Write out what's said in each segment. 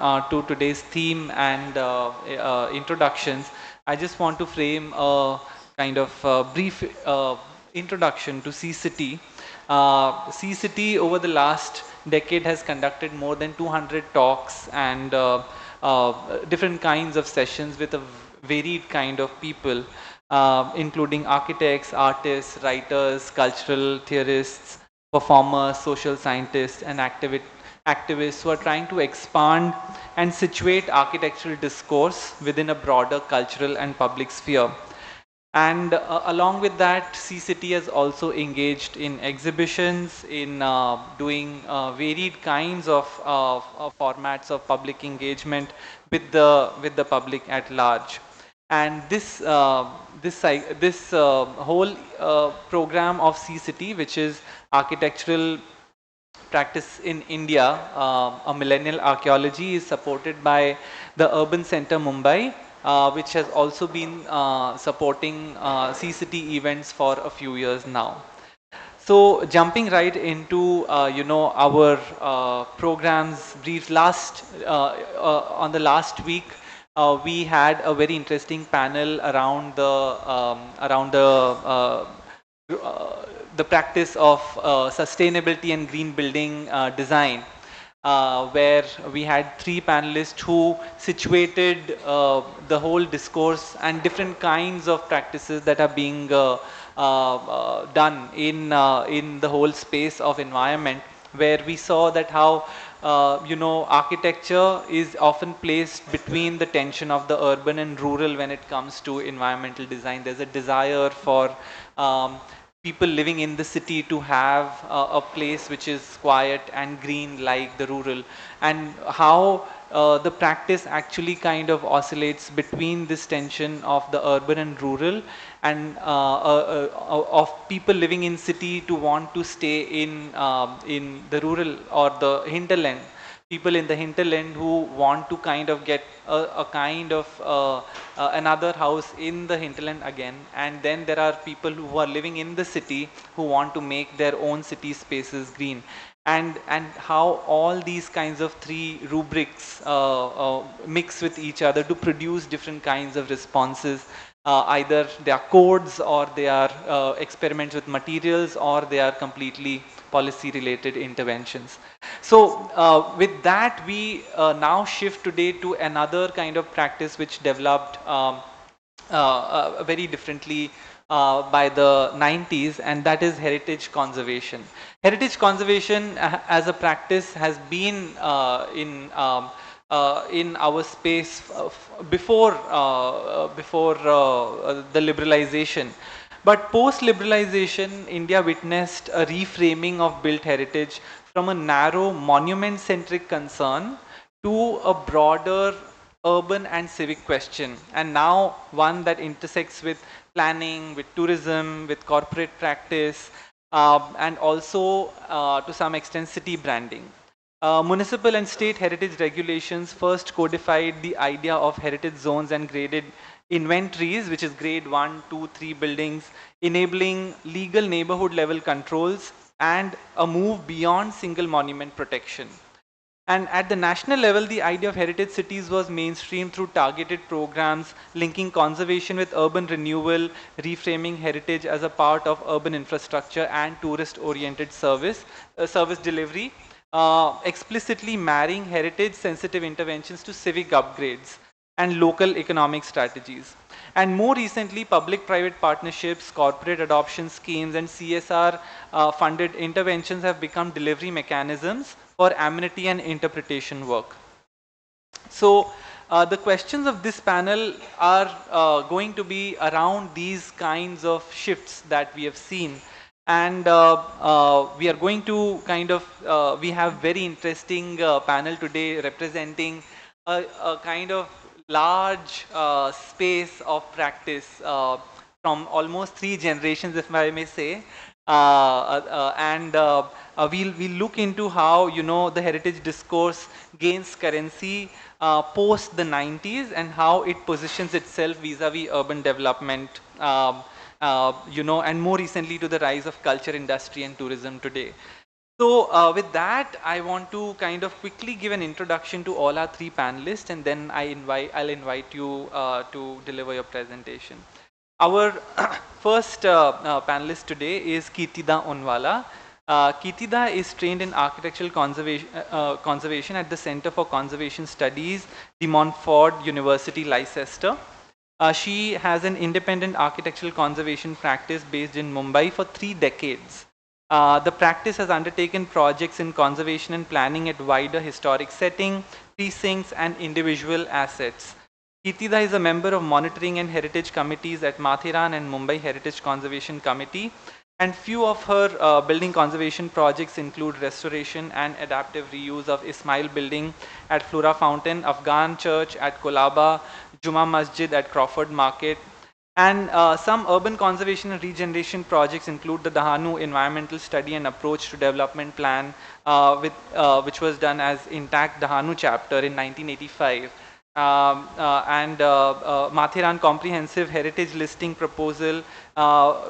to today's theme and introductions, I just want to frame a kind of brief introduction to C-City. C-City over the last decade has conducted more than 200 talks and different kinds of sessions with a varied kind of people, including architects, artists, writers, cultural theorists, performers, social scientists, and activists who are trying to expand and situate architectural discourse within a broader cultural and public sphere. And along with that, C-City has also engaged in exhibitions, in doing varied kinds of formats of public engagement with the public at large. And this whole program of C-City, which is architectural practice in India, a millennial archaeology, is supported by the Urban Center Mumbai, which has also been supporting C-City events for a few years now. So jumping right into our programs brief, on the last week we had a very interesting panel around the practice of sustainability and green building design, where we had three panelists who situated the whole discourse and different kinds of practices that are being done in the whole space of environment, where we saw that how architecture is often placed between the tension of the urban and rural when it comes to environmental design. There's a desire for people living in the city to have a place which is quiet and green like the rural, and how the practice actually kind of oscillates between this tension of the urban and rural, and of people living in city to want to stay in the rural or the hinterland. People in the hinterland who want to kind of get a kind of another house in the hinterland again, and then there are people who are living in the city who want to make their own city spaces green, and how all these kinds of three rubrics mix with each other to produce different kinds of responses. Either they are codes, or they are experiments with materials, or they are completely policy related interventions. So with that, we now shift today to another kind of practice which developed very differently by the 90s, and that is heritage conservation. Heritage conservation as a practice has been in our space before the liberalization. But post-liberalization, India witnessed a reframing of built heritage from a narrow monument-centric concern to a broader urban and civic question, and now one that intersects with planning, with tourism, with corporate practice, and also to some extent city branding. Municipal and state heritage regulations first codified the idea of heritage zones and graded inventories, which is grade 1, 2, 3 buildings, enabling legal neighborhood level controls and a move beyond single monument protection. And at the national level, the idea of heritage cities was mainstreamed through targeted programs linking conservation with urban renewal, reframing heritage as a part of urban infrastructure and tourist-oriented service delivery, explicitly marrying heritage-sensitive interventions to civic upgrades and local economic strategies. And more recently, public-private partnerships, corporate adoption schemes, and CSR-funded interventions have become delivery mechanisms for amenity and interpretation work. So the questions of this panel are going to be around these kinds of shifts that we have seen. And we are going to kind of, we have very interesting panel today representing a kind of large space of practice from almost 3 generations, if I may say. We'll look into how the heritage discourse gains currency post the 90s, and how it positions itself vis-a-vis urban development, and more recently to the rise of culture industry and tourism today. So with that, I want to kind of quickly give an introduction to all our three panelists, and then I'll invite you to deliver your presentation. Our first panelist today is Kirtida Onwala. Kirtida is trained in architectural conservation at the Center for Conservation Studies, De Montfort University, Leicester. She has an independent architectural conservation practice based in Mumbai for 3 decades. The practice has undertaken projects in conservation and planning at wider historic setting, precincts, and individual assets. Kirtida is a member of monitoring and heritage committees at Mathiran and Mumbai Heritage Conservation Committee, and few of her building conservation projects include restoration and adaptive reuse of Ismail building at Flora Fountain, Afghan Church at Kolaba, Juma Masjid at Crawford Market, and some urban conservation and regeneration projects include the Dahanu Environmental Study and Approach to Development Plan, which was done as Intact Dahanu chapter in 1985. And Mathiran Comprehensive Heritage Listing Proposal,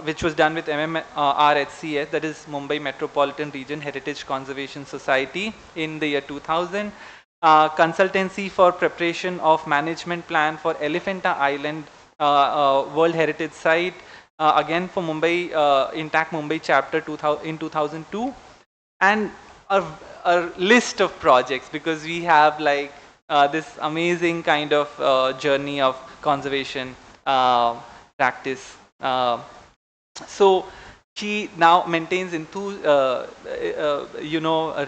which was done with MMRHCS, that is Mumbai Metropolitan Region Heritage Conservation Society in the year 2000. Consultancy for preparation of management plan for Elephanta Island World Heritage Site, again for Mumbai, Intact Mumbai chapter in 2002, and a list of projects, because we have like this amazing kind of journey of conservation practice. So she now maintains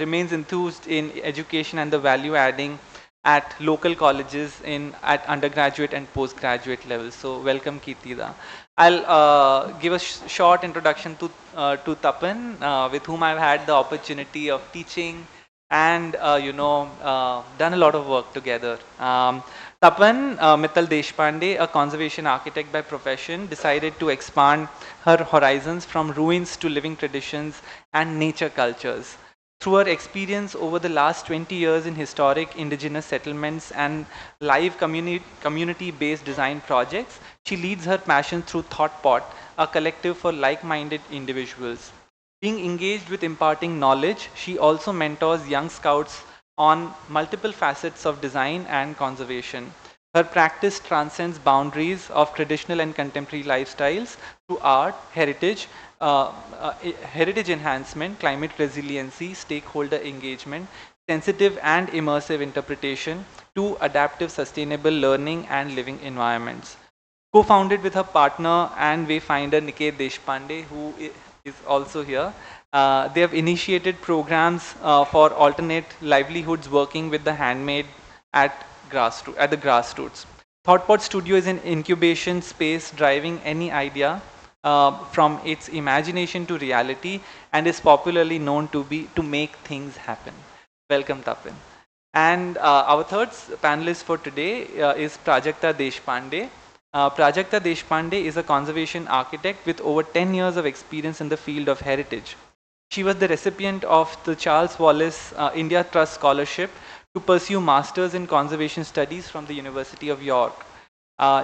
remains enthused in education and the value adding at local colleges at undergraduate and postgraduate levels. So welcome, Kirtida. I'll give a short introduction to Tapan, with whom I've had the opportunity of teaching and done a lot of work together. Tapan Mittal Deshpande, a conservation architect by profession, decided to expand her horizons from ruins to living traditions and nature cultures. Through her experience over the last 20 years in historic indigenous settlements and live community-based design projects, she leads her passion through ThoughtPot, a collective for like-minded individuals. Being engaged with imparting knowledge, she also mentors young scouts on multiple facets of design and conservation. Her practice transcends boundaries of traditional and contemporary lifestyles through art, heritage enhancement, climate resiliency, stakeholder engagement, sensitive and immersive interpretation, to adaptive sustainable learning and living environments. Co-founded with her partner and wayfinder Niket Deshpande, who is also here, they have initiated programs for alternate livelihoods working with the handmade at the grassroots. ThoughtPod Studio is an incubation space driving any idea from its imagination to reality, and is popularly known to make things happen. Welcome, Tapin. And our third panelist for today is Prajakta Deshpande. Prajakta Deshpande is a conservation architect with over 10 years of experience in the field of heritage. She was the recipient of the Charles Wallace India Trust Scholarship to pursue Masters in Conservation Studies from the University of York.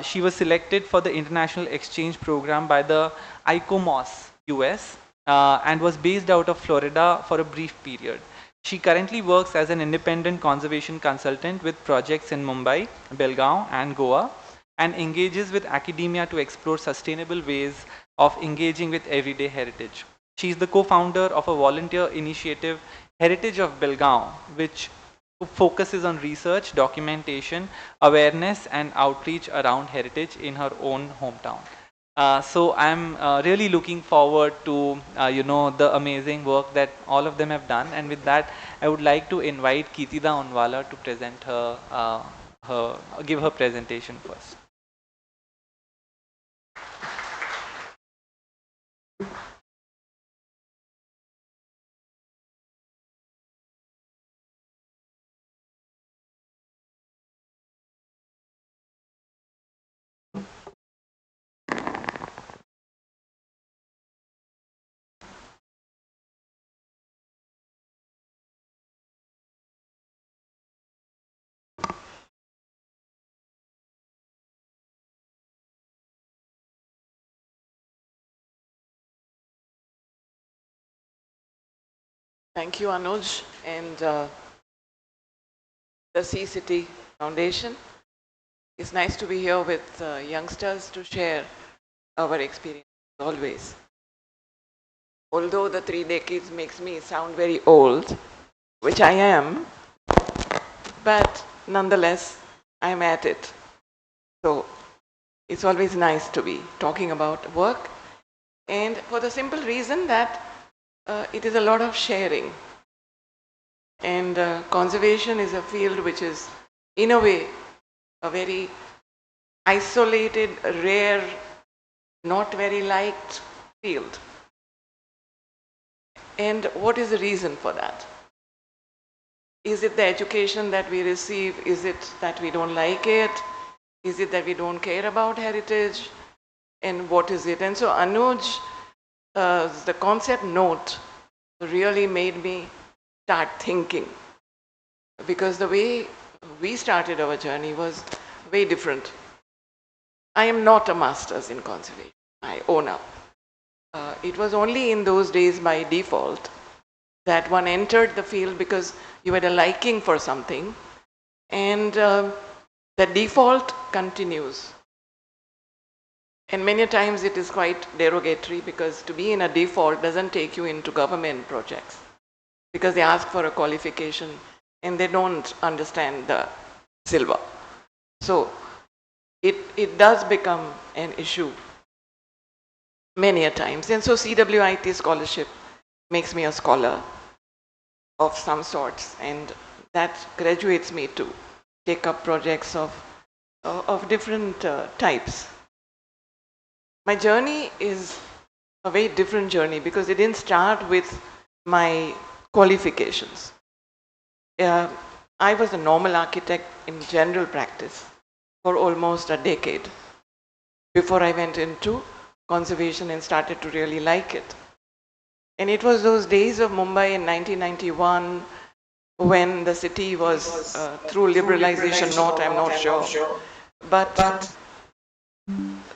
She was selected for the International Exchange Program by the ICOMOS US and was based out of Florida for a brief period. She currently works as an independent conservation consultant with projects in Mumbai, Belgaum, and Goa, and engages with academia to explore sustainable ways of engaging with everyday heritage. She is the co-founder of a volunteer initiative, Heritage of Belgaum, which focuses on research, documentation, awareness, and outreach around heritage in her own hometown. So I'm really looking forward to the amazing work that all of them have done. And with that, I would like to invite Kirtida Onwala to present give her presentation first. Thank you, Anuj, and the Sea City Foundation. It's nice to be here with youngsters to share our experience always. Although the 3 decades makes me sound very old, which I am, but nonetheless, I'm at it. So it's always nice to be talking about work, and for the simple reason that it is a lot of sharing. And conservation is a field which is, in a way, a very isolated, rare, not very liked field. And what is the reason for that? Is it the education that we receive? Is it that we don't like it? Is it that we don't care about heritage? And what is it? And so Anuj, the concept note really made me start thinking, because the way we started our journey was way different. I am not a master's in conservation, I own up. It was only in those days by default that one entered the field because you had a liking for something, and the default continues. And many times it is quite derogatory, because to be in a default doesn't take you into government projects, because they ask for a qualification and they don't understand the silver. So it does become an issue many a times. And so CWIT scholarship makes me a scholar of some sorts, and that graduates me to take up projects of different types. My journey is a very different journey, because it didn't start with my qualifications. I was a normal architect in general practice for almost a decade before I went into conservation and started to really like it. And it was those days of Mumbai in 1991 when the city was through liberalization, I'm not sure. But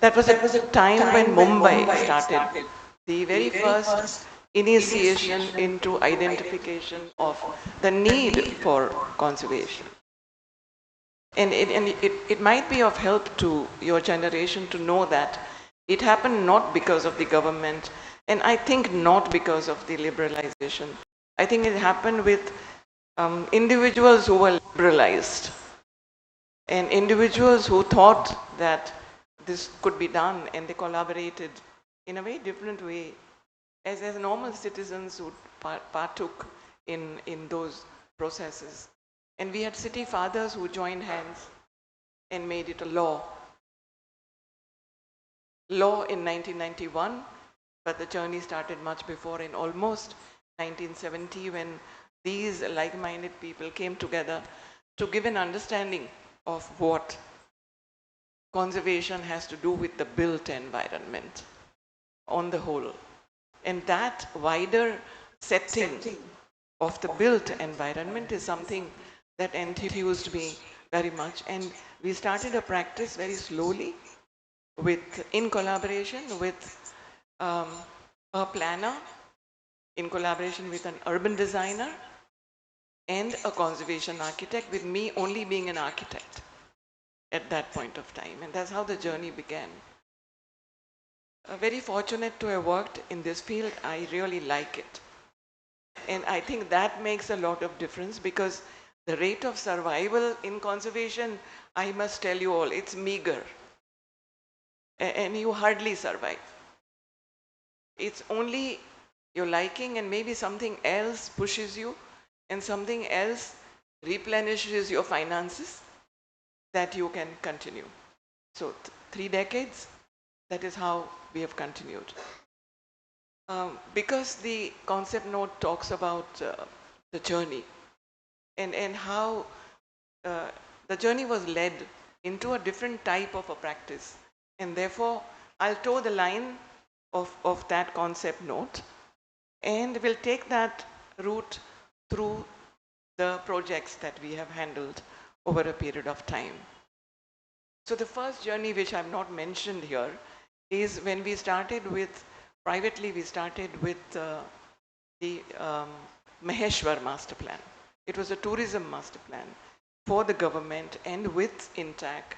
that was a time when Mumbai started the very first initiation into identification of the need for conservation. And it might be of help to your generation to know that it happened not because of the government, and I think not because of the liberalization. I think it happened with individuals who were liberalized, and individuals who thought that this could be done, and they collaborated in a very different way as normal citizens who partook in those processes. And we had city fathers who joined hands and made it a law. Law in 1991, but the journey started much before, in almost 1970, when these like-minded people came together to give an understanding of what conservation has to do with the built environment on the whole. And that wider setting of the built environment is something that enthused me very much. And we started a practice very slowly in collaboration with a planner, in collaboration with an urban designer and a conservation architect, with me only being an architect at that point of time. And that's how the journey began. Very fortunate to have worked in this field. I really like it. And I think that makes a lot of difference, because the rate of survival in conservation, I must tell you all, it's meager. And you hardly survive. It's only your liking, and maybe something else pushes you, and something else replenishes your finances, that you can continue. So 3 decades, that is how we have continued. Because the concept note talks about the journey, and how the journey was led into a different type of a practice. And therefore, I'll toe the line of that concept note, and we'll take that route through the projects that we have handled over a period of time. So the first journey, which I've not mentioned here, is when we started with, privately we started with the Maheshwar master plan. It was a tourism master plan for the government and with intact,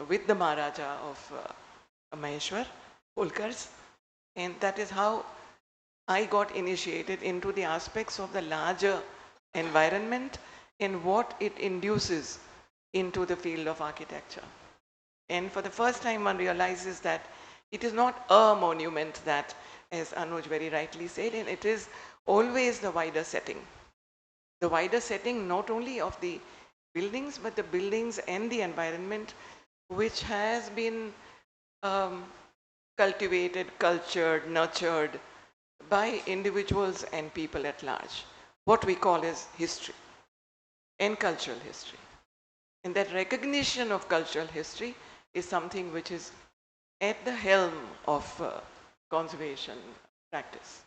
with the Maharaja of Maheshwar, Holkars. And that is how I got initiated into the aspects of the larger environment and what it induces into the field of architecture. And for the first time, one realizes that it is not a monument that, as Anuj very rightly said, and it is always the wider setting. The wider setting not only of the buildings, but the buildings and the environment which has been cultivated, cultured, nurtured by individuals and people at large. What we call as history and cultural history. And that recognition of cultural history is something which is at the helm of conservation practice.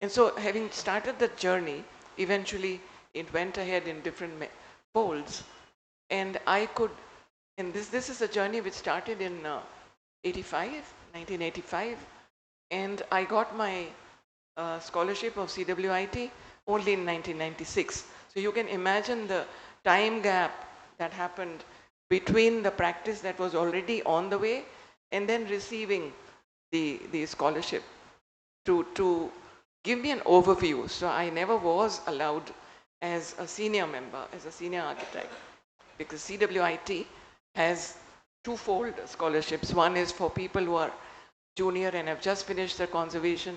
And so having started the journey, eventually it went ahead in different folds. And I could, and this is a journey which started in 1985. And I got my scholarship of CWIT only in 1996. So you can imagine the time gap that happened between the practice that was already on the way and then receiving the scholarship to give me an overview. So I never was allowed as a senior member, as a senior architect, because CWIT has twofold scholarships. One is for people who are junior and have just finished their conservation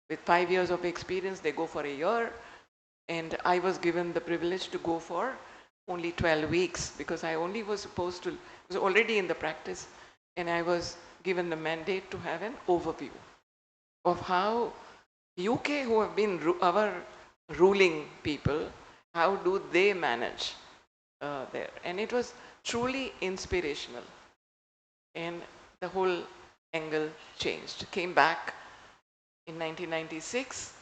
with 5 years of experience, they go for a year. And I was given the privilege to go for only 12 weeks because I only was supposed to, was already in the practice, and I was given the mandate to have an overview of how UK, who have been our ruling people, how do they manage there? And it was truly inspirational. And the whole angle changed. Came back in 1996.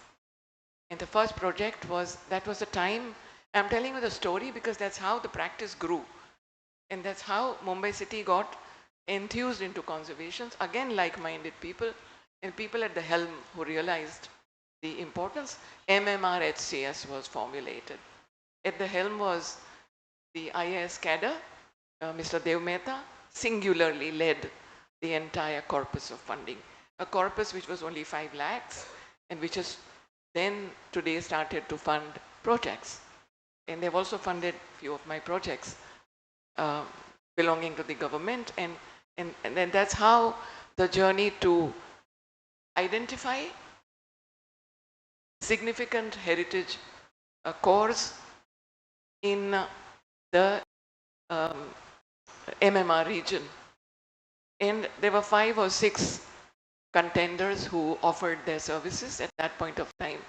And the first project was, that was the time, I'm telling you the story because that's how the practice grew. And that's how Mumbai city got enthused into conservations, again like-minded people, and people at the helm who realized the importance. MMRHCS was formulated. At the helm was the IAS cadre, Mr. Dev Mehta, singularly led the entire corpus of funding. A corpus which was only 5 lakhs and which has then today started to fund projects. And they've also funded a few of my projects belonging to the government. And then that's how the journey to identify significant heritage cores in the MMR region. And there were 5 or 6 contenders who offered their services at that point of time.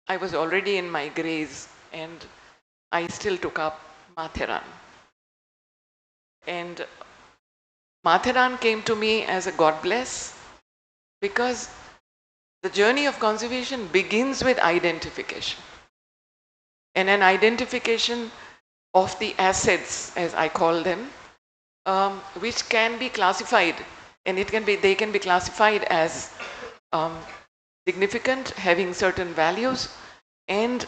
I was already in my grays and I still took up Matheran. And Matheran came to me as a God bless because the journey of conservation begins with identification. And an identification of the assets, as I call them, which can be classified, and they can be classified as significant, having certain values, and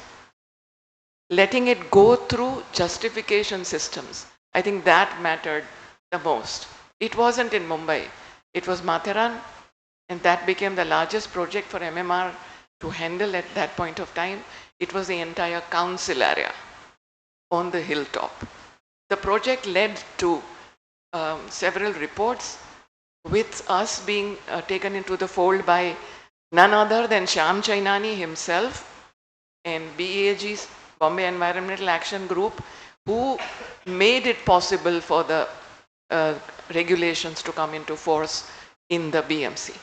letting it go through justification systems. I think that mattered the most. It wasn't in Mumbai. It was Matheran, and that became the largest project for MMR to handle at that point of time. It was the entire council area on the hilltop. The project led to several reports, with us being taken into the fold by none other than Shyam Chainani himself and BEAG's Bombay Environmental Action Group, who made it possible for the regulations to come into force in the BMC.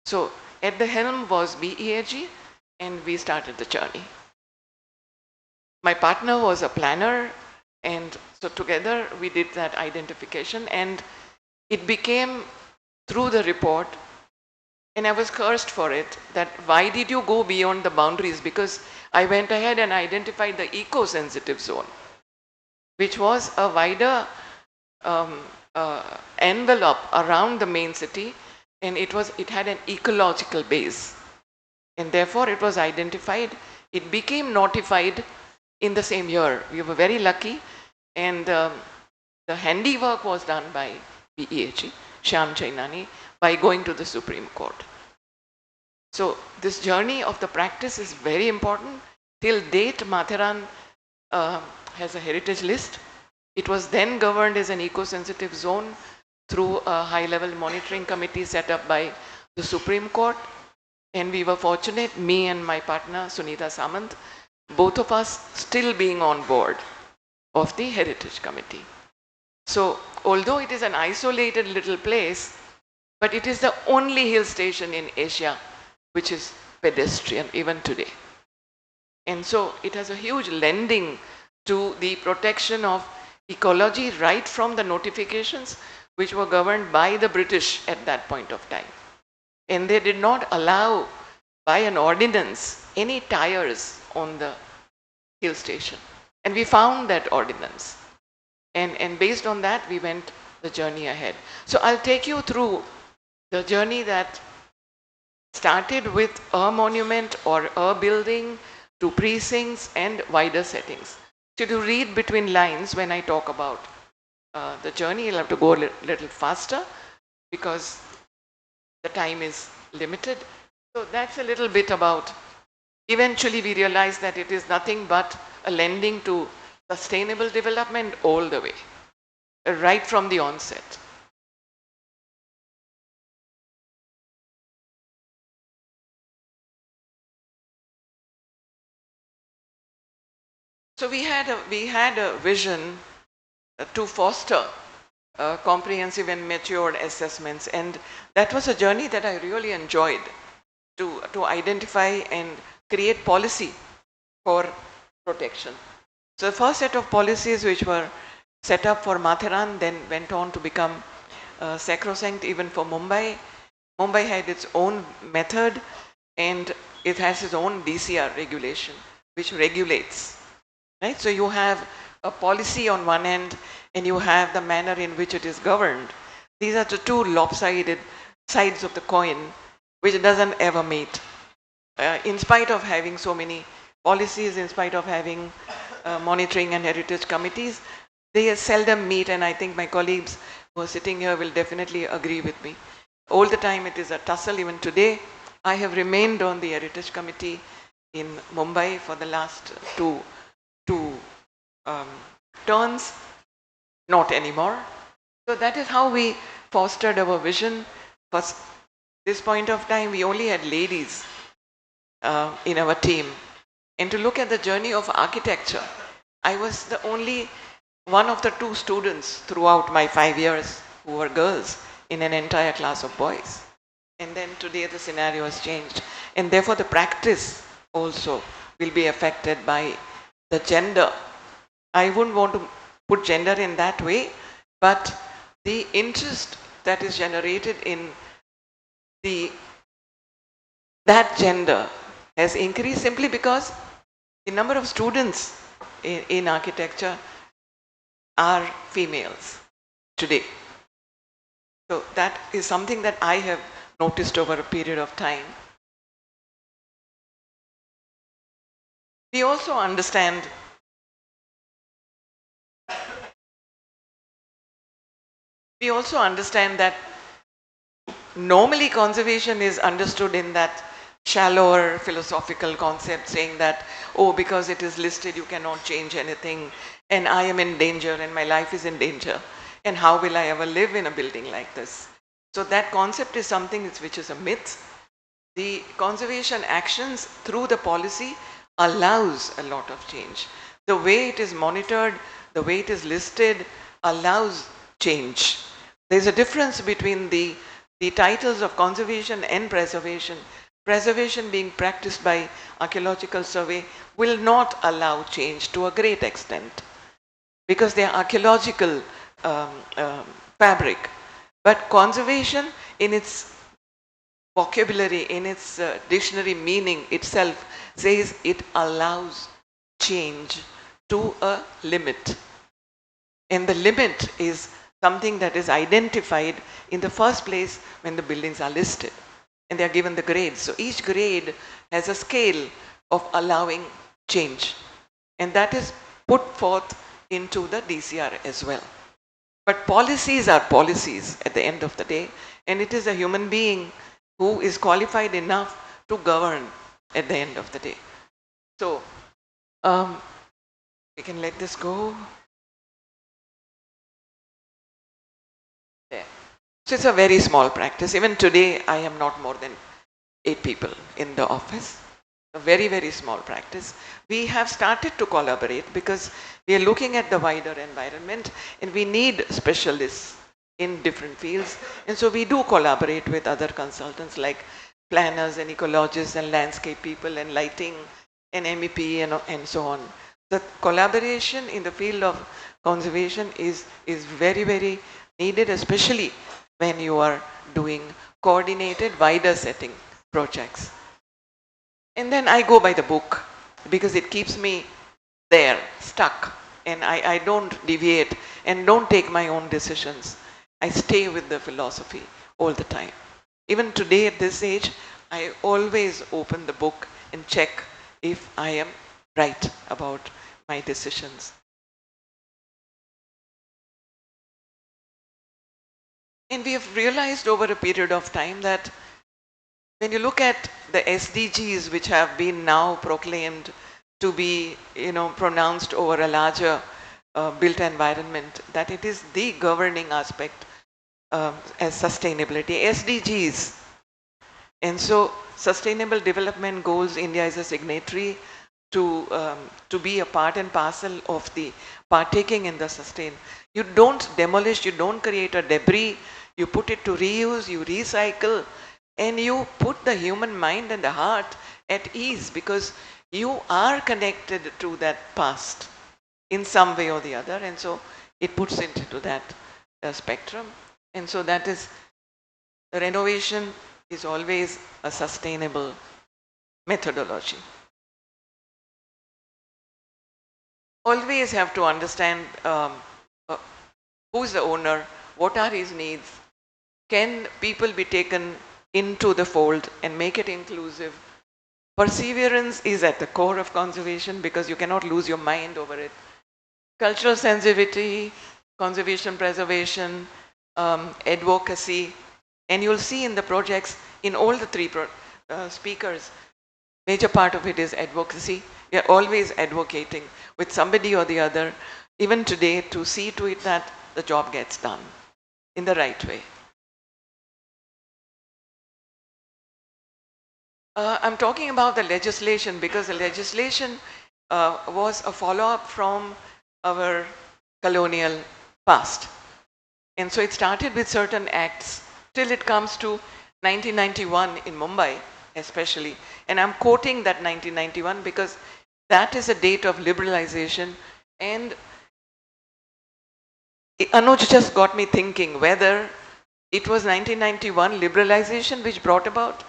So at the helm was BEAG, and we started the journey. My partner was a planner, and so together we did that identification, and it became through the report, and I was cursed for it, that why did you go beyond the boundaries? Because I went ahead and identified the eco-sensitive zone, which was a wider envelope around the main city, and it had an ecological base. And therefore it was identified. It became notified in the same year. We were very lucky, and the handiwork was done by BEHE, Shyam Chainani, by going to the Supreme Court. So this journey of the practice is very important. Till date, Matharan has a heritage list. It was then governed as an eco-sensitive zone through a high-level monitoring committee set up by the Supreme Court. And we were fortunate, me and my partner Sunita Samant, both of us still being on board of the Heritage Committee. So although it is an isolated little place, but it is the only hill station in Asia which is pedestrian even today. And so it has a huge lending to the protection of ecology right from the notifications which were governed by the British at that point of time. And they did not allow by an ordinance any tires on the hill station. And we found that ordinance. And based on that, we went the journey ahead. So I'll take you through the journey that started with a monument or a building to precincts and wider settings. So to read between lines when I talk about the journey, you'll have to go a little faster because the time is limited. So that's a little bit about, eventually we realized that it is nothing but a lending to sustainable development all the way, right from the onset. So we had a vision to foster comprehensive and matured assessments, and that was a journey that I really enjoyed, to identify and create policy for protection. So the first set of policies which were set up for Matharan then went on to become sacrosanct even for Mumbai. Mumbai had its own method and it has its own DCR regulation which regulates. Right? So you have a policy on one end and you have the manner in which it is governed. These are the two lopsided sides of the coin which doesn't ever meet. In spite of having so many policies, in spite of having monitoring and heritage committees, they seldom meet, and I think my colleagues who are sitting here will definitely agree with me. All the time it is a tussle. Even today, I have remained on the heritage committee in Mumbai for the last two turns, not anymore. So that is how we fostered our vision. For this point of time, we only had ladies in our team. And to look at the journey of architecture, I was the only one of the two students throughout my 5 years who were girls in an entire class of boys. And then today the scenario has changed. And therefore the practice also will be affected by the gender. I wouldn't want to put gender in that way, but the interest that is generated in that gender has increased simply because the number of students in architecture are females today. So that is something that I have noticed over a period of time. We also understand that normally conservation is understood in that shallower philosophical concept saying that, oh, because it is listed you cannot change anything and I am in danger and my life is in danger and how will I ever live in a building like this? So that concept is something which is a myth. The conservation actions through the policy allows a lot of change. The way it is monitored, the way it is listed allows change. There is a difference between the titles of conservation and preservation. Preservation being practiced by archaeological survey will not allow change to a great extent because they are archaeological fabric. But conservation in its vocabulary, in its dictionary meaning itself says it allows change to a limit. And the limit is something that is identified in the first place when the buildings are listed. and they are given the grades. So each grade has a scale of allowing change, and that is put forth into the DCR as well. But policies are policies at the end of the day, and it is a human being who is qualified enough to govern at the end of the day. So we can let this go. There. So it's a very small practice. Even today, I am not more than 8 people in the office. A very, very small practice. We have started to collaborate because we are looking at the wider environment and we need specialists in different fields. And so we do collaborate with other consultants like planners and ecologists and landscape people and lighting and MEP and so on. The collaboration in the field of conservation is very, very needed, especially when you are doing coordinated, wider setting projects. And then I go by the book because it keeps me there, stuck, and I don't deviate and don't take my own decisions. I stay with the philosophy all the time. Even today at this age, I always open the book and check if I am right about my decisions. And we have realized over a period of time that when you look at the SDGs, which have been now proclaimed to be, pronounced over a larger built environment, that it is the governing aspect as sustainability, SDGs. And so Sustainable Development Goals, India is a signatory to be a part and parcel of the partaking in the sustain. You don't demolish, you don't create a debris, you put it to reuse, you recycle, and you put the human mind and the heart at ease because you are connected to that past in some way or the other, and so it puts it into that spectrum. And so that is, the renovation is always a sustainable methodology. Always have to understand who is the owner, what are his needs, can people be taken into the fold and make it inclusive. Perseverance is at the core of conservation because you cannot lose your mind over it. Cultural sensitivity, conservation preservation, advocacy, and you'll see in the projects, in all the three speakers, major part of it is advocacy. We are always advocating with somebody or the other, even today, to see to it that the job gets done in the right way. I'm talking about the legislation because the legislation was a follow-up from our colonial past. And so it started with certain acts till it comes to 1991 in Mumbai especially. And I'm quoting that 1991 because that is a date of liberalization. And Anuj just got me thinking whether it was 1991 liberalization which brought about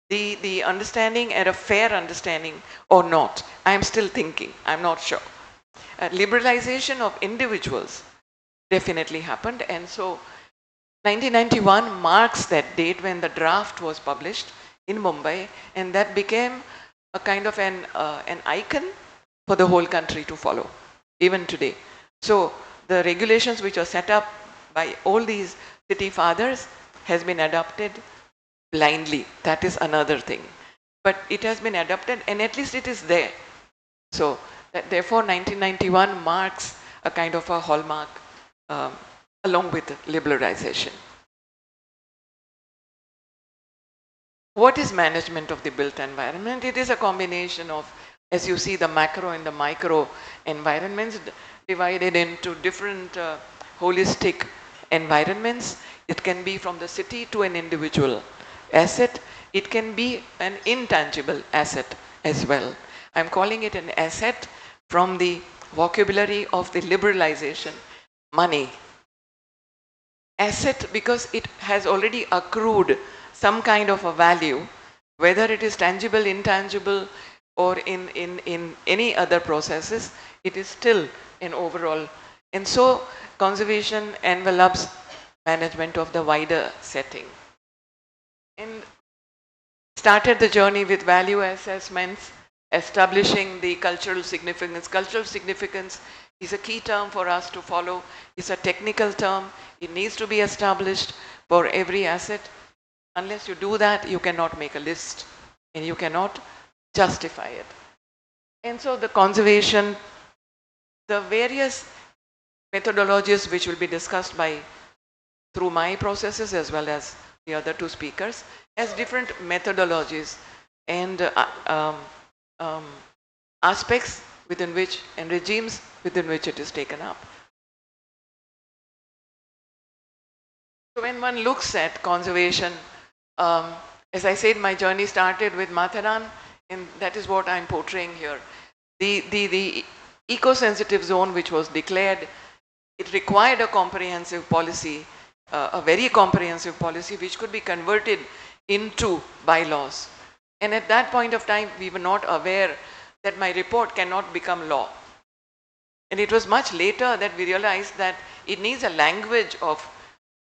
the understanding and a fair understanding or not. I'm still thinking, I'm not sure. Liberalization of individuals definitely happened, and so 1991 marks that date when the draft was published in Mumbai, and that became a kind of an icon for the whole country to follow, even today. So the regulations which are set up by all these city fathers has been adopted blindly. That is another thing. But it has been adopted and at least it is there. So therefore 1991 marks a kind of a hallmark along with liberalization. What is management of the built environment? It is a combination of, as you see, the macro and the micro environments divided into different holistic environments. It can be from the city to an individual asset. It can be an intangible asset as well. I'm calling it an asset from the vocabulary of the liberalization, money. Asset because it has already accrued some kind of a value, whether it is tangible, intangible, or in any other processes, it is still an overall. And so conservation envelops management of the wider setting. And started the journey with value assessments, establishing the cultural significance. Cultural significance is a key term for us to follow. It's a technical term. It needs to be established for every asset. Unless you do that, you cannot make a list and you cannot justify it. And so the conservation, the various methodologies which will be discussed through my processes as well as the other two speakers, as different methodologies and aspects within which and regimes within which it is taken up. So when one looks at conservation, as I said, my journey started with Matharan, and that is what I'm portraying here. The eco-sensitive zone which was declared, it required a comprehensive policy, a very comprehensive policy which could be converted into bylaws. And at that point of time, we were not aware that my report cannot become law. And it was much later that we realized that it needs a language of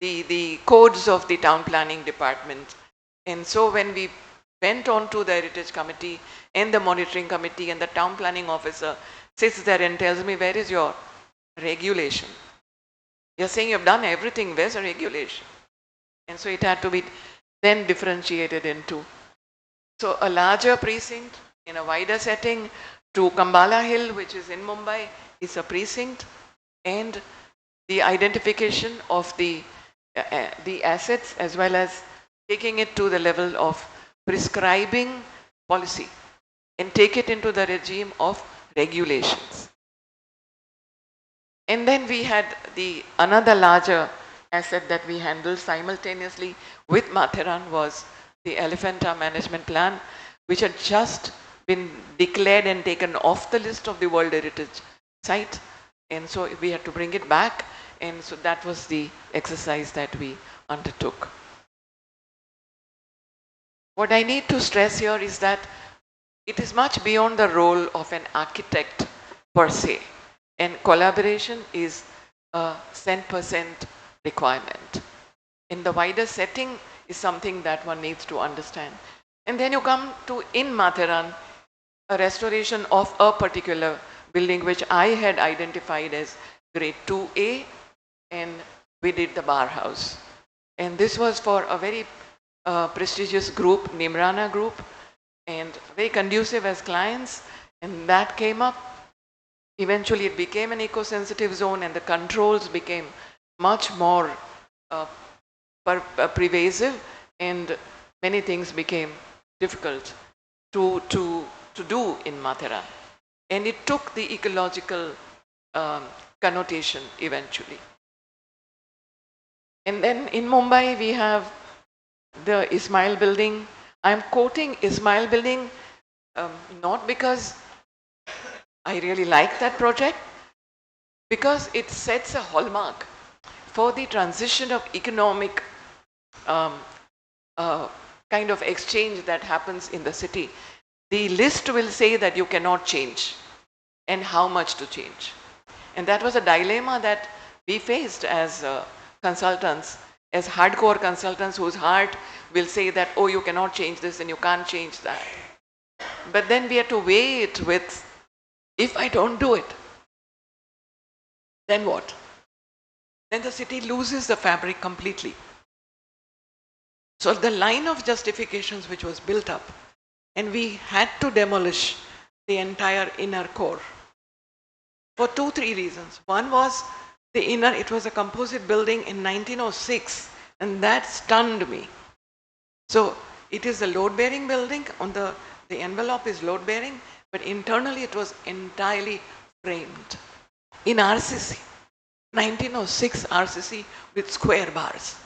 the codes of the town planning department. And so when we went on to the Heritage Committee and the Monitoring Committee, and the town planning officer sits there and tells me, where is your regulation? You're saying you've done everything, where's the regulation? And so it had to be then differentiated into. So a larger precinct in a wider setting to Kambala Hill, which is in Mumbai, is a precinct, and the identification of the assets as well as taking it to the level of prescribing policy and take it into the regime of regulations. And then we had another larger asset that we handled simultaneously with Matharan was the Elephanta Management Plan, which had just been declared and taken off the list of the World Heritage Site. And so we had to bring it back. And so that was the exercise that we undertook. What I need to stress here is that it is much beyond the role of an architect per se. And collaboration is a 100% requirement. In the wider setting is something that one needs to understand. And then you come to, in Matharan, a restoration of a particular building which I had identified as grade 2A, and we did the bar house. And this was for a very prestigious group, Nimrana Group, and very conducive as clients, and that came up. Eventually it became an eco-sensitive zone, and the controls became much more pervasive, and many things became difficult to do in Matharan. And it took the ecological connotation eventually. And then in Mumbai we have the Ismail building. I'm quoting Ismail building not because I really like that project, because it sets a hallmark for the transition of economic kind of exchange that happens in the city. The list will say that you cannot change and how much to change. And that was a dilemma that we faced as consultants, as hardcore consultants whose heart will say that, oh, you cannot change this and you can't change that. But then we had to weigh it with, if I don't do it, then what? Then the city loses the fabric completely. So the line of justifications which was built up, and we had to demolish the entire inner core for 2-3 reasons. One was the inner, it was a composite building in 1906, and that stunned me. So it is a load-bearing building, on the envelope is load-bearing, but internally it was entirely framed in RCC, 1906 RCC with square bars.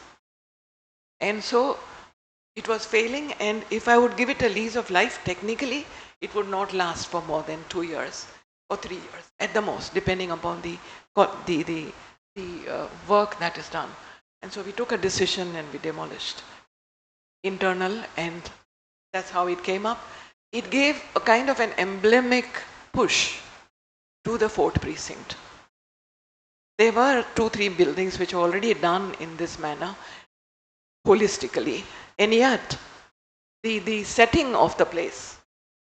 And so it was failing, and if I would give it a lease of life, technically it would not last for more than 2 years or 3 years at the most, depending upon the work that is done. And so we took a decision and we demolished internal, and that's how it came up. It gave a kind of an emblemic push to the 4th precinct. There were 2-3 buildings which were already done in this manner, holistically, and yet the setting of the place,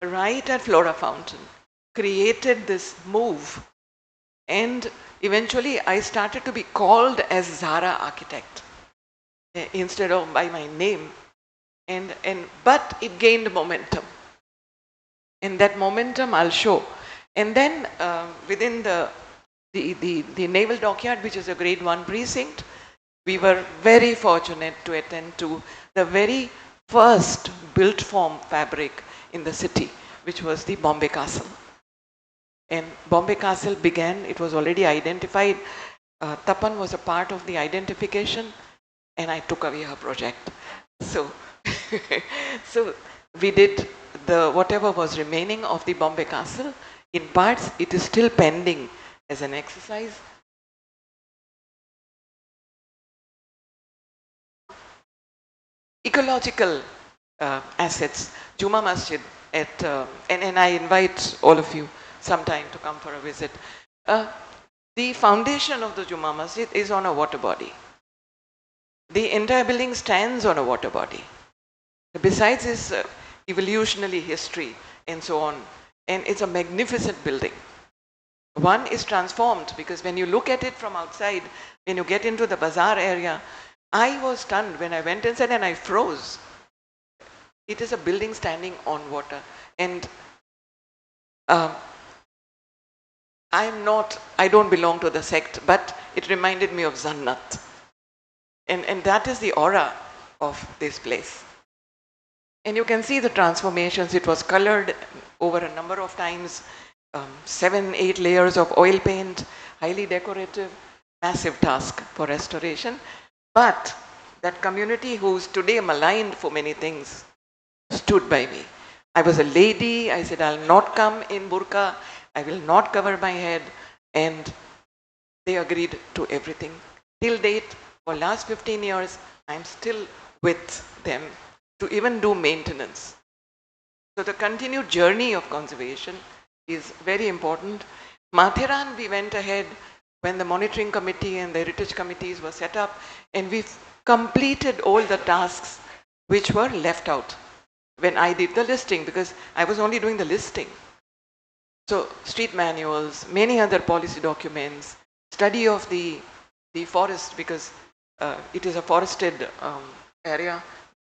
right at Flora Fountain, created this move. And eventually I started to be called as Zara Architect instead of by my name. But it gained momentum. And that momentum I'll show. And then within the Naval Dockyard, which is a grade 1 precinct, we were very fortunate to attend to the very first built form fabric in the city, which was the Bombay Castle. And Bombay Castle began, it was already identified. Tapan was a part of the identification, and I took away her project. So, so we did the whatever was remaining of the Bombay Castle. In parts, it is still pending as an exercise. Ecological assets, Juma Masjid at, and I invite all of you sometime to come for a visit. The foundation of the Juma Masjid is on a water body. The entire building stands on a water body. Besides its evolutionary history and so on, and it's a magnificent building. One is transformed because when you look at it from outside, when you get into the bazaar area, I was stunned when I went inside and I froze. It is a building standing on water. And I don't belong to the sect, but it reminded me of Zannat. And that is the aura of this place. And you can see the transformations. It was colored over a number of times, 7, 8 layers of oil paint, highly decorative, massive task for restoration. But that community who's today maligned for many things stood by me. I was a lady. I said, I'll not come in burqa. I will not cover my head. And they agreed to everything. Till date, for last 15 years, I'm still with them to even do maintenance. So the continued journey of conservation is very important. Mathiran, we went ahead when the monitoring committee and the heritage committees were set up, and we completed all the tasks which were left out when I did the listing, because I was only doing the listing. So street manuals, many other policy documents, study of the forest, because it is a forested area.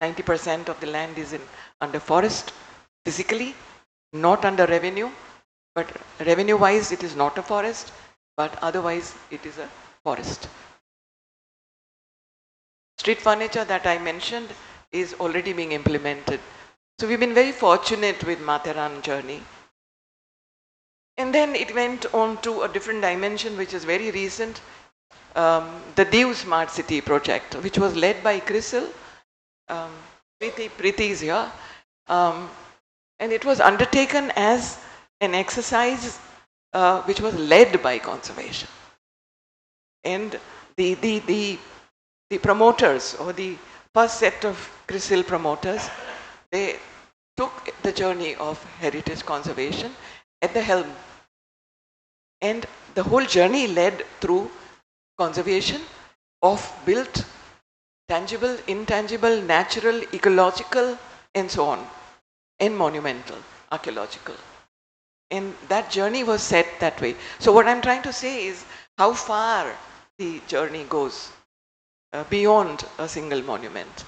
90% of the land is under forest physically, not under revenue, but revenue wise it is not a forest, but otherwise it is a forest. Street furniture that I mentioned is already being implemented. So we've been very fortunate with Mathiran journey. And then it went on to a different dimension, which is very recent, the Diu Smart City project, which was led by CRISIL. Preeti is here. And it was undertaken as an exercise which was led by conservation. And the promoters, or the first set of CRISIL promoters, they took the journey of heritage conservation at the helm. And the whole journey led through conservation of built, tangible, intangible, natural, ecological, and so on, and monumental, archaeological. And that journey was set that way. So what I'm trying to say is how far the journey goes beyond a single monument.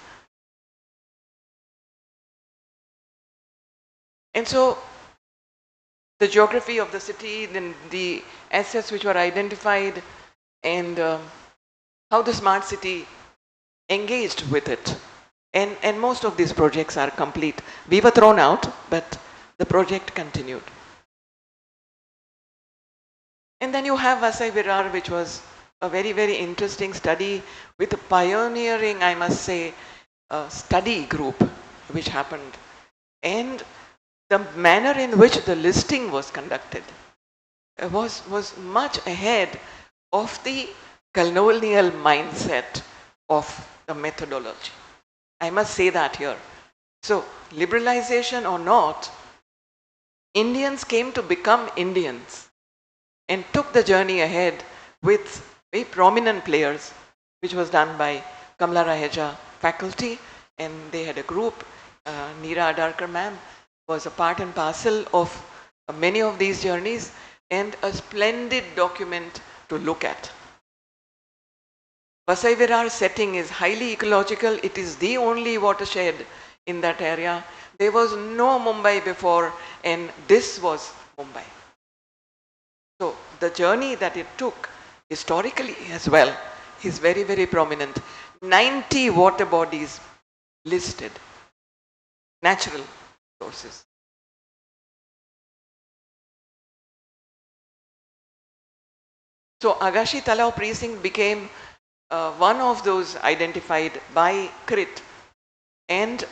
And so the geography of the city, then the assets which were identified, and how the smart city engaged with it. And most of these projects are complete. We were thrown out, but the project continued. And then you have Vasai Virar, which was a very, very interesting study with a pioneering, I must say, study group which happened. And the manner in which the listing was conducted was much ahead of the colonial mindset of the methodology. I must say that here. So, liberalization or not, Indians came to become Indians and took the journey ahead with very prominent players, which was done by Kamla Raheja faculty, and they had a group, Neera Adarkar ma'am was a part and parcel of many of these journeys and a splendid document to look at. Vasai Virar setting is highly ecological. It is the only watershed in that area. There was no Mumbai before, and this was Mumbai. So the journey that it took historically as well is very, very prominent. 90 water bodies listed, natural sources. So Agashi Talao precinct became one of those identified by CRIT, and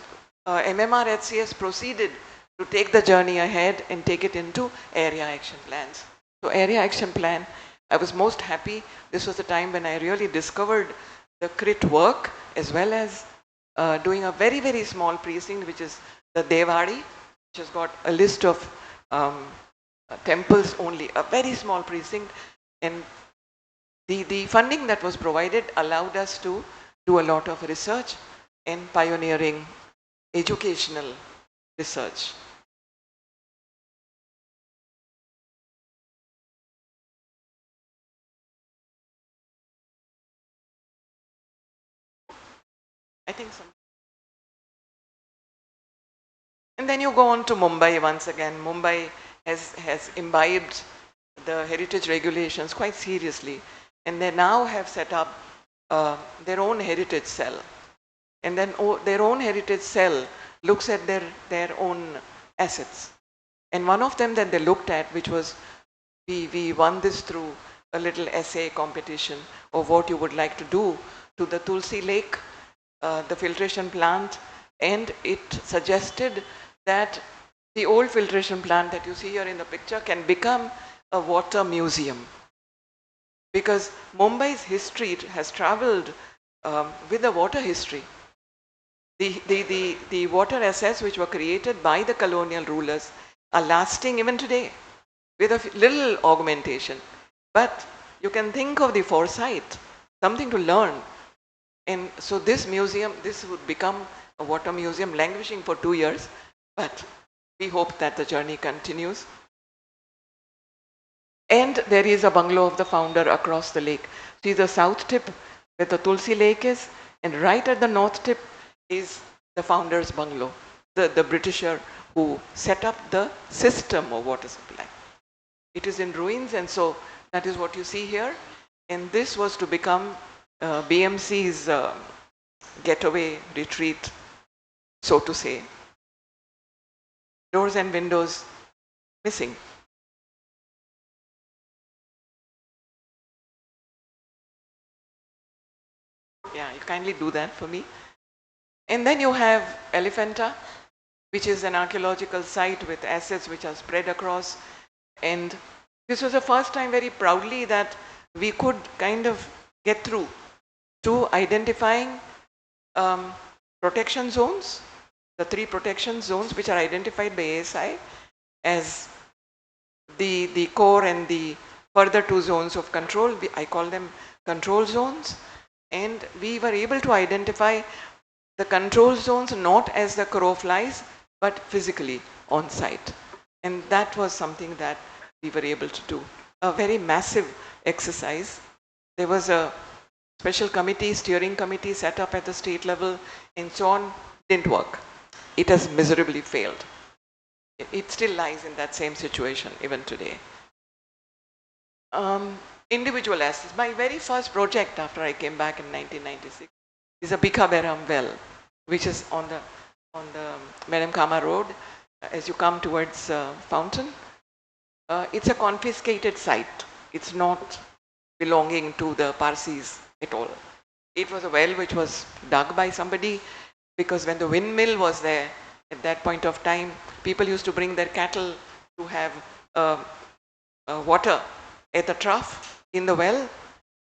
MMR HCS proceeded to take the journey ahead and take it into area action plans. So area action plan, I was most happy. This was the time when I really discovered the CRIT work, as well as doing a very, very small precinct, which is the Devadi, which has got a list of temples only, a very small precinct. And the funding that was provided allowed us to do a lot of research and pioneering educational research. I think so. And then you go on to Mumbai once again. Mumbai has imbibed the heritage regulations quite seriously, and they now have set up their own heritage cell. And then their own heritage cell looks at their own assets. And one of them that they looked at, which was, we won this through a little essay competition of what you would like to do to the Tulsi Lake, the filtration plant, and it suggested that the old filtration plant that you see here in the picture can become a water museum. Because Mumbai's history has traveled with the water history. The water assets which were created by the colonial rulers are lasting even today with a little augmentation. But you can think of the foresight, something to learn. And so this museum, this would become a water museum languishing for 2 years, but we hope that the journey continues. And there is a bungalow of the founder across the lake. See the south tip where the Tulsi Lake is, and right at the north tip is the founder's bungalow, the Britisher who set up the system of water supply. It is in ruins, and so that is what you see here. And this was to become BMC's getaway retreat, so to say. Doors and windows missing. Yeah, you kindly do that for me. And then you have Elephanta, which is an archaeological site with assets which are spread across. And this was the first time very proudly that we could kind of get through to identifying protection zones, the 3 protection zones which are identified by ASI as the core and the further 2 zones of control. I call them control zones. And we were able to identify the control zones not as the crow flies, but physically on site. And that was something that we were able to do. A very massive exercise. There was a special committee, steering committee set up at the state level, and so on. Didn't work. It has miserably failed. It still lies in that same situation even today. Individual assets. My very first project after I came back in 1996 is a Bikaberam well, which is on the Madam Kama Road as you come towards Fountain. It's a confiscated site. It's not belonging to the Parsis at all. It was a well which was dug by somebody because when the windmill was there at that point of time, people used to bring their cattle to have water at the trough in the well,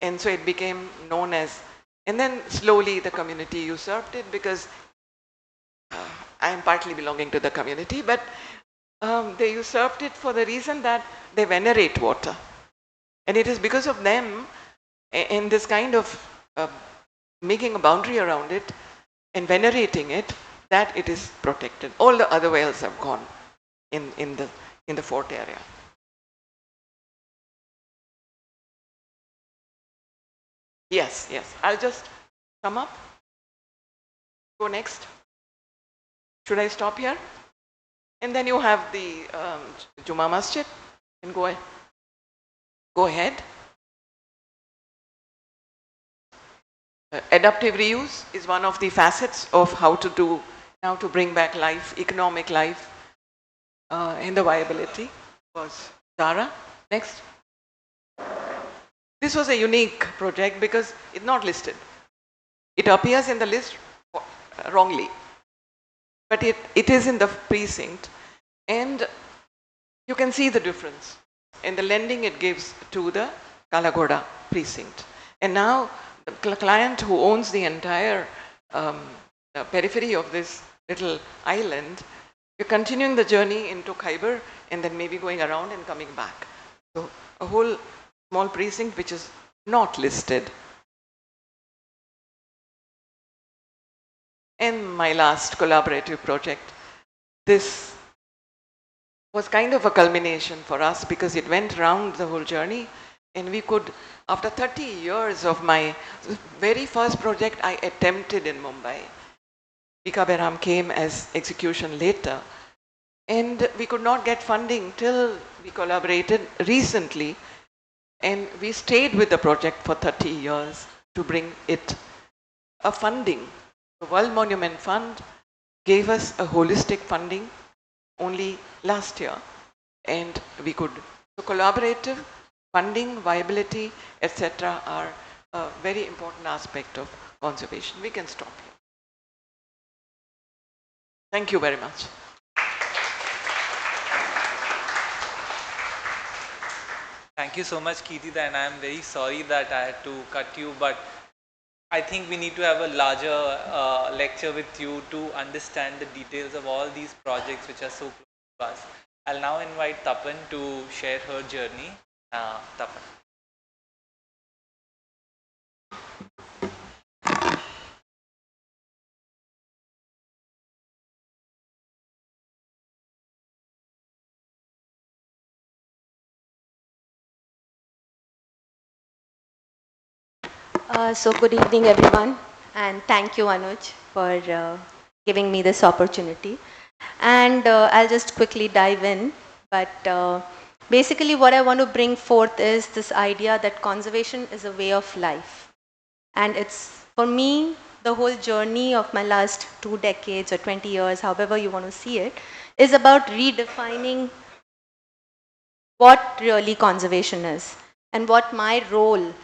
and so it became known as, and then slowly the community usurped it because I am partly belonging to the community, but they usurped it for the reason that they venerate water. And it is because of them and this kind of making a boundary around it and venerating it that it is protected. All the other wells have gone in the fort area. Yes, yes. I'll just come up. Go next. Should I stop here? And then you have the Juma Masjid. And go ahead. Go ahead. Adaptive reuse is one of the facets of how to bring back life, economic life, and the viability. Was Dara next? This was a unique project because it's not listed. It appears in the list wrongly, but it is in the precinct, and you can see the difference in the lending it gives to the Kalagoda precinct. And now the client who owns the entire periphery of this little island, we're continuing the journey into Khyber and then maybe going around and coming back. So a whole small precinct which is not listed. And my last collaborative project, this was kind of a culmination for us because it went around the whole journey, and we could, after 30 years of my very first project I attempted in Mumbai, Pika Beram came as execution later, and we could not get funding till we collaborated recently, and we stayed with the project for 30 years to bring it a funding. The World Monument Fund gave us a holistic funding only last year, and we could. So collaborative funding, viability, etc. are a very important aspect of conservation. We can stop here. Thank you very much. Thank you so much, Kirtida, and I am very sorry that I had to cut you, but I think we need to have a larger lecture with you to understand the details of all these projects which are so close to us. I'll now invite Tapan to share her journey. Tapan. So good evening, everyone, and thank you, Anuj, for giving me this opportunity. And I'll just quickly dive in, but basically what I want to bring forth is this idea that conservation is a way of life. And it's, for me, the whole journey of my last 2 decades or 20 years, however you want to see it, is about redefining what really conservation is and what my role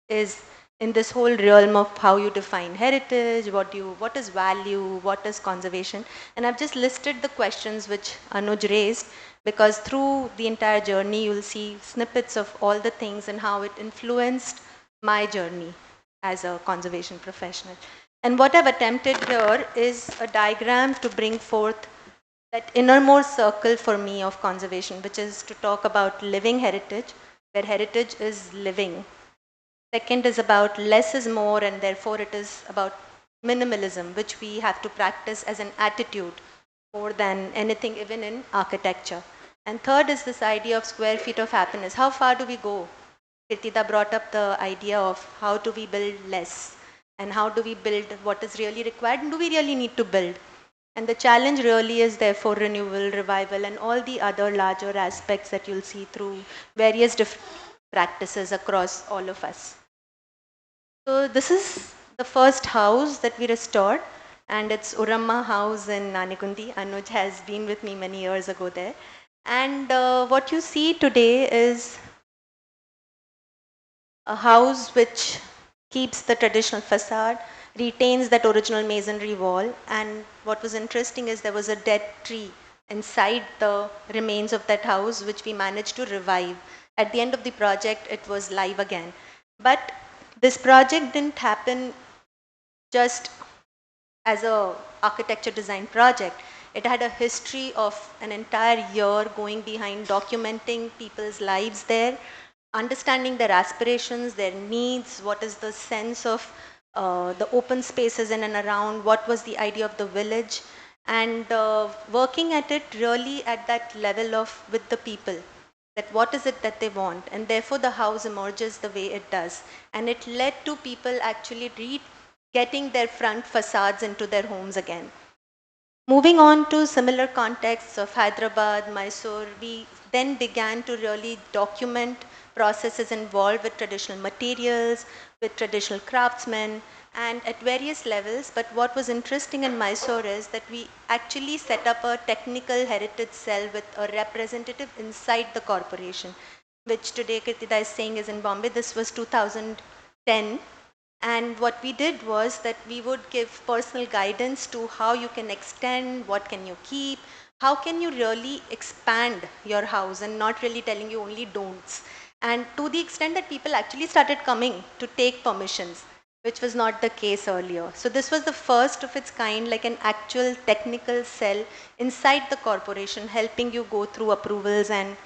is in this whole realm of how you define heritage, what is value, what is conservation. And I've just listed the questions which Anuj raised, because through the entire journey you'll see snippets of all the things and how it influenced my journey as a conservation professional. And what I've attempted here is a diagram to bring forth that innermost circle for me of conservation, which is to talk about living heritage, where heritage is living. Second is about less is more, and therefore it is about minimalism, which we have to practice as an attitude more than anything, even in architecture. And third is this idea of square feet of happiness. How far do we go? Kirtida brought up the idea of how do we build less, and how do we build what is really required, and do we really need to build? And the challenge really is therefore renewal, revival, and all the other larger aspects that you'll see through various different practices across all of us. So this is the first house that we restored, and it's Uramma House in Nanikundi. Anuj has been with me many years ago there. And what you see today is a house which keeps the traditional facade, retains that original masonry wall, and what was interesting is there was a dead tree inside the remains of that house which we managed to revive. At the end of the project, it was live again. But this project didn't happen just as a architecture design project. It had a history of an entire year going behind documenting people's lives there, understanding their aspirations, their needs, what is the sense of the open spaces in and around, what was the idea of the village, and working at it really at that level of with the people, that what is it that they want, and therefore the house emerges the way it does. And it led to people actually getting their front facades into their homes again. Moving on to similar contexts of Hyderabad, Mysore, we then began to really document processes involved with traditional materials, with traditional craftsmen, and at various levels. But what was interesting in Mysore is that we actually set up a technical heritage cell with a representative inside the corporation, which today Kirtida is saying is in Bombay. This was 2010. And what we did was that we would give personal guidance to how you can extend, what can you keep, how can you really expand your house, and not really telling you only don'ts. And to the extent that people actually started coming to take permissions, which was not the case earlier. So this was the first of its kind, like an actual technical cell inside the corporation, helping you go through approvals and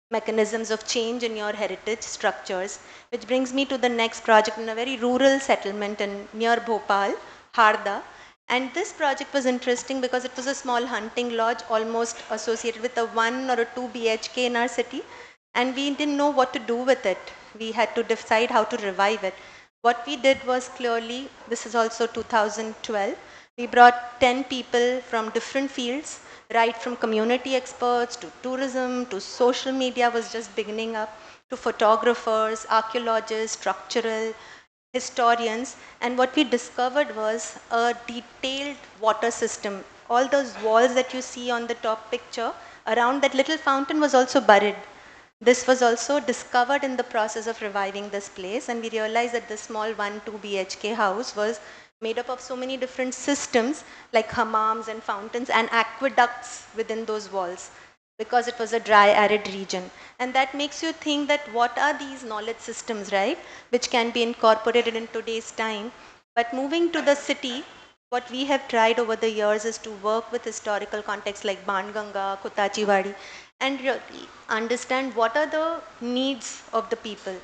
mechanisms of change in your heritage structures, which brings me to the next project in a very rural settlement near Bhopal, Harda. And this project was interesting because it was a small hunting lodge almost associated with a 1 or a 2 BHK in our city. And we didn't know what to do with it. We had to decide how to revive it. What we did was clearly, this is also 2012, we brought 10 people from different fields, right from community experts to tourism to social media was just beginning up, to photographers, archaeologists, structural, historians. And what we discovered was a detailed water system. All those walls that you see on the top picture, around that little fountain was also buried. This was also discovered in the process of reviving this place, and we realized that this small 1-2 BHK house was made up of so many different systems like hammams and fountains and aqueducts within those walls, because it was a dry arid region. And that makes you think that what are these knowledge systems, right, which can be incorporated in today's time. But moving to the city, what we have tried over the years is to work with historical contexts like Banganga, Kutachiwadi, and really understand what are the needs of the people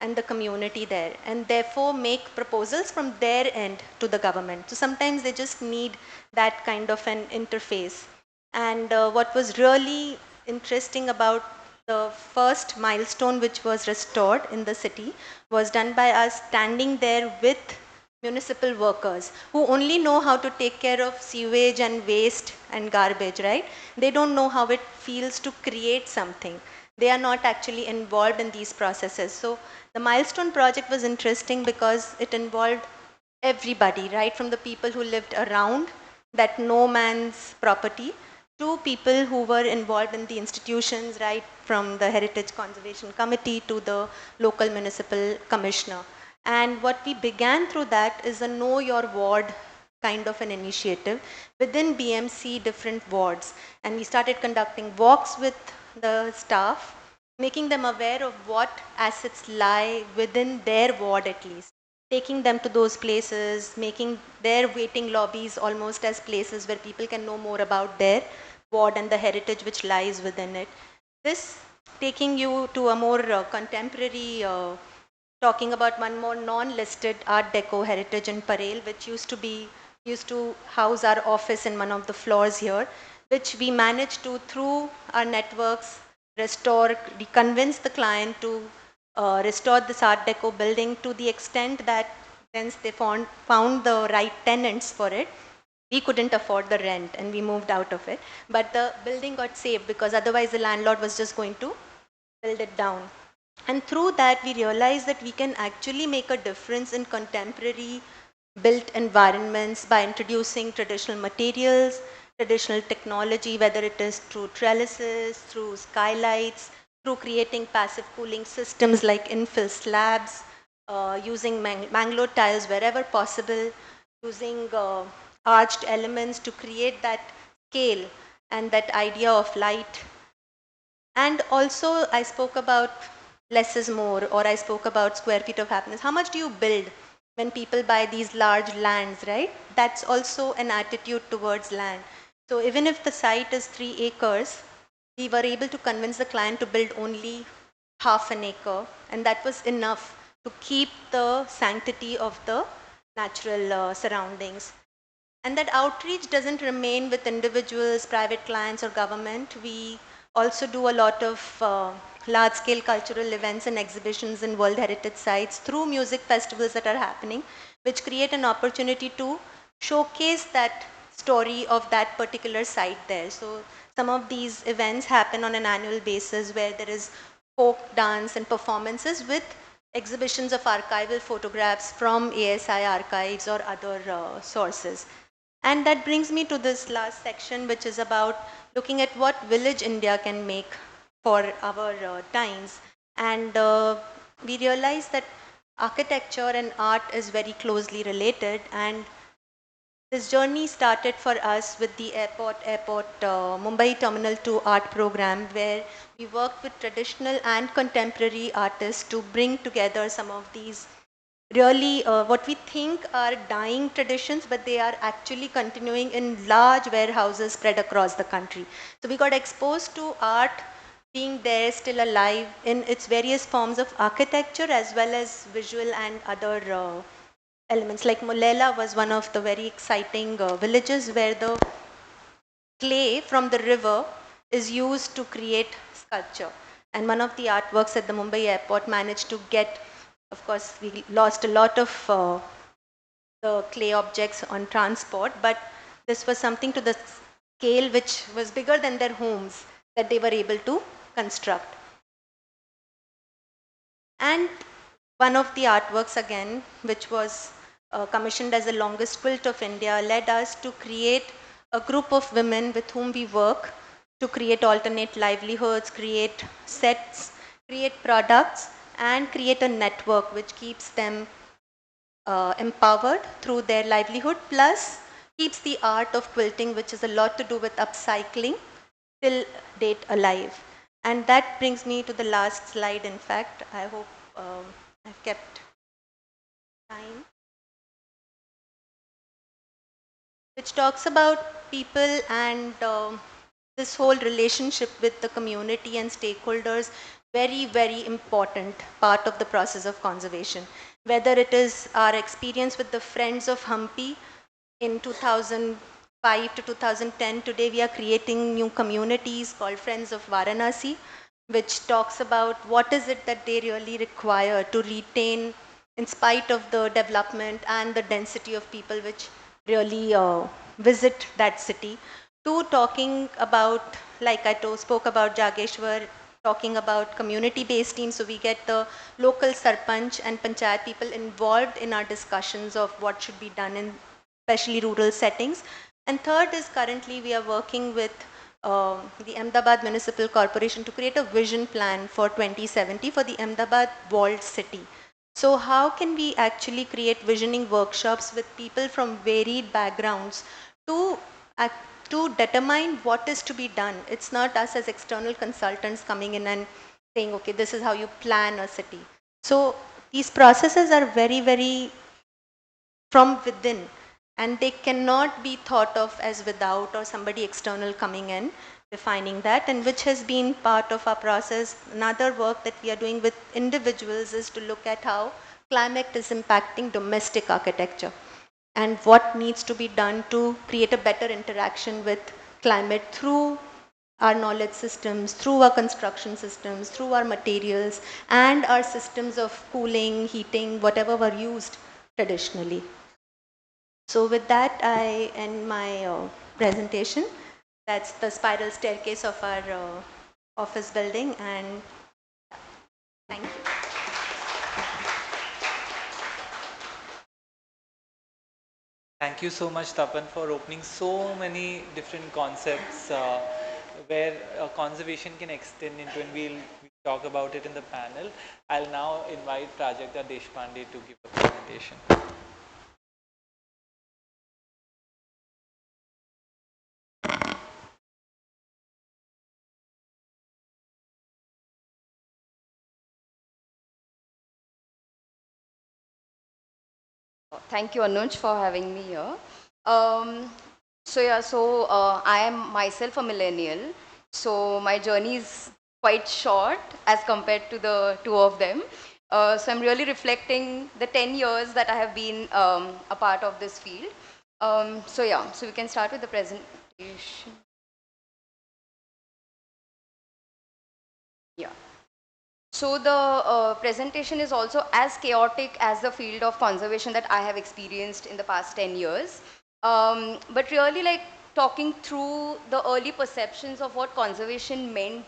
and the community there, and therefore make proposals from their end to the government. So sometimes they just need that kind of an interface. And what was really interesting about the first milestone which was restored in the city was done by us standing there with municipal workers who only know how to take care of sewage and waste and garbage, right? They don't know how it feels to create something. They are not actually involved in these processes. So the milestone project was interesting because it involved everybody, right from the people who lived around that no man's property to people who were involved in the institutions, right from the Heritage Conservation Committee to the local municipal commissioner. And what we began through that is a know your ward kind of an initiative within BMC different wards. And we started conducting walks with the staff, making them aware of what assets lie within their ward at least, taking them to those places, making their waiting lobbies almost as places where people can know more about their ward and the heritage which lies within it. This taking you to a more contemporary, talking about one more non-listed Art Deco heritage in Parel, which used to house our office in one of the floors here, which we managed to, through our networks, restore, convince the client to restore this Art Deco building to the extent that once they found the right tenants for it, we couldn't afford the rent and we moved out of it. But the building got saved because otherwise the landlord was just going to build it down. And through that, we realized that we can actually make a difference in contemporary built environments by introducing traditional materials, traditional technology, whether it is through trellises, through skylights, through creating passive cooling systems like infill slabs, using mangrove tiles wherever possible, using arched elements to create that scale and that idea of light. And also I spoke about less is more, or I spoke about square feet of happiness. How much do you build when people buy these large lands, right? That's also an attitude towards land. So even if the site is 3 acres, we were able to convince the client to build only half an acre, and that was enough to keep the sanctity of the natural surroundings. And that outreach doesn't remain with individuals, private clients, or government. We also do a lot of large-scale cultural events and exhibitions in World Heritage sites through music festivals that are happening, which create an opportunity to showcase that story of that particular site there. So some of these events happen on an annual basis where there is folk dance and performances with exhibitions of archival photographs from ASI archives or other sources. And that brings me to this last section, which is about looking at what village India can make for our times. And we realize that architecture and art is very closely related. And this journey started for us with the airport Mumbai Terminal 2 art program, where we worked with traditional and contemporary artists to bring together some of these really what we think are dying traditions, but they are actually continuing in large warehouses spread across the country. So we got exposed to art being there, still alive in its various forms of architecture as well as visual and other elements. Like Mullela was one of the very exciting villages where the clay from the river is used to create sculpture. And one of the artworks at the Mumbai airport managed to get, of course, we lost a lot of the clay objects on transport, but this was something to the scale which was bigger than their homes that they were able to construct. And one of the artworks again, which was commissioned as the longest quilt of India, led us to create a group of women with whom we work to create alternate livelihoods, create sets, create products, and create a network which keeps them empowered through their livelihood, plus keeps the art of quilting, which is a lot to do with upcycling, till date alive. And that brings me to the last slide. In fact, I hope I've kept time, which talks about people and this whole relationship with the community and stakeholders, very, very important part of the process of conservation. Whether it is our experience with the Friends of Hampi in 2005 to 2010, today we are creating new communities called Friends of Varanasi, which talks about what is it that they really require to retain in spite of the development and the density of people which really visit that city, to talking about, like I spoke about Jageshwar, talking about community-based teams, so we get the local sarpanch and panchayat people involved in our discussions of what should be done in especially rural settings. And third is currently we are working with the Ahmedabad Municipal Corporation to create a vision plan for 2070 for the Ahmedabad walled city. So how can we actually create visioning workshops with people from varied backgrounds to determine what is to be done? It's not us as external consultants coming in and saying, okay, this is how you plan a city. So these processes are very, very from within, and they cannot be thought of as without or somebody external coming in defining that, and which has been part of our process. Another work that we are doing with individuals is to look at how climate is impacting domestic architecture and what needs to be done to create a better interaction with climate through our knowledge systems, through our construction systems, through our materials, and our systems of cooling, heating, whatever were used traditionally. So with that, I end my presentation. That's the spiral staircase of our office building, and thank you. Thank you so much, Tapan, for opening so many different concepts where conservation can extend into, and we'll talk about it in the panel. I'll now invite Prajakta Deshpande to give a presentation. Thank you, Anuj, for having me here. I am myself a millennial. So my journey is quite short as compared to the two of them. So I'm really reflecting the 10 years that I have been a part of this field. So yeah, so we can start with the presentation. Yeah. So the presentation is also as chaotic as the field of conservation that I have experienced in the past 10 years. But really like talking through the early perceptions of what conservation meant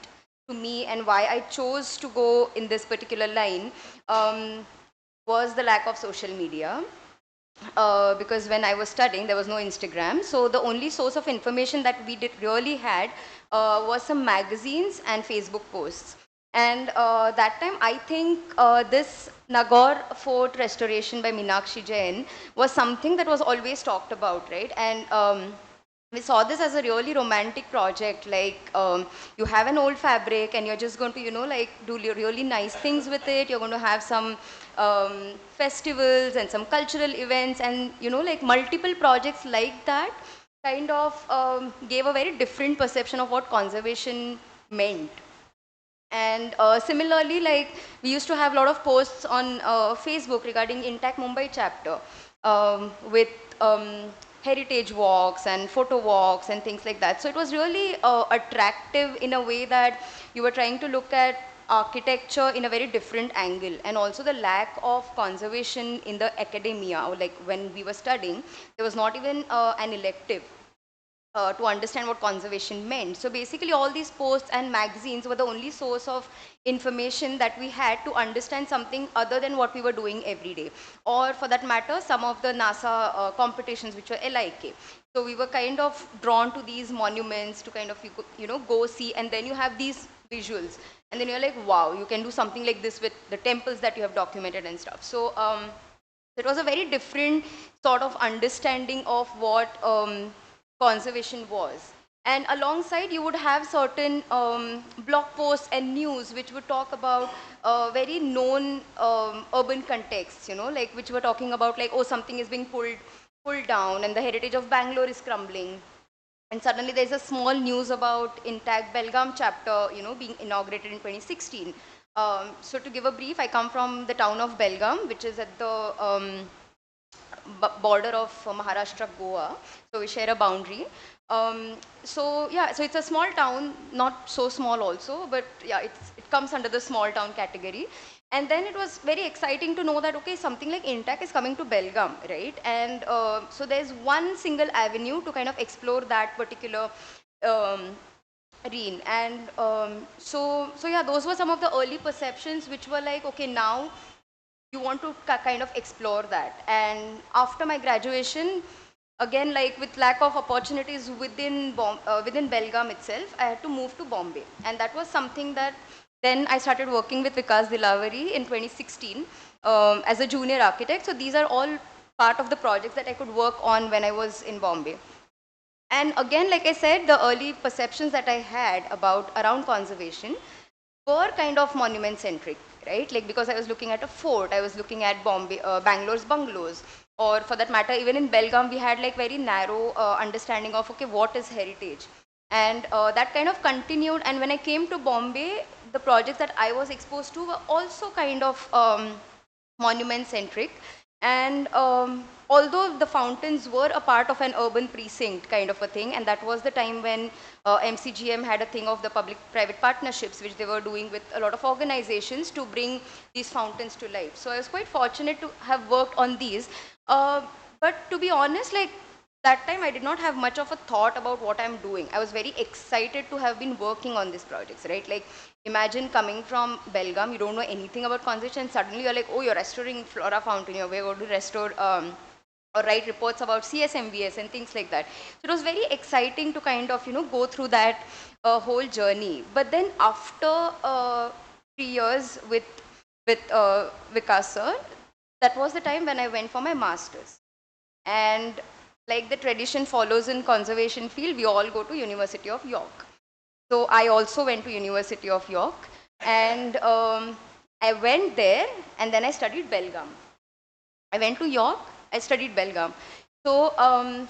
to me and why I chose to go in this particular line was the lack of social media. Because when I was studying, there was no Instagram. So the only source of information that we did really had was some magazines and Facebook posts. And that time, I think this Nagaur Fort restoration by Meenakshi Jain was something that was always talked about, right? And we saw this as a really romantic project, like you have an old fabric and you're just going to, you know, like do really nice things with it. You're going to have some festivals and some cultural events and, you know, like multiple projects like that kind of gave a very different perception of what conservation meant. And similarly, like we used to have a lot of posts on Facebook regarding Intact Mumbai chapter with heritage walks and photo walks and things like that. So it was really attractive in a way that you were trying to look at architecture in a very different angle, and also the lack of conservation in the academia, or like when we were studying, there was not even an elective to understand what conservation meant. So basically all these posts and magazines were the only source of information that we had to understand something other than what we were doing every day. Or for that matter, some of the NASA competitions which were LIK. So we were kind of drawn to these monuments to kind of, you know, go see, and then you have these visuals. And then you're like, wow, you can do something like this with the temples that you have documented and stuff. So it was a very different sort of understanding of what conservation was. And alongside, you would have certain blog posts and news which would talk about very known urban contexts, you know, like which were talking about like, oh, something is being pulled down and the heritage of Bangalore is crumbling. And suddenly there's a small news about intact Belgaum chapter, you know, being inaugurated in 2016. So to give a brief, I come from the town of Belgaum, which is at the border of Maharashtra, Goa. So we share a boundary. So yeah, so it's a small town, not so small also, but yeah, it comes under the small town category. And then it was very exciting to know that, okay, something like Intac is coming to Belgaum, right? And so there's one single avenue to kind of explore that particular arena. And so yeah, those were some of the early perceptions which were like, okay, now you want to kind of explore that. And after my graduation, again, like with lack of opportunities within Belgaum itself, I had to move to Bombay. And that was something that then I started working with Vikas Dilavari in 2016 as a junior architect. So these are all part of the projects that I could work on when I was in Bombay. And again, like I said, the early perceptions that I had about around conservation were kind of monument centric, right? Like because I was looking at a fort, I was looking at Bangalore's bungalows, or for that matter, even in Belgaum, we had like very narrow understanding of, okay, what is heritage? And that kind of continued. And when I came to Bombay, the projects that I was exposed to were also kind of monument centric. And although the fountains were a part of an urban precinct kind of a thing, and that was the time when MCGM had a thing of the public-private partnerships, which they were doing with a lot of organizations to bring these fountains to life. So I was quite fortunate to have worked on these. But to be honest, like that time I did not have much of a thought about what I'm doing. I was very excited to have been working on these projects, right? Like imagine coming from Belgaum, you don't know anything about conservation, and suddenly you're like, oh, you're restoring Flora Fountain, you're going to restore or write reports about CSMVS and things like that. So it was very exciting to kind of, you know, go through that whole journey. But then after 3 years with Vikas sir, that was the time when I went for my master's. And like the tradition follows in conservation field, we all go to University of York. So I also went to University of York, and I went there and then I studied Belgaum. I went to York, I studied Belgaum. So,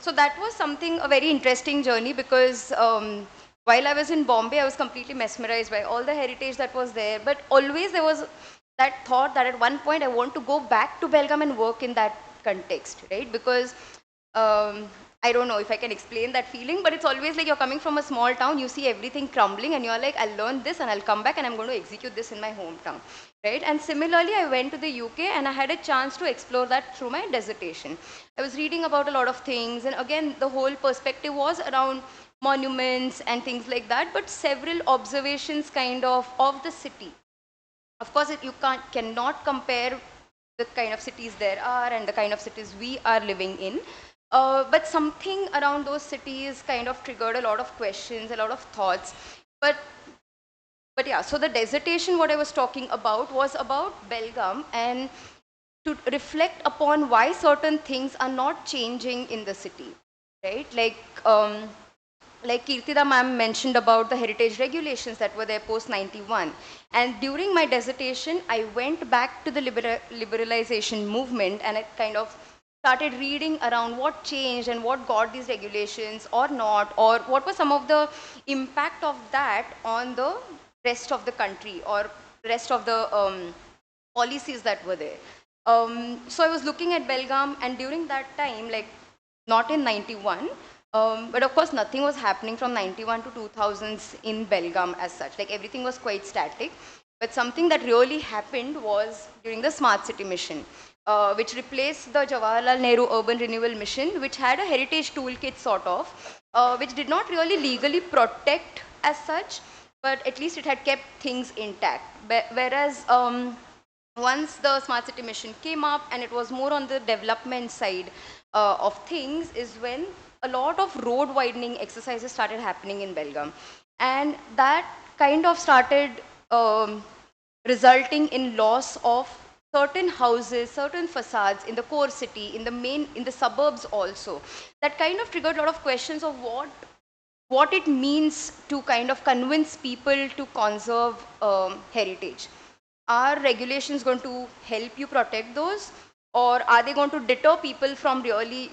so that was something, a very interesting journey, because while I was in Bombay, I was completely mesmerized by all the heritage that was there, but always there was that thought that at one point I want to go back to Belgaum and work in that context, right? Because I don't know if I can explain that feeling, but it's always like you're coming from a small town, you see everything crumbling, and you're like, I'll learn this and I'll come back and I'm going to execute this in my hometown, right? And similarly, I went to the UK and I had a chance to explore that through my dissertation. I was reading about a lot of things, and again, the whole perspective was around monuments and things like that, but several observations kind of the city. Of course, you cannot compare the kind of cities there are and the kind of cities we are living in. But something around those cities kind of triggered a lot of questions, a lot of thoughts. But yeah, so the dissertation, what I was talking about was about Belgaum and to reflect upon why certain things are not changing in the city, right? Like Kirtida ma'am mentioned about the heritage regulations that were there post 91. And during my dissertation, I went back to the liberalization movement and I kind of started reading around what changed and what got these regulations or not, or what was some of the impact of that on the rest of the country or rest of the policies that were there. So I was looking at Belgaum, and during that time, like not in 91, but of course nothing was happening from 91 to 2000s in Belgaum as such. Like everything was quite static. But something that really happened was during the Smart City Mission, which replaced the Jawaharlal Nehru Urban Renewal Mission, which had a heritage toolkit sort of, which did not really legally protect as such, but at least it had kept things intact. Whereas once the Smart City Mission came up and it was more on the development side of things is when a lot of road widening exercises started happening in Belgaum. And that kind of started resulting in loss of certain houses, certain facades in the core city, in the suburbs also. That kind of triggered a lot of questions of what it means to kind of convince people to conserve heritage. Are regulations going to help you protect those? Or are they going to deter people from really,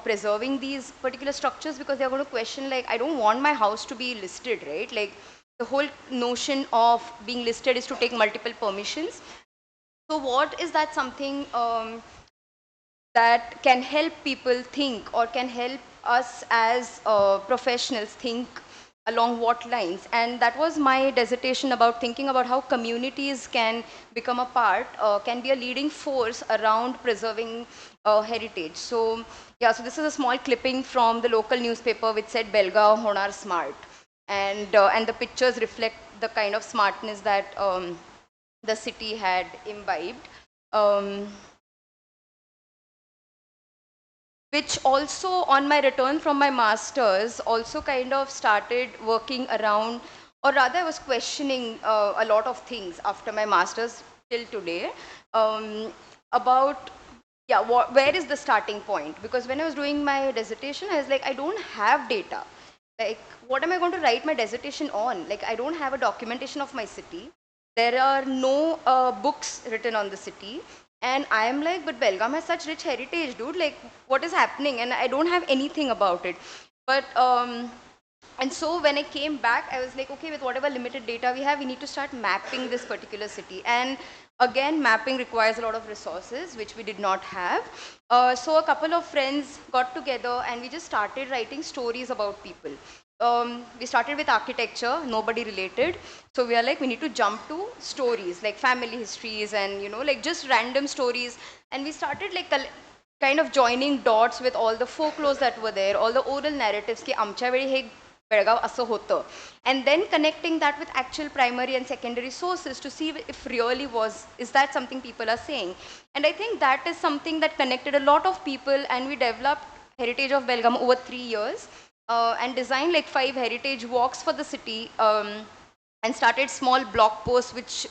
preserving these particular structures? Because they're going to question, like, I don't want my house to be listed, right? Like, the whole notion of being listed is to take multiple permissions. So what is that something that can help people think, or can help us as professionals think along what lines? And that was my dissertation, about thinking about how communities can become a part, can be a leading force around preserving heritage. So yeah, so this is a small clipping from the local newspaper which said Belgaum Honar Smart. And the pictures reflect the kind of smartness that the city had imbibed. Which also, on my return from my master's, also kind of started working around, or rather I was questioning a lot of things after my master's till today, about, yeah, where is the starting point? Because when I was doing my dissertation, I was like, I don't have data. Like, what am I going to write my dissertation on? Like, I don't have a documentation of my city. There are no books written on the city. And I am like, but Belgaum has such rich heritage, dude. Like, what is happening? And I don't have anything about it. But, and so when I came back, I was like, okay, with whatever limited data we have, we need to start mapping this particular city. And again, mapping requires a lot of resources, which we did not have. So a couple of friends got together and we just started writing stories about people. We started with architecture, nobody related. So we are like, we need to jump to stories, like family histories and, like just random stories. And we started like kind of joining dots with all the folklores that were there, all the oral narratives, ki amcha veli हे बेळगाव असं होतं. And then connecting that with actual primary and secondary sources to see if really is that something people are saying. And I think that is something that connected a lot of people, and we developed Heritage of Belgaum over 3 years. And designed like 5 heritage walks for the city, and started small blog posts which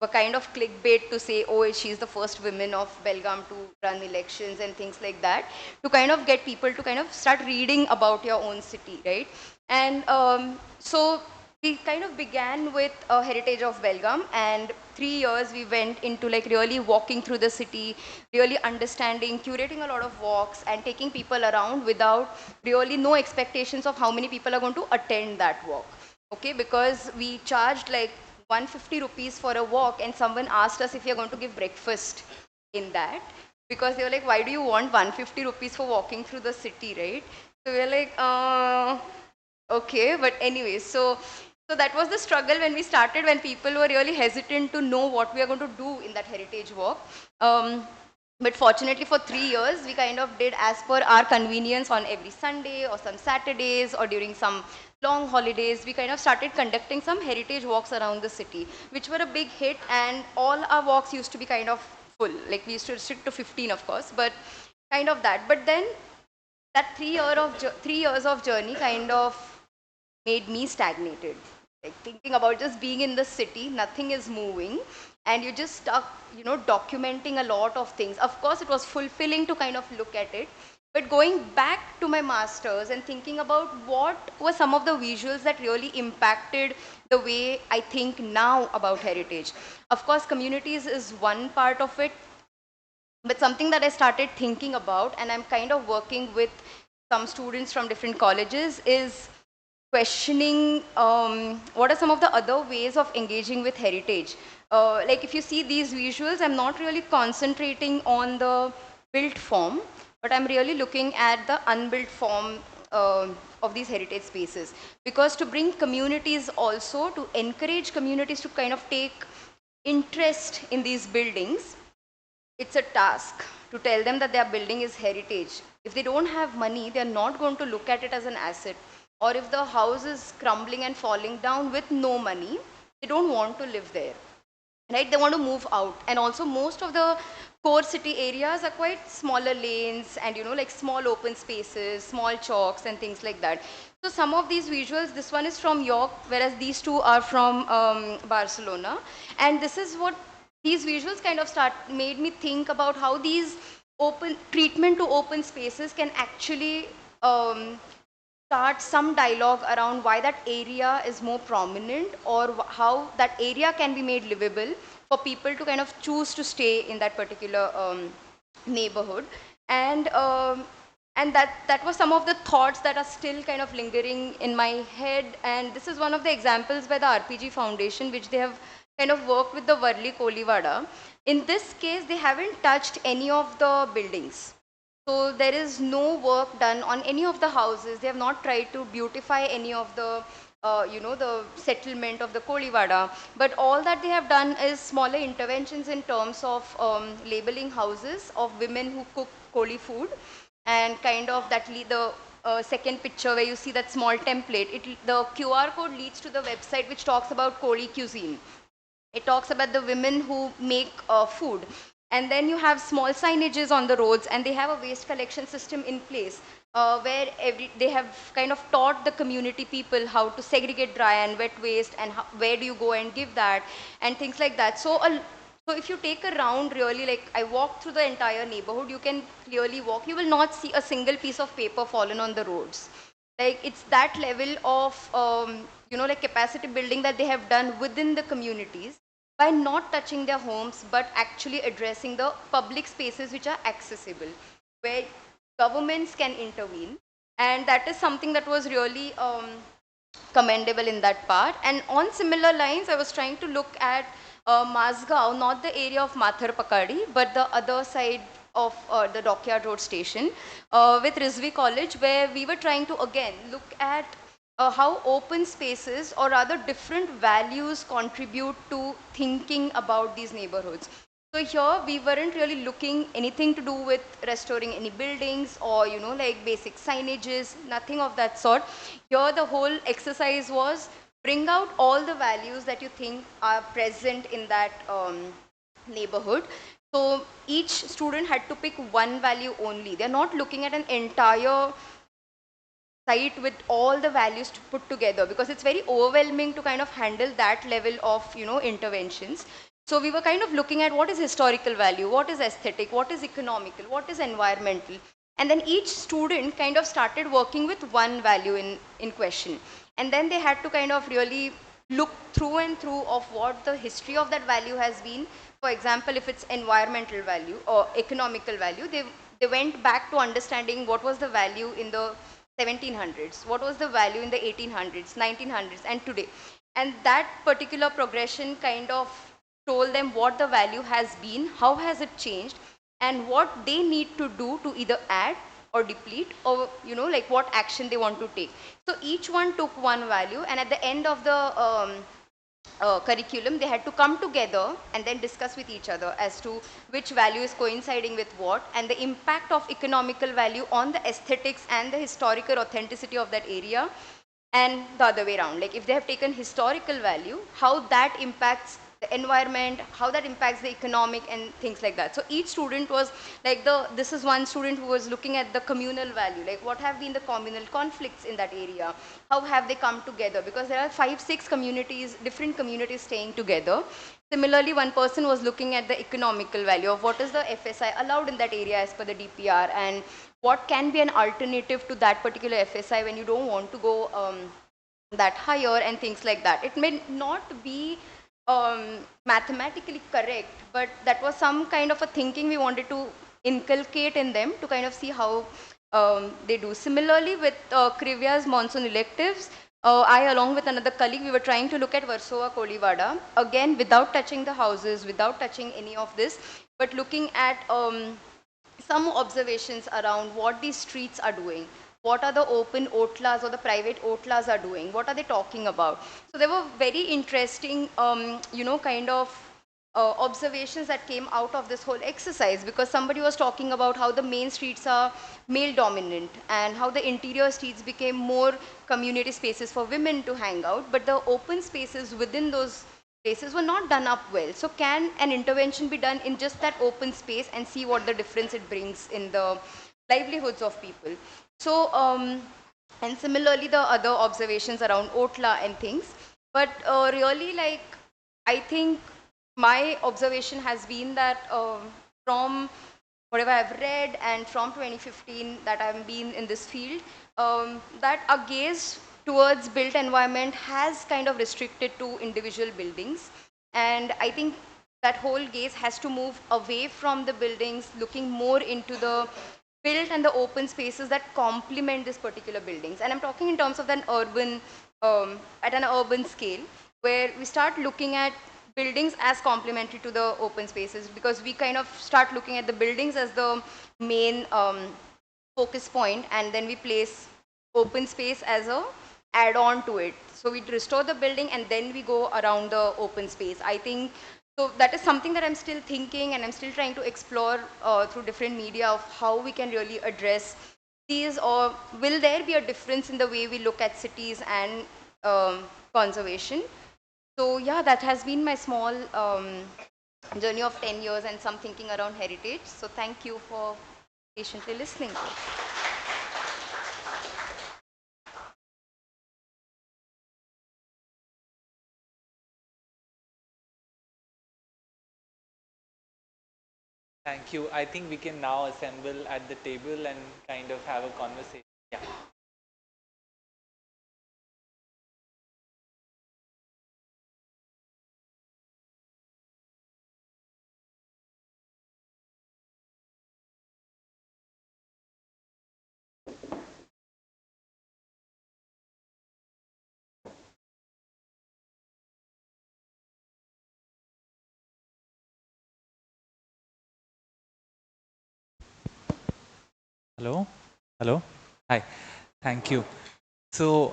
were kind of clickbait to say, oh, she's the first woman of Belgaum to run elections and things like that, to kind of get people to kind of start reading about your own city, right? And so we kind of began with a Heritage of Belgaum, and 3 years we went into like really walking through the city, really understanding, curating a lot of walks and taking people around without really no expectations of how many people are going to attend that walk. Okay, because we charged like 150 rupees for a walk, and someone asked us if we are going to give breakfast in that, because they were like, why do you want 150 rupees for walking through the city, right? So we were like, okay, but anyway, so that was the struggle when we started, when people were really hesitant to know what we are going to do in that heritage walk. But fortunately for 3 years, we kind of did as per our convenience on every Sunday or some Saturdays or during some long holidays. We kind of started conducting some heritage walks around the city, which were a big hit, and all our walks used to be kind of full. Like we used to restrict to 15, of course, but kind of that. But then that 3 years of journey kind of made me stagnated. Like thinking about just being in the city, nothing is moving, and you're just stuck, documenting a lot of things. Of course, it was fulfilling to kind of look at it, but going back to my masters and thinking about what were some of the visuals that really impacted the way I think now about heritage. Of course, communities is one part of it, but something that I started thinking about, and I'm kind of working with some students from different colleges, is questioning what are some of the other ways of engaging with heritage. Like if you see these visuals, I'm not really concentrating on the built form, but I'm really looking at the unbuilt form of these heritage spaces. Because to bring communities also, to encourage communities to kind of take interest in these buildings, it's a task to tell them that their building is heritage. If they don't have money, they're not going to look at it as an asset. Or if the house is crumbling and falling down with no money, they don't want to live there. Right? They want to move out. And also most of the core city areas are quite smaller lanes and like small open spaces, small chalks and things like that. So some of these visuals, this one is from York, whereas these two are from Barcelona. And this is what these visuals kind of made me think about how these open treatment to open spaces can actually start some dialogue around why that area is more prominent, or how that area can be made livable for people to kind of choose to stay in that particular neighborhood. And that was some of the thoughts that are still kind of lingering in my head. And this is one of the examples by the RPG Foundation, which they have kind of worked with the Varli Kolivada. In this case, they haven't touched any of the buildings. So there is no work done on any of the houses. They have not tried to beautify any of the, the settlement of the Kolivada. But all that they have done is smaller interventions in terms of labeling houses of women who cook Koli food, and kind of that the second picture where you see that small template, the QR code leads to the website which talks about Koli cuisine. It talks about the women who make food. And then you have small signages on the roads, and they have a waste collection system in place where they have kind of taught the community people how to segregate dry and wet waste, and where do you go and give that, and things like that. So if you take a round, really, like I walked through the entire neighborhood, you can clearly walk. You will not see a single piece of paper fallen on the roads. Like it's that level of, like capacity building that they have done within the communities, by not touching their homes, but actually addressing the public spaces which are accessible, where governments can intervene. And that is something that was really commendable in that part. And on similar lines, I was trying to look at Mazgaon, not the area of Mathar Pakadi, but the other side of the Dockyard Road station with Rizvi College, where we were trying to again look at how open spaces, or rather different values, contribute to thinking about these neighborhoods. So here we weren't really looking anything to do with restoring any buildings or like basic signages, nothing of that sort. Here the whole exercise was bring out all the values that you think are present in that neighborhood. So each student had to pick one value only. They're not looking at an entire site with all the values to put together, because it's very overwhelming to kind of handle that level of interventions. So we were kind of looking at what is historical value, what is aesthetic, what is economical, what is environmental, and then each student kind of started working with one value in question, and then they had to kind of really look through and through of what the history of that value has been. For example, if it's environmental value or economical value, they went back to understanding what was the value in the 1700s, what was the value in the 1800s, 1900s, and today. And that particular progression kind of told them what the value has been, how has it changed, and what they need to do to either add or deplete, or like what action they want to take. So each one took one value, and at the end of the curriculum, they had to come together and then discuss with each other as to which value is coinciding with what, and the impact of economical value on the aesthetics and the historical authenticity of that area, and the other way around. Like if they have taken historical value, how that impacts the environment, how that impacts the economic and things like that. So each student was like this is one student who was looking at the communal value, like what have been the communal conflicts in that area, how have they come together, because there are 5-6 communities, different communities staying together. Similarly, one person was looking at the economical value of what is the FSI allowed in that area as per the DPR, and what can be an alternative to that particular FSI when you don't want to go that higher and things like that. It may not be mathematically correct, but that was some kind of a thinking we wanted to inculcate in them to kind of see how they do. Similarly, with Krivia's monsoon electives, I, along with another colleague, we were trying to look at Warsaw Kolivada, again, without touching the houses, without touching any of this, but looking at some observations around what these streets are doing. What are the open otlas or the private otlas are doing? What are they talking about? So there were very interesting, kind of observations that came out of this whole exercise, because somebody was talking about how the main streets are male dominant and how the interior streets became more community spaces for women to hang out, but the open spaces within those places were not done up well. So can an intervention be done in just that open space and see what the difference it brings in the livelihoods of people? So, and similarly, the other observations around Otla and things. But really, like, I think my observation has been that from whatever I've read and from 2015 that I've been in this field, that our gaze towards built environment has kind of restricted to individual buildings. And I think that whole gaze has to move away from the buildings, looking more into the built and the open spaces that complement this particular buildings. And I'm talking in terms of an urban, at an urban scale, where we start looking at buildings as complementary to the open spaces, because we kind of start looking at the buildings as the main focus point, and then we place open space as a add-on to it. So we restore the building and then we go around the open space. I think so that is something that I'm still thinking and I'm still trying to explore through different media of how we can really address these, or will there be a difference in the way we look at cities and conservation? So yeah, that has been my small journey of 10 years and some thinking around heritage. So thank you for patiently listening. Thank you. I think we can now assemble at the table and kind of have a conversation. Yeah. Hello? Hello? Hi. Thank you. So,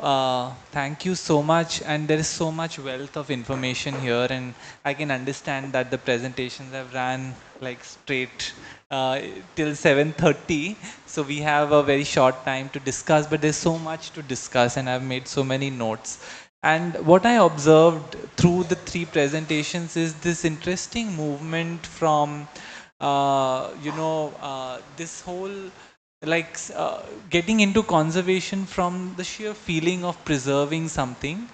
thank you so much. And there is so much wealth of information here, and I can understand that the presentations have ran like straight till 7:30. So we have a very short time to discuss, but there's so much to discuss, and I've made so many notes. And what I observed through the three presentations is this interesting movement from, this whole like getting into conservation from the sheer feeling of preserving something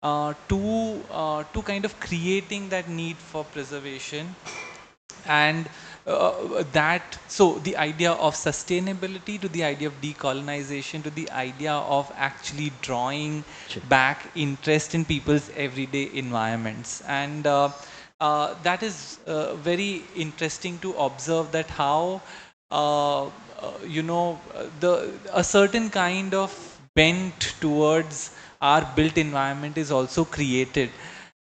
to kind of creating that need for preservation, and that so the idea of sustainability to the idea of decolonization to the idea of actually drawing back interest in people's everyday environments, and that is very interesting to observe that how the a certain kind of bent towards our built environment is also created.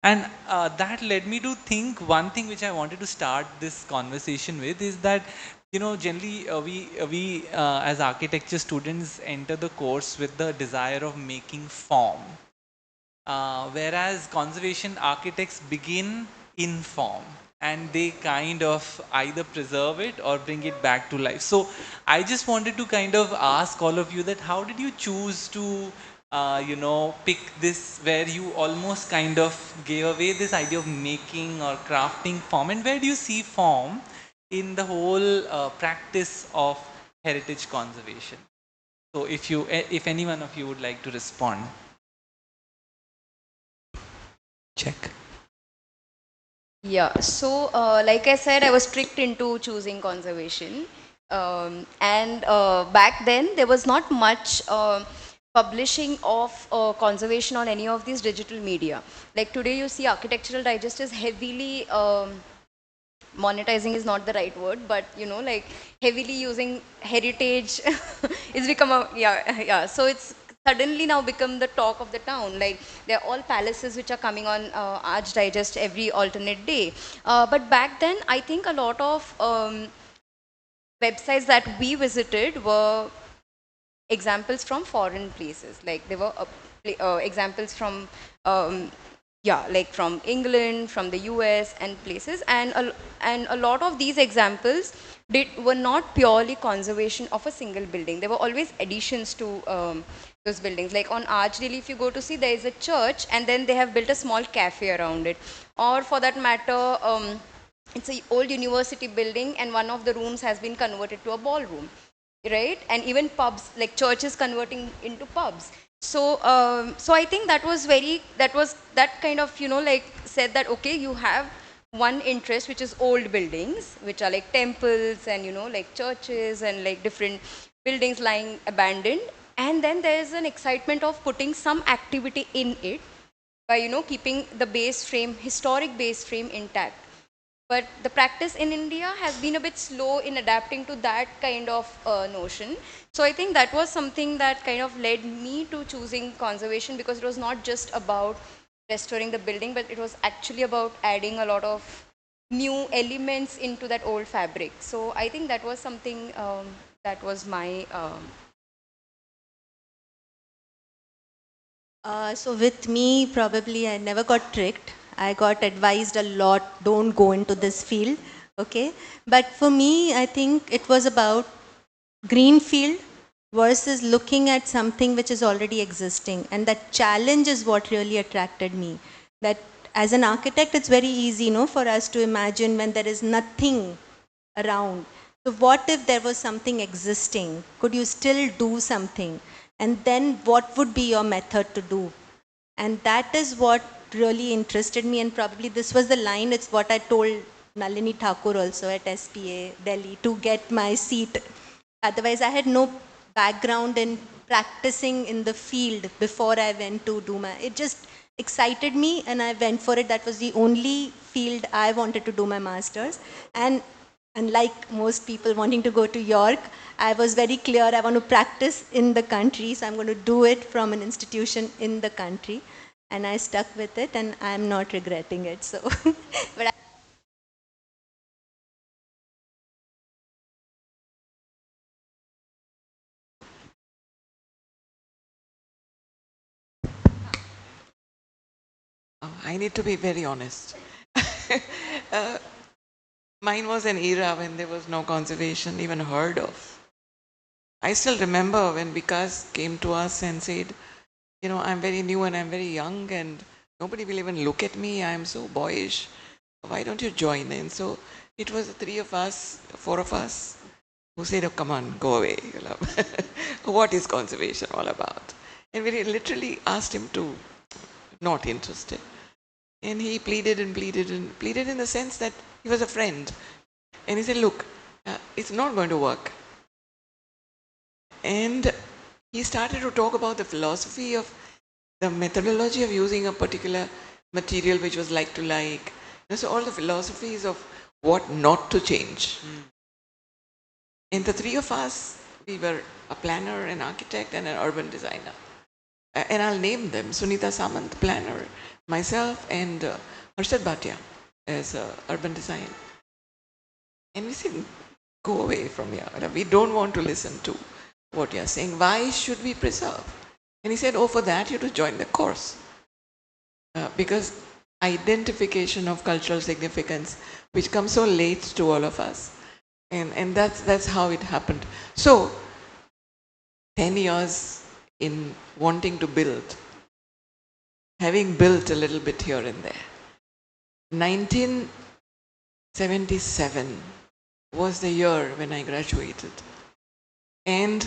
And that led me to think one thing which I wanted to start this conversation with is that, you know, generally we as architecture students enter the course with the desire of making form, whereas conservation architects begin in form and they kind of either preserve it or bring it back to life. So I just wanted to kind of ask all of you that how did you choose to you know, pick this, where you almost kind of gave away this idea of making or crafting form, and where do you see form in the whole practice of heritage conservation? So if any one of you would like to respond. Check. Yeah, so like I said, I was tricked into choosing conservation. And back then, there was not much publishing of conservation on any of these digital media. Like today, you see Architectural Digest is heavily, monetizing is not the right word, but you know, like heavily using heritage. It's become a, yeah. So it's suddenly now become the talk of the town. Like they're all palaces which are coming on Arch Digest every alternate day. But back then, I think a lot of websites that we visited were examples from foreign places. Like there were examples from yeah, like from England, from the US and places, and a lot of these examples were not purely conservation of a single building. There were always additions to those buildings. Like on Archdale, if you go to see, there is a church and then they have built a small cafe around it. Or for that matter, it's an old university building and one of the rooms has been converted to a ballroom, right? And even pubs, like churches converting into pubs. So so I think that was that kind of, you know, like said that okay, you have one interest which is old buildings which are like temples and, you know, like churches and like different buildings lying abandoned, and then there is an excitement of putting some activity in it by, you know, keeping the base frame, historic base frame intact. But the practice in India has been a bit slow in adapting to that kind of notion. So I think that was something that kind of led me to choosing conservation, because it was not just about restoring the building, but it was actually about adding a lot of new elements into that old fabric. So I think that was something that was my So with me, probably I never got tricked. I got advised a lot, don't go into this field, okay? But for me, I think it was about greenfield versus looking at something which is already existing. And that challenge is what really attracted me. That as an architect, it's very easy, you know, for us to imagine when there is nothing around. So what if there was something existing? Could you still do something? And then what would be your method to do? And that is what really interested me, and probably this was the line, it's what I told Nalini Thakur also at SPA Delhi to get my seat. Otherwise, I had no background in practicing in the field before I went to do my, it just excited me and I went for it. That was the only field I wanted to do my master's. And unlike most people wanting to go to York, I was very clear I want to practice in the country, so I'm going to do it from an institution in the country. And I stuck with it and I'm not regretting it. So, but I need to be very honest. uh, Mine was an era when there was no conservation even heard of. I still remember when Vikas came to us and said, you know, I'm very new and I'm very young and nobody will even look at me. I'm so boyish. Why don't you join in? So it was the three of us, four of us, who said, oh, come on, go away. What is conservation all about? And we literally asked him to not interested. And he pleaded and pleaded and pleaded in the sense that he was a friend. And he said, look, it's not going to work. And he started to talk about the philosophy of the methodology of using a particular material which was like to like. And so all the philosophies of what not to change. And the three of us, we were a planner, an architect, and an urban designer. and I'll name them, Sunita Samant, planner, myself, and Harshad Bhatia as urban design. And we said, go away from here. We don't want to listen to what you're saying. Why should we preserve? And he said, oh, for that you have to join the course. Because identification of cultural significance, which comes so late to all of us. And that's how it happened. So, 10 years in wanting to build, having built a little bit here and there. 1977 was the year when I graduated. And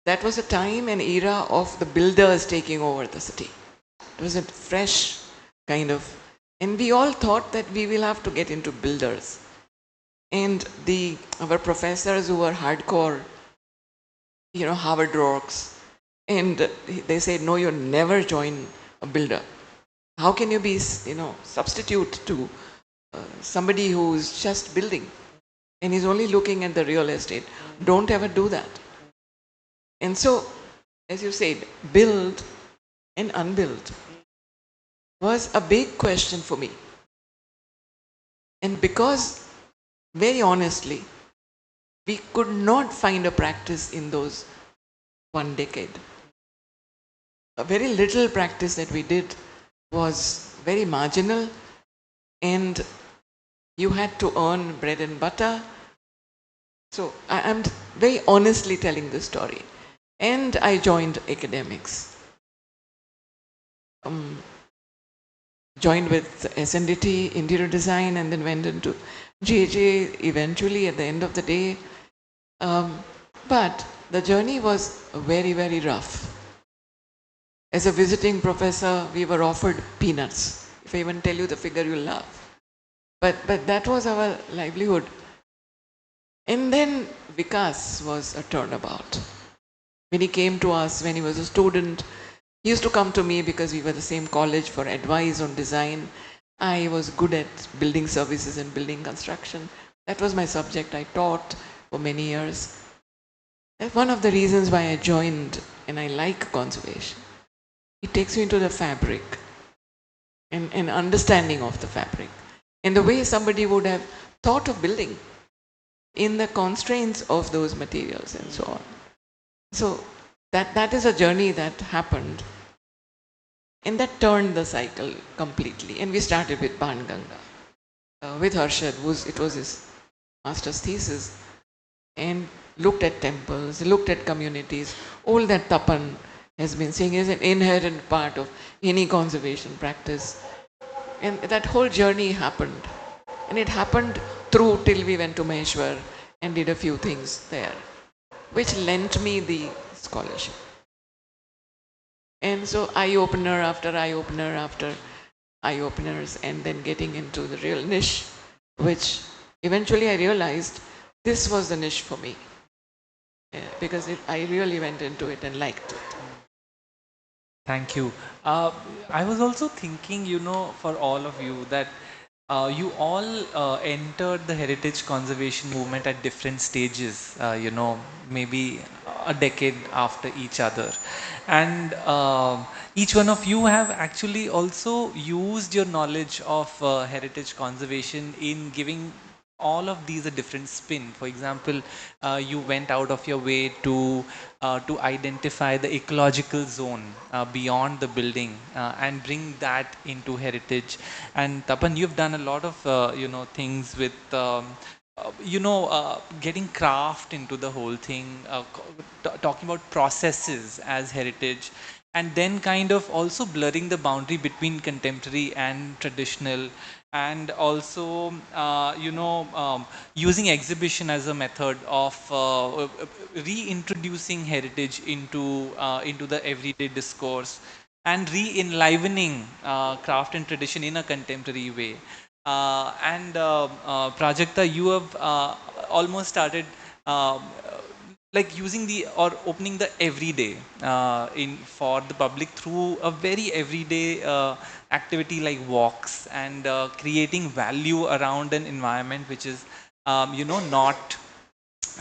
that was a time and era of the builders taking over the city. It was a fresh kind of, and we all thought that we will have to get into builders. And our professors who were hardcore, Harvard rocks, and they said, no, you'll never join a builder. How can you be, substitute to somebody who's just building and he's only looking at the real estate? Don't ever do that. And so, as you said, build and unbuild was a big question for me. And because, very honestly, we could not find a practice in those one decade. A very little practice that we did was very marginal, and you had to earn bread and butter. So I'm very honestly telling this story. And I joined academics. Joined with SNDT, interior design, and then went into JJ eventually at the end of the day. But the journey was very, very rough. As a visiting professor, we were offered peanuts. If I even tell you the figure, you'll laugh. But that was our livelihood. And then Vikas was a turnabout. When he came to us, when he was a student, he used to come to me because we were the same college for advice on design. I was good at building services and building construction. That was my subject I taught for many years. That's one of the reasons why I joined, and I like conservation. It takes you into the fabric and understanding of the fabric and the way somebody would have thought of building in the constraints of those materials and so on. So that is a journey that happened, and that turned the cycle completely. And we started with Banganga, with Harshad, it was his master's thesis, and looked at temples, looked at communities. All that Tapan has been saying is an inherent part of any conservation practice. And that whole journey happened. And it happened through till we went to Maheshwar and did a few things there, which lent me the scholarship. And so eye-opener after eye-opener after eye-openers, and then getting into the real niche, which eventually I realized this was the niche for me. Because I really went into it and liked it. Thank you. I was also thinking, for all of you, that you all entered the heritage conservation movement at different stages, maybe a decade after each other. And each one of you have actually also used your knowledge of heritage conservation in giving all of these a different spin. For example, you went out of your way to identify the ecological zone beyond the building and bring that into heritage. And Tapan, you've done a lot of things with getting craft into the whole thing, talking about processes as heritage, and then kind of also blurring the boundary between contemporary and traditional, and also using exhibition as a method of reintroducing heritage into the everyday discourse and re-enlivening craft and tradition in a contemporary way. Prajakta, you have almost started like using or opening the everyday for the public through a very everyday activity like walks, and creating value around an environment which is not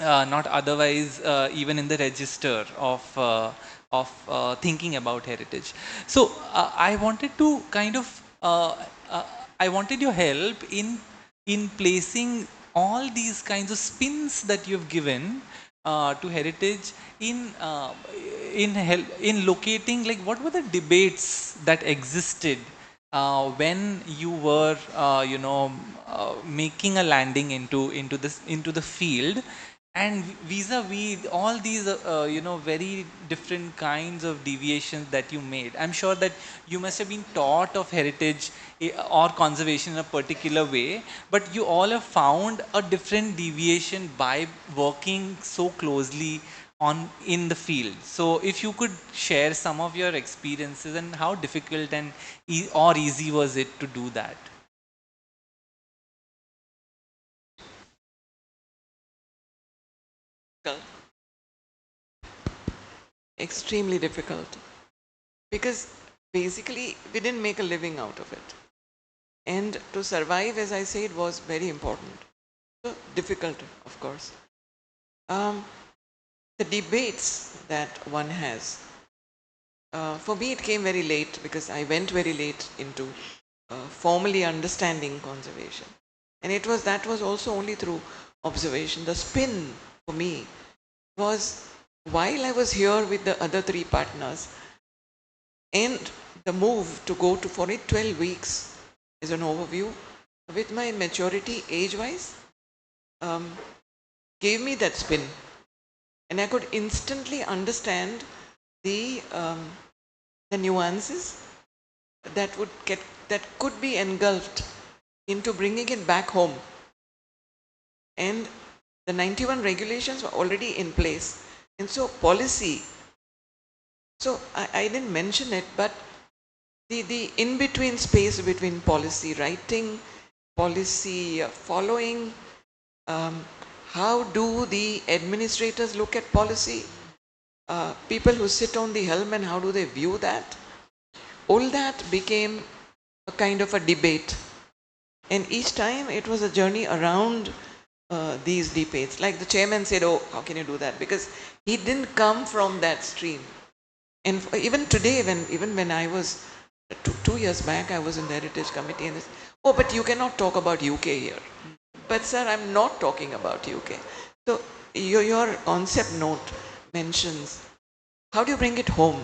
not otherwise even in the register of thinking about heritage. So I wanted to kind of uh, I wanted your help in placing all these kinds of spins that you've given to heritage in locating, like, what were the debates that existed when you were making a landing into the field, and vis-a-vis all these very different kinds of deviations that you made. I'm sure that you must have been taught of heritage or conservation in a particular way, but you all have found a different deviation by working so closely on in the field. So if you could share some of your experiences and how difficult and or easy was it to do that? Extremely difficult, because basically we didn't make a living out of it. And to survive, as I said, was very important. So difficult, of course. The debates that one has, for me it came very late, because I went very late into formally understanding conservation. And that was also only through observation. The spin for me was, while I was here with the other three partners, and the move to go to for it 12 weeks is an overview, with my maturity age-wise, gave me that spin. And I could instantly understand the nuances that could be engulfed into bringing it back home. And the 91 regulations were already in place. And so policy, so I didn't mention it, but the in-between space between policy writing, policy following, how do the administrators look at policy, people who sit on the helm, and how do they view that? All that became a kind of a debate. And each time it was a journey around these debates. Like the chairman said, oh, how can you do that? Because he didn't come from that stream. And even today, even when I was, 2 years back, I was in the Heritage Committee, and oh, but you cannot talk about UK here. But sir, I'm not talking about UK. So your concept note mentions, how do you bring it home?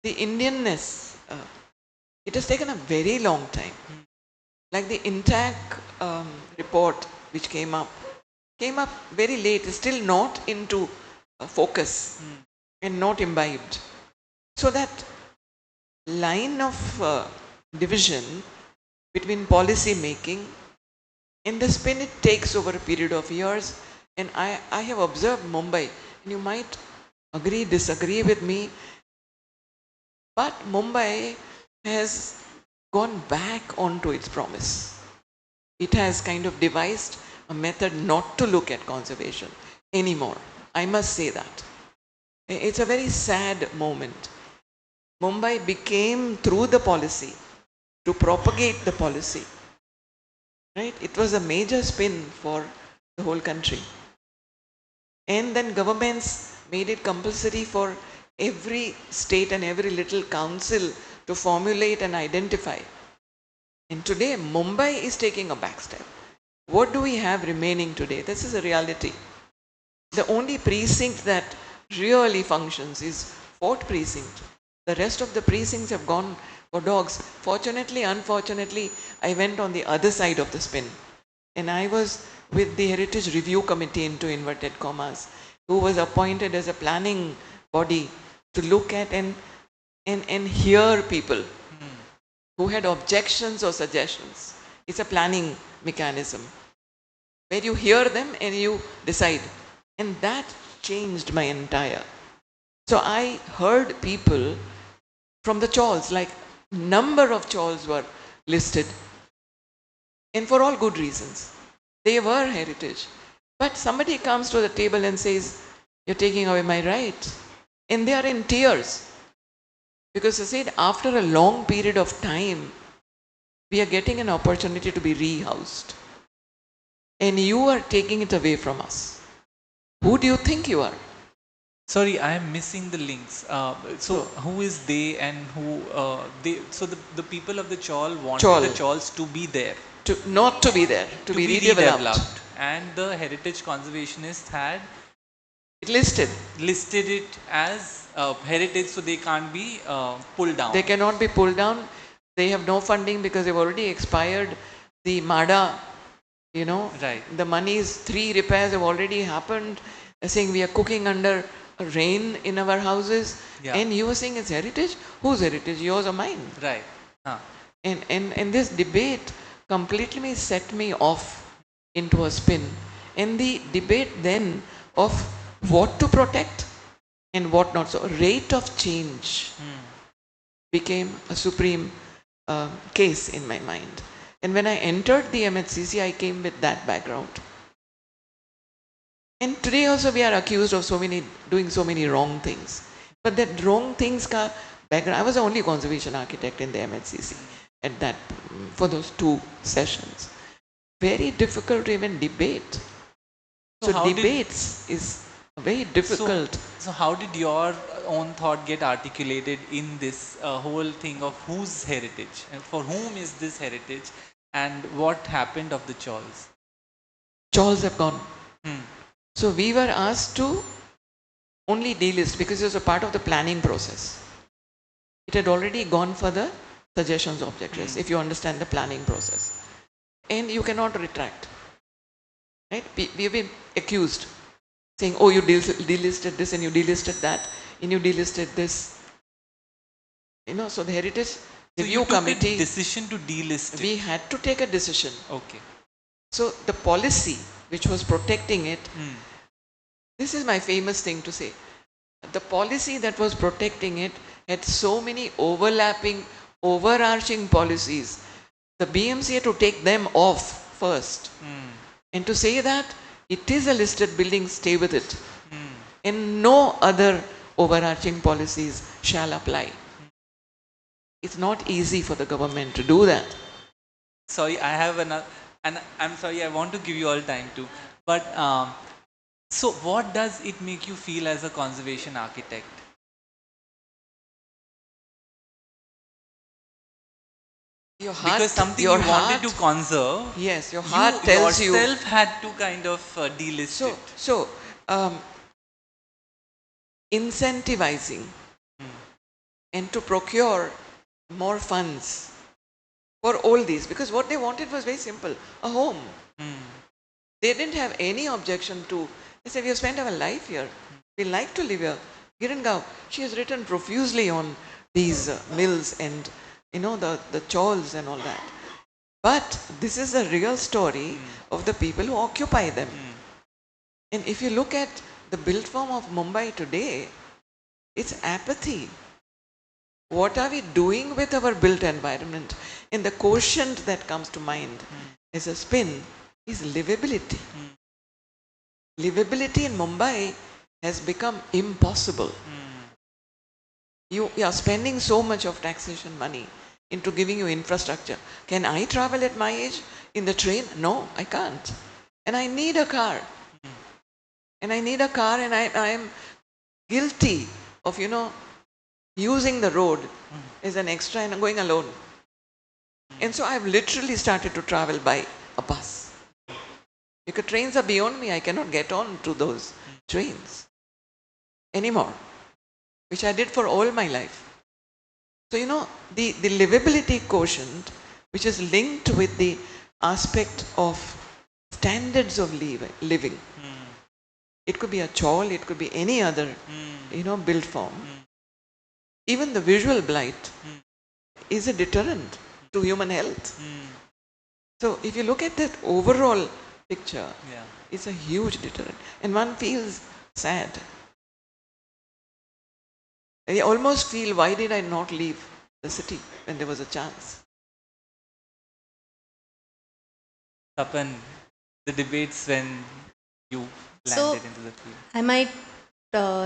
The Indianness, it has taken a very long time. Like the INTAC report which came up very late, still not into focus and not imbibed. So that line of division between policy making and the spin it takes over a period of years. And I have observed Mumbai, and you might agree, disagree with me, but Mumbai has gone back onto its promise. It has kind of devised a method not to look at conservation anymore. I must say that. It's a very sad moment. Mumbai became, through the policy, to propagate the policy, right? It was a major spin for the whole country. And then governments made it compulsory for every state and every little council to formulate and identify. And today, Mumbai is taking a back step. What do we have remaining today? This is a reality. The only precinct that really functions is Fort Precinct. The rest of the precincts have gone for dogs. Fortunately, unfortunately, I went on the other side of the spin. And I was with the Heritage Review Committee, into inverted commas, who was appointed as a planning body to look at and hear people who had objections or suggestions. It's a planning mechanism where you hear them and you decide. And that changed my entire. So I heard people from the chawls, like number of chawls were listed, and for all good reasons. They were heritage. But somebody comes to the table and says, you're taking away my right. And they are in tears. Because I said, after a long period of time, we are getting an opportunity to be rehoused. and you are taking it away from us. Who do you think you are? Sorry, I am missing the links. So who is they and who they? So the people of the chawl wanted Chawl. the chawls to be there, Not to be there, to be redeveloped. and the heritage conservationists had It listed. listed it as heritage, so they can't be pulled down. They cannot be pulled down. They have no funding because they've already expired. The MADA, you know, Right. the monies, 3 repairs have already happened. They're saying we are cooking under rain in our houses. Yeah. And you were saying it's heritage? Whose heritage? Yours or mine? Right. Huh. And this debate completely set me off into a spin. And the debate then of what to protect and what not. So rate of change became a supreme case in my mind. And when I entered the MHCC, I came with that background. And today also we are accused of doing so many wrong things. But that wrong things ka background, I was the only conservation architect in the MHCC at that, for those 2 sessions. Very difficult to even debate. So debates is very difficult. So how did your own thought get articulated in this whole thing of whose heritage and for whom is this heritage and what happened of the chawls? Chawls have gone. So we were asked to only delist because it was a part of the planning process. It had already gone for the suggestions objectives, if you understand the planning process. And you cannot retract. Right? We have been accused, saying, oh, you delisted this and you delisted that and you delisted this. You know, so the Heritage Review Committee... a decision to delist it. We had to take a decision. Okay. So the policy which was protecting it, this is my famous thing to say. The policy that was protecting it had so many overlapping, overarching policies. The BMC had to take them off first. And to say that it is a listed building, stay with it. And no other overarching policies shall apply. It's not easy for the government to do that. Sorry, I have another, and I'm sorry, I want to give you all time too. But so what does it make you feel as a conservation architect? Your heart, because something your you heart, wanted to conserve, yes, your heart tells you. yourself had to kind of delist it. So, incentivizing and to procure more funds for all these, because what they wanted was very simple, a home. They didn't have any objection to, they said, we have spent our life here, we like to live here. Girangao, she has written profusely on these mills and you know, the chawls and all that. But this is the real story of the people who occupy them. And if you look at the built form of Mumbai today, it's apathy. What are we doing with our built environment? And the quotient that comes to mind as a spin is livability. Livability in Mumbai has become impossible. You are spending so much of taxation money into giving you infrastructure. Can I travel at my age in the train? No, I can't. And I need a car. And I need a car and I am guilty of, you know, using the road as an extra and going alone. And so I've literally started to travel by a bus. Because trains are beyond me. I cannot get on to those trains anymore, which I did for all my life. So, you know, the livability quotient, which is linked with the aspect of standards of living. It could be a chawl, it could be any other, you know, built form. Even the visual blight is a deterrent to human health. So, if you look at that overall picture, it's a huge deterrent. And one feels sad. I almost feel, why did I not leave the city when there was a chance? Tapan, the debates when you landed into the field. I might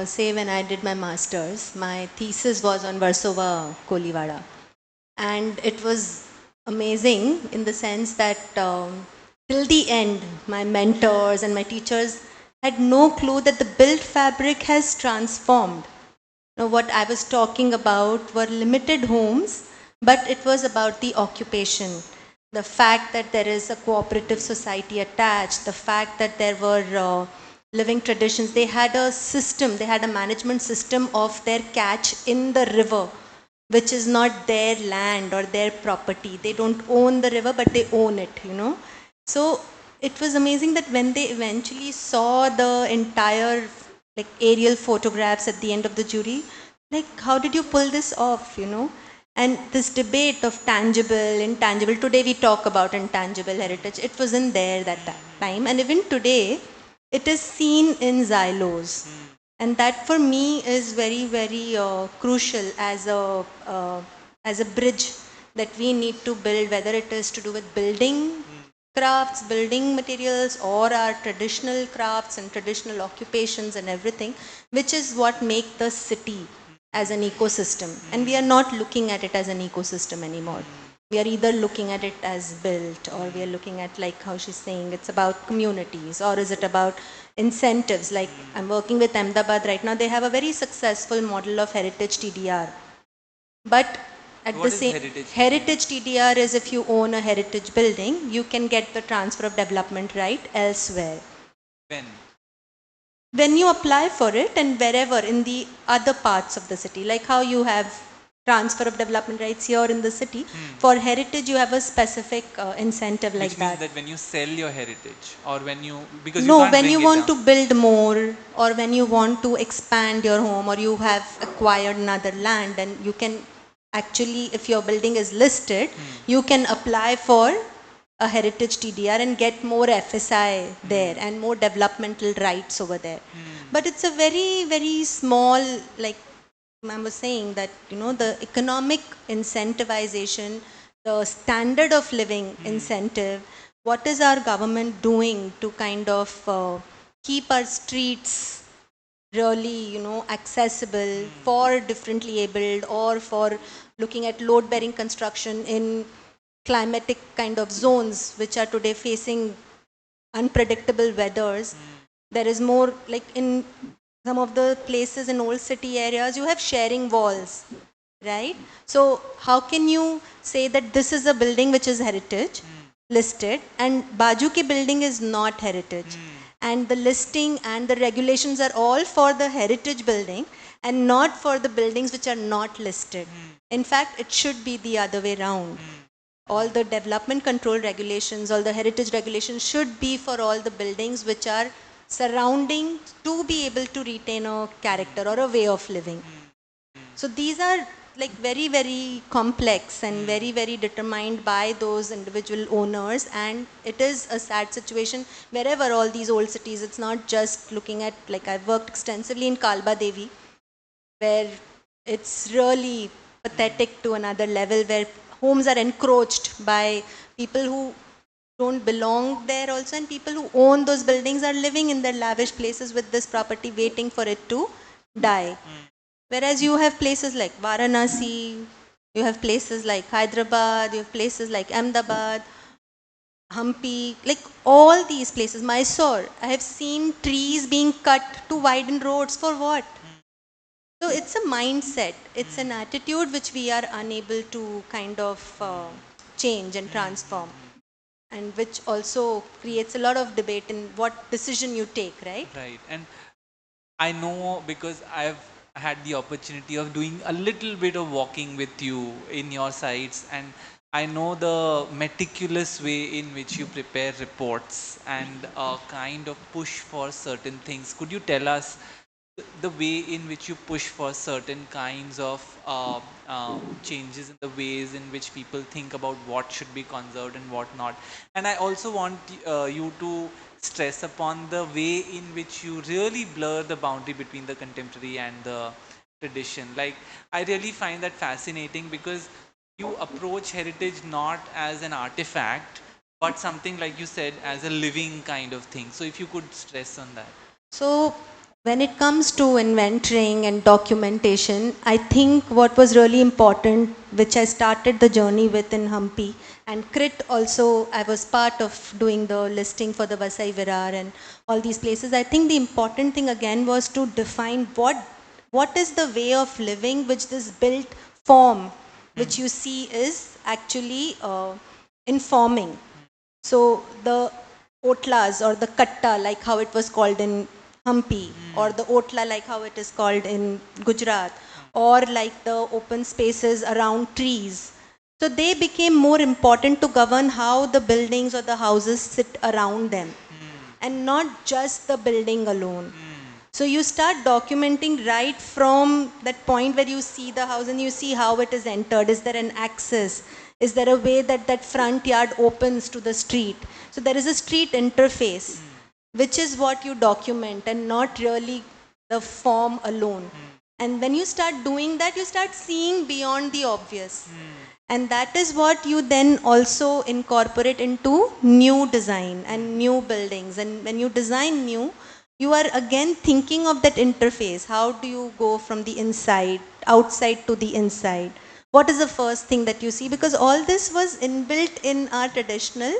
say when I did my master's, my thesis was on Versova Kolivada. And it was amazing in the sense that till the end, my mentors and my teachers had no clue that the built fabric has transformed. Now, what I was talking about were limited homes, but it was about the occupation. The fact that there is a cooperative society attached, the fact that there were living traditions, they had a system, they had a management system of their catch in the river, which is not their land or their property. They don't own the river, but they own it, you know. So it was amazing that when they eventually saw the entire like aerial photographs at the end of the jury, like how did you pull this off, you know? And this debate of tangible, intangible, today we talk about intangible heritage, it wasn't there that time. And even today, it is seen in silos. And that for me is very, very crucial as a bridge that we need to build, whether it is to do with building crafts, building materials, or our traditional crafts and traditional occupations and everything, which is what make the city as an ecosystem. And we are not looking at it as an ecosystem anymore. We are either looking at it as built, or we are looking at, like how she's saying, it's about communities, or is it about incentives? Like I'm working with Ahmedabad right now, they have a very successful model of heritage TDR. But at What the is same heritage TDR is if you own a heritage building, you can get the transfer of development right elsewhere. When you apply for it, and wherever in the other parts of the city, like how you have transfer of development rights here in the city, for heritage you have a specific incentive like Which means that. that when you sell your heritage, or when you, because you No, can't when bring you it want down. to build more, or when you want to expand your home, or you have acquired another land, and you can actually, if your building is listed, you can apply for a heritage TDR and get more FSI there and more developmental rights over there. But it's a very, very small, like I was saying, that, you know, the economic incentivization, the standard of living incentive, what is our government doing to kind of keep our streets really, you know, accessible for differently abled, or for looking at load bearing construction in climatic kind of zones which are today facing unpredictable weathers. There is more, like in some of the places in old city areas, you have sharing walls, right? So how can you say that this is a building which is heritage listed, and Baju ki building is not heritage? And the listing and the regulations are all for the heritage building and not for the buildings which are not listed. In fact, it should be the other way around. All the development control regulations, all the heritage regulations should be for all the buildings which are surrounding to be able to retain a character or a way of living. So these are like very, very complex and very, very determined by those individual owners. And it is a sad situation wherever all these old cities, it's not just looking at, like I've worked extensively in Kalba Devi, where it's really pathetic to another level, where homes are encroached by people who don't belong there also, and people who own those buildings are living in their lavish places with this property waiting for it to die. Whereas you have places like Varanasi, you have places like Hyderabad, you have places like Ahmedabad, Hampi, like all these places, Mysore, I have seen trees being cut to widen roads for what? So it's a mindset, it's an attitude which we are unable to kind of change and transform, and which also creates a lot of debate in what decision you take, right? Right. And I know, because I've had the opportunity of doing a little bit of walking with you in your sites, and I know the meticulous way in which you prepare reports and kind of push for certain things. Could you tell us the way in which you push for certain kinds of changes in the ways in which people think about what should be conserved and what not? And I also want you to stress upon the way in which you really blur the boundary between the contemporary and the tradition. Like, I really find that fascinating, because you approach heritage not as an artifact, but something, like you said, as a living kind of thing. So if you could stress on that. So when it comes to inventorying and documentation, I think what was really important, which I started the journey with in Hampi, and Crit also, I was part of doing the listing for the Vasai Virar and all these places. I think the important thing again was to define what is the way of living which this built form, which you see is actually informing. So the otlas or the katta, like how it was called in Hampi, or the otla, like how it is called in Gujarat, or like the open spaces around trees. So they became more important to govern how the buildings or the houses sit around them, and not just the building alone. So you start documenting right from that point where you see the house and you see how it is entered. Is there an access? Is there a way that that front yard opens to the street? So there is a street interface, which is what you document and not really the form alone. And when you start doing that, you start seeing beyond the obvious. And that is what you then also incorporate into new design and new buildings. And when you design new, you are again thinking of that interface. How do you go from the inside, outside to the inside? What is the first thing that you see? Because all this was inbuilt in our traditional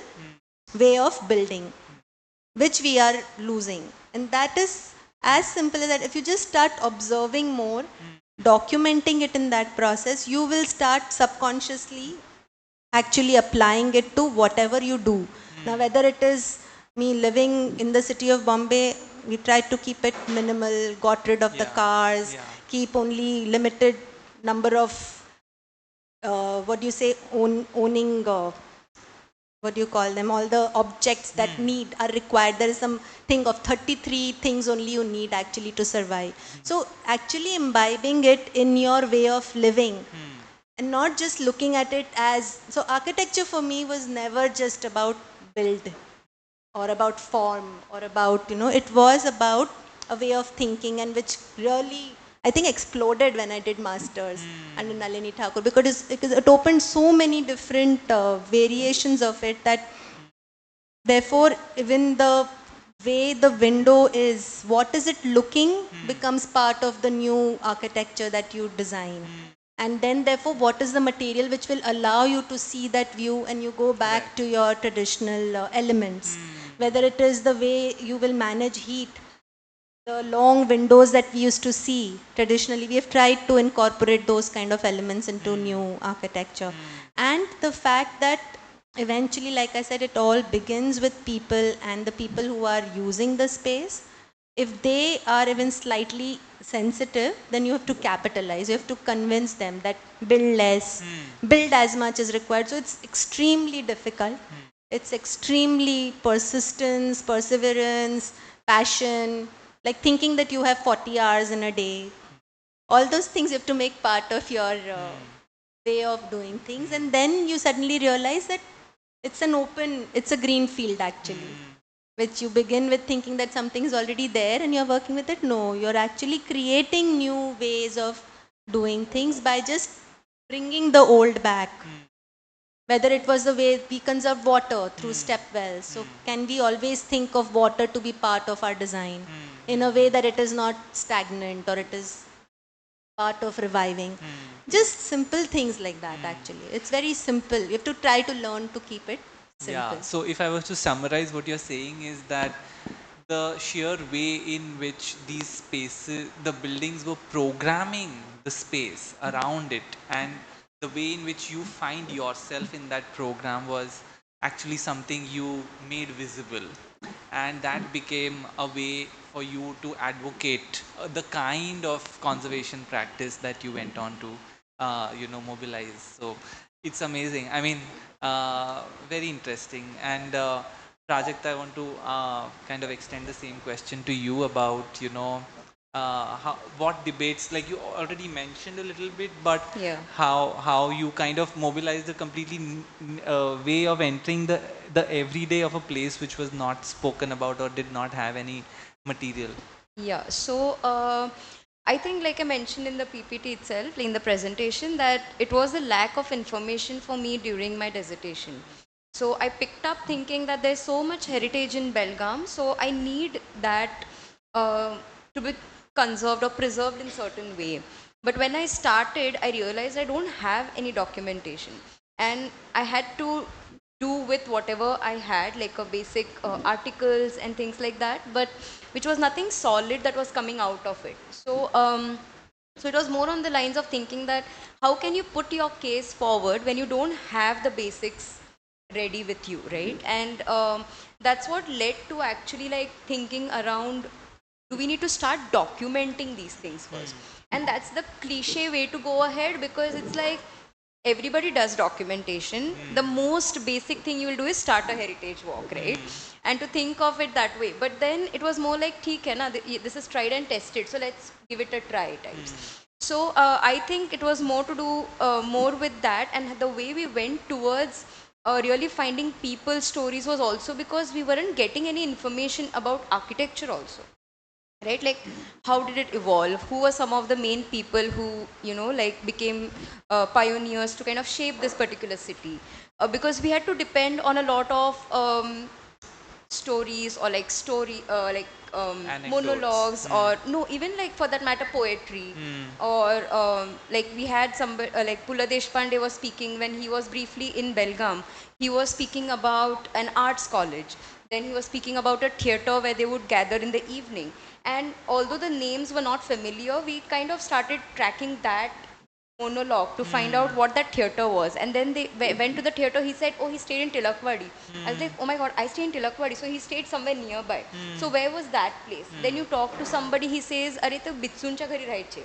way of building, which we are losing. And that is as simple as that. If you just start observing more, documenting it in that process, you will start subconsciously actually applying it to whatever you do. Now, whether it is me living in the city of Bombay, we tried to keep it minimal, got rid of the cars, keep only limited number of, what do you say, owning, what do you call them, all the objects that are required. There is some thing of 33 things only you need actually to survive. So actually imbibing it in your way of living, and not just looking at it as, so architecture for me was never just about build or about form or about, it was about a way of thinking, and which really, I think, exploded when I did masters under Nalini Thakur, because it opened so many different variations of it, that therefore even the way the window is, what is it looking, becomes part of the new architecture that you design. And then therefore what is the material which will allow you to see that view, and you go back to your traditional elements. Whether it is the way you will manage heat, the long windows that we used to see traditionally, we have tried to incorporate those kind of elements into new architecture. And the fact that eventually, like I said, it all begins with people, and the people who are using the space, if they are even slightly sensitive, then you have to capitalize. You have to convince them that build less, build as much as required. So it's extremely difficult. It's extremely persistence, perseverance, passion, like thinking that you have 40 hours in a day. All those things you have to make part of your way of doing things. And then you suddenly realize that it's a green field actually, which you begin with thinking that something is already there and you're working with it. No, you're actually creating new ways of doing things by just bringing the old back. Whether it was the way we conserve water through step wells. So can we always think of water to be part of our design in a way that it is not stagnant, or it is part of reviving? Just simple things like that actually. It's very simple. You have to try to learn to keep it simple. Yeah, so if I was to summarize, what you're saying is that the sheer way in which these spaces, the buildings were programming the space around it, and the way in which you find yourself in that program was actually something you made visible, and that became a way for you to advocate the kind of conservation practice that you went on to mobilize. So it's amazing. I mean, very interesting. And Prajakta, I want to kind of extend the same question to you about, what debates, like you already mentioned a little bit, but how you kind of mobilized a completely way of entering the everyday of a place which was not spoken about or did not have any material. Yeah, so I think, like I mentioned in the PPT itself, in the presentation, that it was a lack of information for me during my dissertation. So I picked up thinking that there's so much heritage in Belgaum, so I need that to be conserved or preserved in certain way. But when I started, I realized I don't have any documentation, and I had to do with whatever I had, like a basic articles and things like that, but which was nothing solid that was coming out of it. So it was more on the lines of thinking that how can you put your case forward when you don't have the basics ready with you, right? And that's what led to actually like thinking around, do we need to start documenting these things first? And that's the cliche way to go ahead, because it's like everybody does documentation. The most basic thing you will do is start a heritage walk, right? And to think of it that way. But then it was more like, theek hai na, this is tried and tested, so let's give it a try types. So I think it was more to do more with that, and the way we went towards really finding people's stories was also because we weren't getting any information about architecture also, right? Like, how did it evolve? Who were some of the main people who, you know, like became pioneers to kind of shape this particular city? Because we had to depend on a lot of stories, or like monologues, or no, even like for that matter poetry, or like we had somebody like Pula Deshpande was speaking when he was briefly in Belgaum. He was speaking about an arts college, then he was speaking about a theater where they would gather in the evening. And although the names were not familiar, we kind of started tracking that monologue to find out what that theater was. And then they went to the theater. He said, oh, he stayed in Tilakwadi. I was like, oh my god, I stay in Tilakwadi. So he stayed somewhere nearby. So where was that place? Then you talk to somebody, he says, are to Bitsuncha ghari rahiche.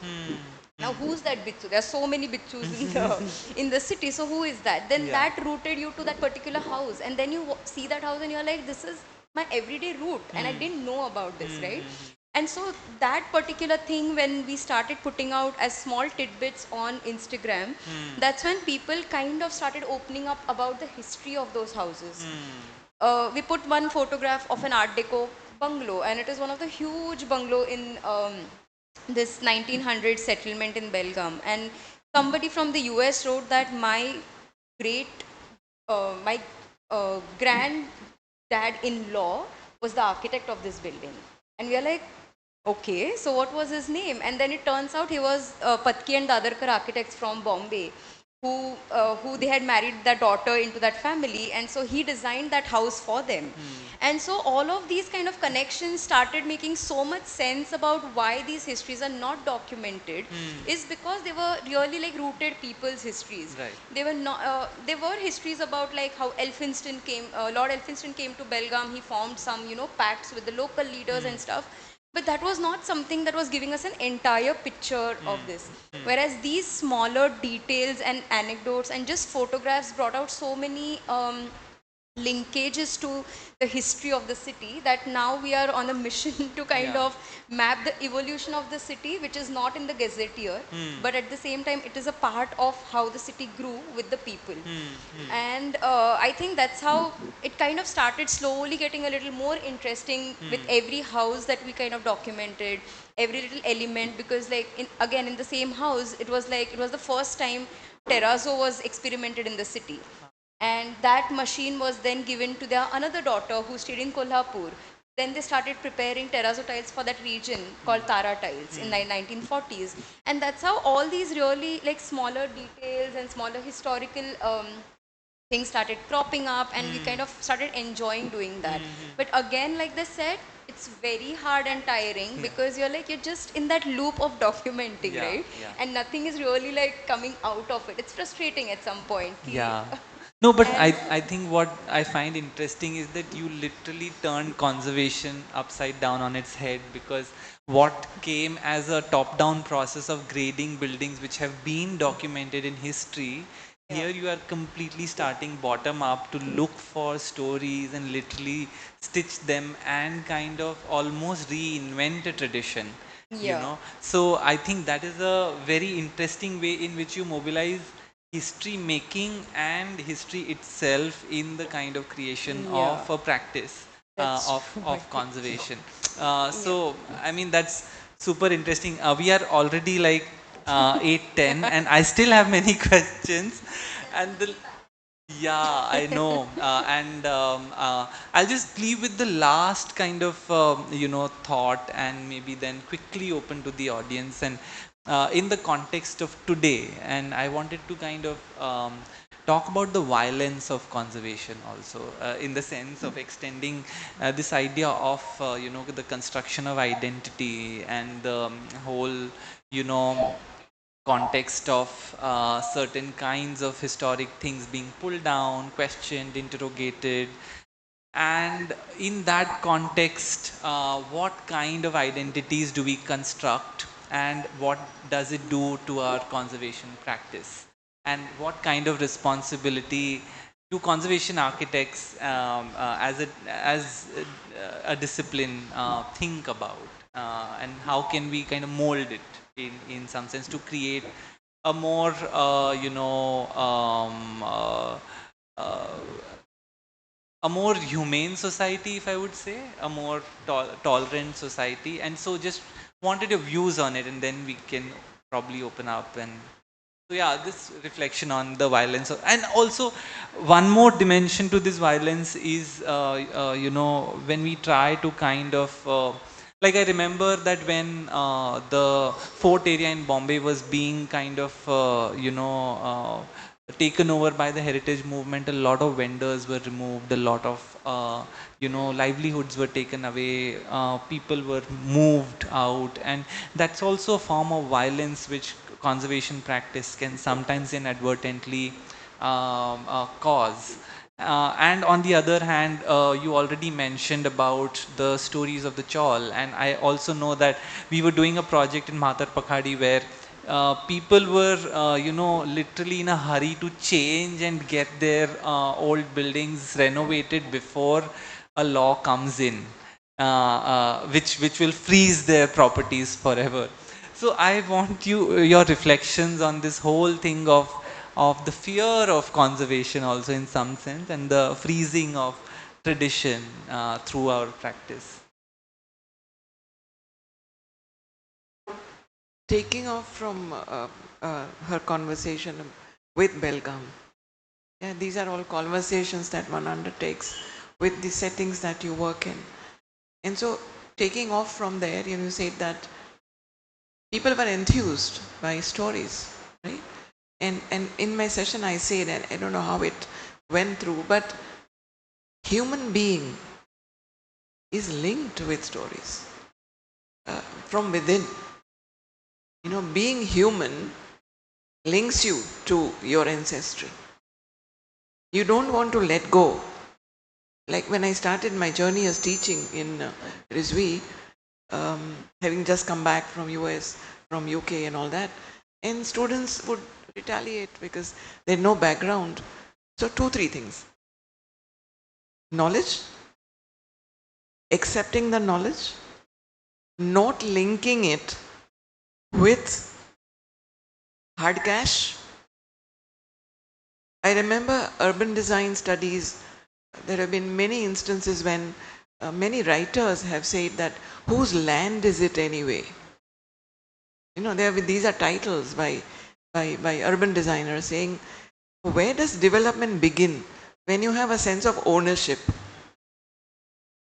Now who's that Bitsu? There are so many Bitsus in the city. So who is that? Then that rooted you to that particular house. And then you see that house and you're like, this is my everyday route. And I didn't know about this, right? And so that particular thing, when we started putting out as small tidbits on Instagram, that's when people kind of started opening up about the history of those houses. We put one photograph of an Art Deco bungalow, and it is one of the huge bungalow in this 1900 settlement in Belgaum. And somebody from the US wrote that great, my granddad-in-law was the architect of this building. And we are like, okay, so what was his name? And then it turns out he was Patki and Dadarkar architects from Bombay, who they had married their daughter into that family, and so he designed that house for them. And so all of these kind of connections started making so much sense about why these histories are not documented, is because they were really like rooted people's histories. Right. They were not. They were histories about like how Elphinstone came, Lord Elphinstone came to Belgaum. He formed some, you know, pacts with the local leaders and stuff. But that was not something that was giving us an entire picture of this. Whereas these smaller details and anecdotes and just photographs brought out so many linkages to the history of the city, that now we are on a mission to kind of map the evolution of the city, which is not in the gazetteer, but at the same time it is a part of how the city grew with the people. And I think that's how it kind of started slowly getting a little more interesting with every house that we kind of documented, every little element, because like again in the same house, it was the first time terrazzo was experimented in the city. And that machine was then given to their another daughter who stayed in Kolhapur. Then they started preparing terrazzo tiles for that region called Tara tiles in the 1940s. And that's how all these really like smaller details and smaller historical things started cropping up, and we kind of started enjoying doing that. But again, like they said, it's very hard and tiring because you're just in that loop of documenting, right? And nothing is really like coming out of it. It's frustrating at some point. No, but I think what I find interesting is that you literally turned conservation upside down on its head, because what came as a top-down process of grading buildings which have been documented in history, here you are completely starting bottom up to look for stories and literally stitch them and kind of almost reinvent a tradition. You know, so I think that is a very interesting way in which you mobilize history making and history itself in the kind of creation of a practice of conservation. So I mean, that's super interesting. We are already like 8:10 and I still have many questions, and the Yeah, I know. I'll just leave with the last kind of, thought, and maybe then quickly open to the audience. And in the context of today, and I wanted to kind of talk about the violence of conservation also, in the sense of extending this idea of, the construction of identity and the whole, you know, context of certain kinds of historic things being pulled down, questioned, interrogated. And in that context, what kind of identities do we construct, and what does it do to our conservation practice? And what kind of responsibility do conservation architects, as a discipline, think about? And how can we kind of mold it in some sense to create a more, uh, a more humane society, if I would say, a more tolerant society. And so just wanted your views on it, and then we can probably open up. And so yeah, this reflection on the violence. And also one more dimension to this violence is, when we try to kind of, like I remember that when the fort area in Bombay was being kind of, taken over by the heritage movement, a lot of vendors were removed, a lot of, livelihoods were taken away, people were moved out. And that's also a form of violence which conservation practice can sometimes inadvertently cause. And on the other hand, you already mentioned about the stories of the chawl, and I also know that we were doing a project in Matar Pakhadi where people were, literally in a hurry to change and get their old buildings renovated before a law comes in, which will freeze their properties forever. So I want your reflections on this whole thing of the fear of conservation also in some sense, and the freezing of tradition through our practice. Taking off from her conversation with Belgaum, yeah, these are all conversations that one undertakes with the settings that you work in. And so taking off from there, you said that people were enthused by stories, right? And in my session I said, and I don't know how it went through, but human being is linked with stories from within. Being human links you to your ancestry. You don't want to let go. Like when I started my journey as teaching in Rizvi, having just come back from US, from UK and all that, and students would retaliate because they had no background. So 2-3 things. Knowledge, accepting the knowledge, not linking it with hard cash. I remember urban design studies, there have been many instances when many writers have said that, whose land is it anyway? These are titles by urban designers saying, where does development begin? When you have a sense of ownership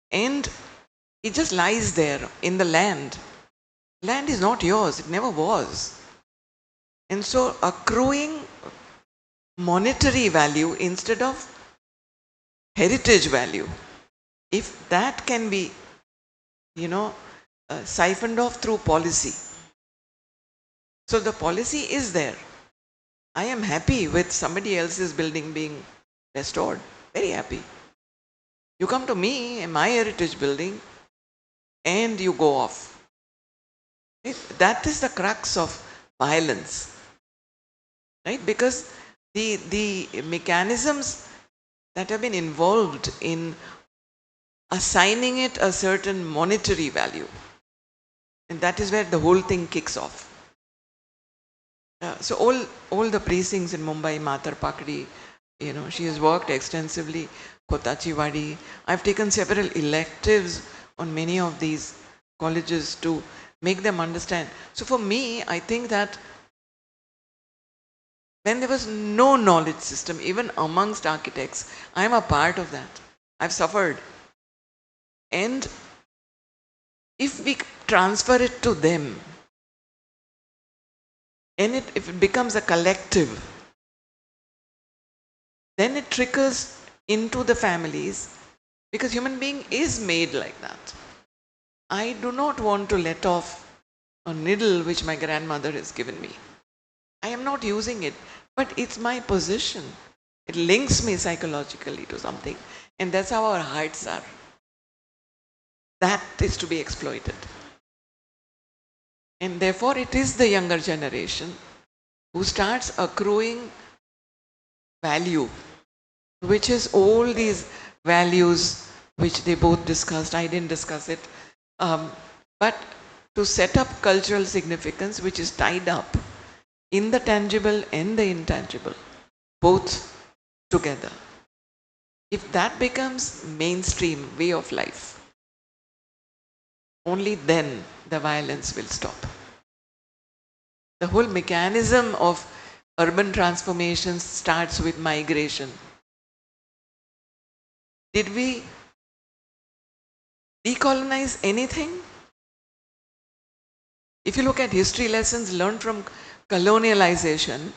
and it just lies there in the land. Land is not yours, it never was. And so accruing monetary value instead of heritage value, if that can be, siphoned off through policy. So the policy is there. I am happy with somebody else's building being restored. Very happy. You come to me in my heritage building and you go off. That is the crux of violence. Right? Because the mechanisms that have been involved in assigning it a certain monetary value, and that is where the whole thing kicks off. So all the precincts in Mumbai, Matar Pakdi, she has worked extensively, Kotachiwadi. I've taken several electives on many of these colleges to make them understand. So for me, I think that when there was no knowledge system, even amongst architects. I am a part of that. I've suffered. And if we transfer it to them, and if it becomes a collective, then it trickles into the families, because human being is made like that. I do not want to let off a needle which my grandmother has given me. I am not using it, but it's my position. It links me psychologically to something, and that's how our hearts are. That is to be exploited. And therefore it is the younger generation who starts accruing value, which is all these values which they both discussed. I didn't discuss it. But to set up cultural significance which is tied up in the tangible and the intangible, both together. If that becomes mainstream way of life, only then the violence will stop. The whole mechanism of urban transformation starts with migration. Did we decolonize anything? If you look at history lessons learned from colonialization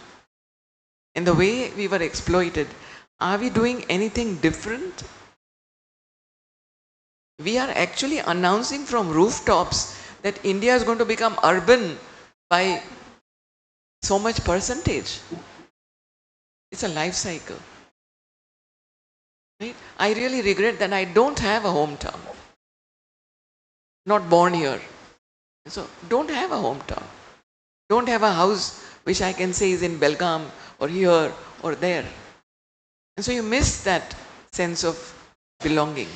and the way we were exploited, are we doing anything different? We are actually announcing from rooftops that India is going to become urban by so much percentage. It's a life cycle. Right? I really regret that I don't have a hometown. Not born here. So don't have a hometown. Don't have a house which I can say is in Belgaum or here or there. And so you miss that sense of belonging.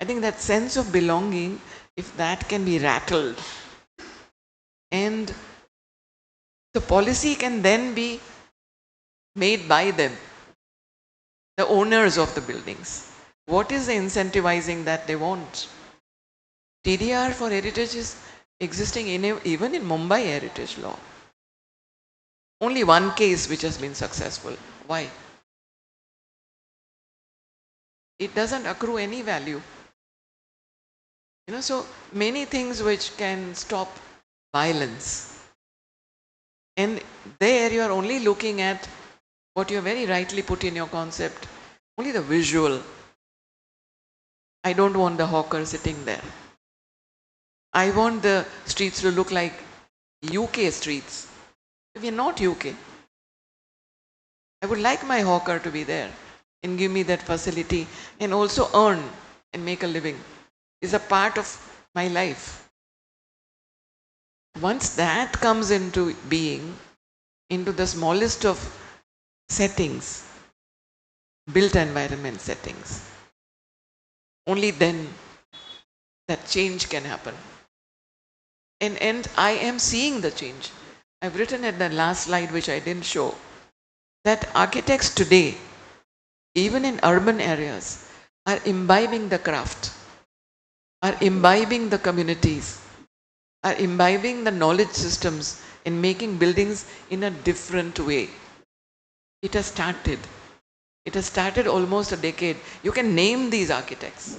I think that sense of belonging, if that can be rattled, and the policy can then be made by them, the owners of the buildings. What is the incentivizing that they want? TDR for heritage is existing even in Mumbai heritage law. Only one case which has been successful. Why? It doesn't accrue any value. So many things which can stop violence. And there you are only looking at what you very rightly put in your concept, only the visual. I don't want the hawker sitting there. I want the streets to look like UK streets. We are not UK. I would like my hawker to be there and give me that facility and also earn and make a living. It's a part of my life. Once that comes into being, into the smallest of settings, built environment settings, only then that change can happen. And I am seeing the change. I've written at the last slide, which I didn't show, that architects today, even in urban areas, are imbibing the craft, are imbibing the communities, are imbibing the knowledge systems and making buildings in a different way. It has started. It has started almost a decade. You can name these architects.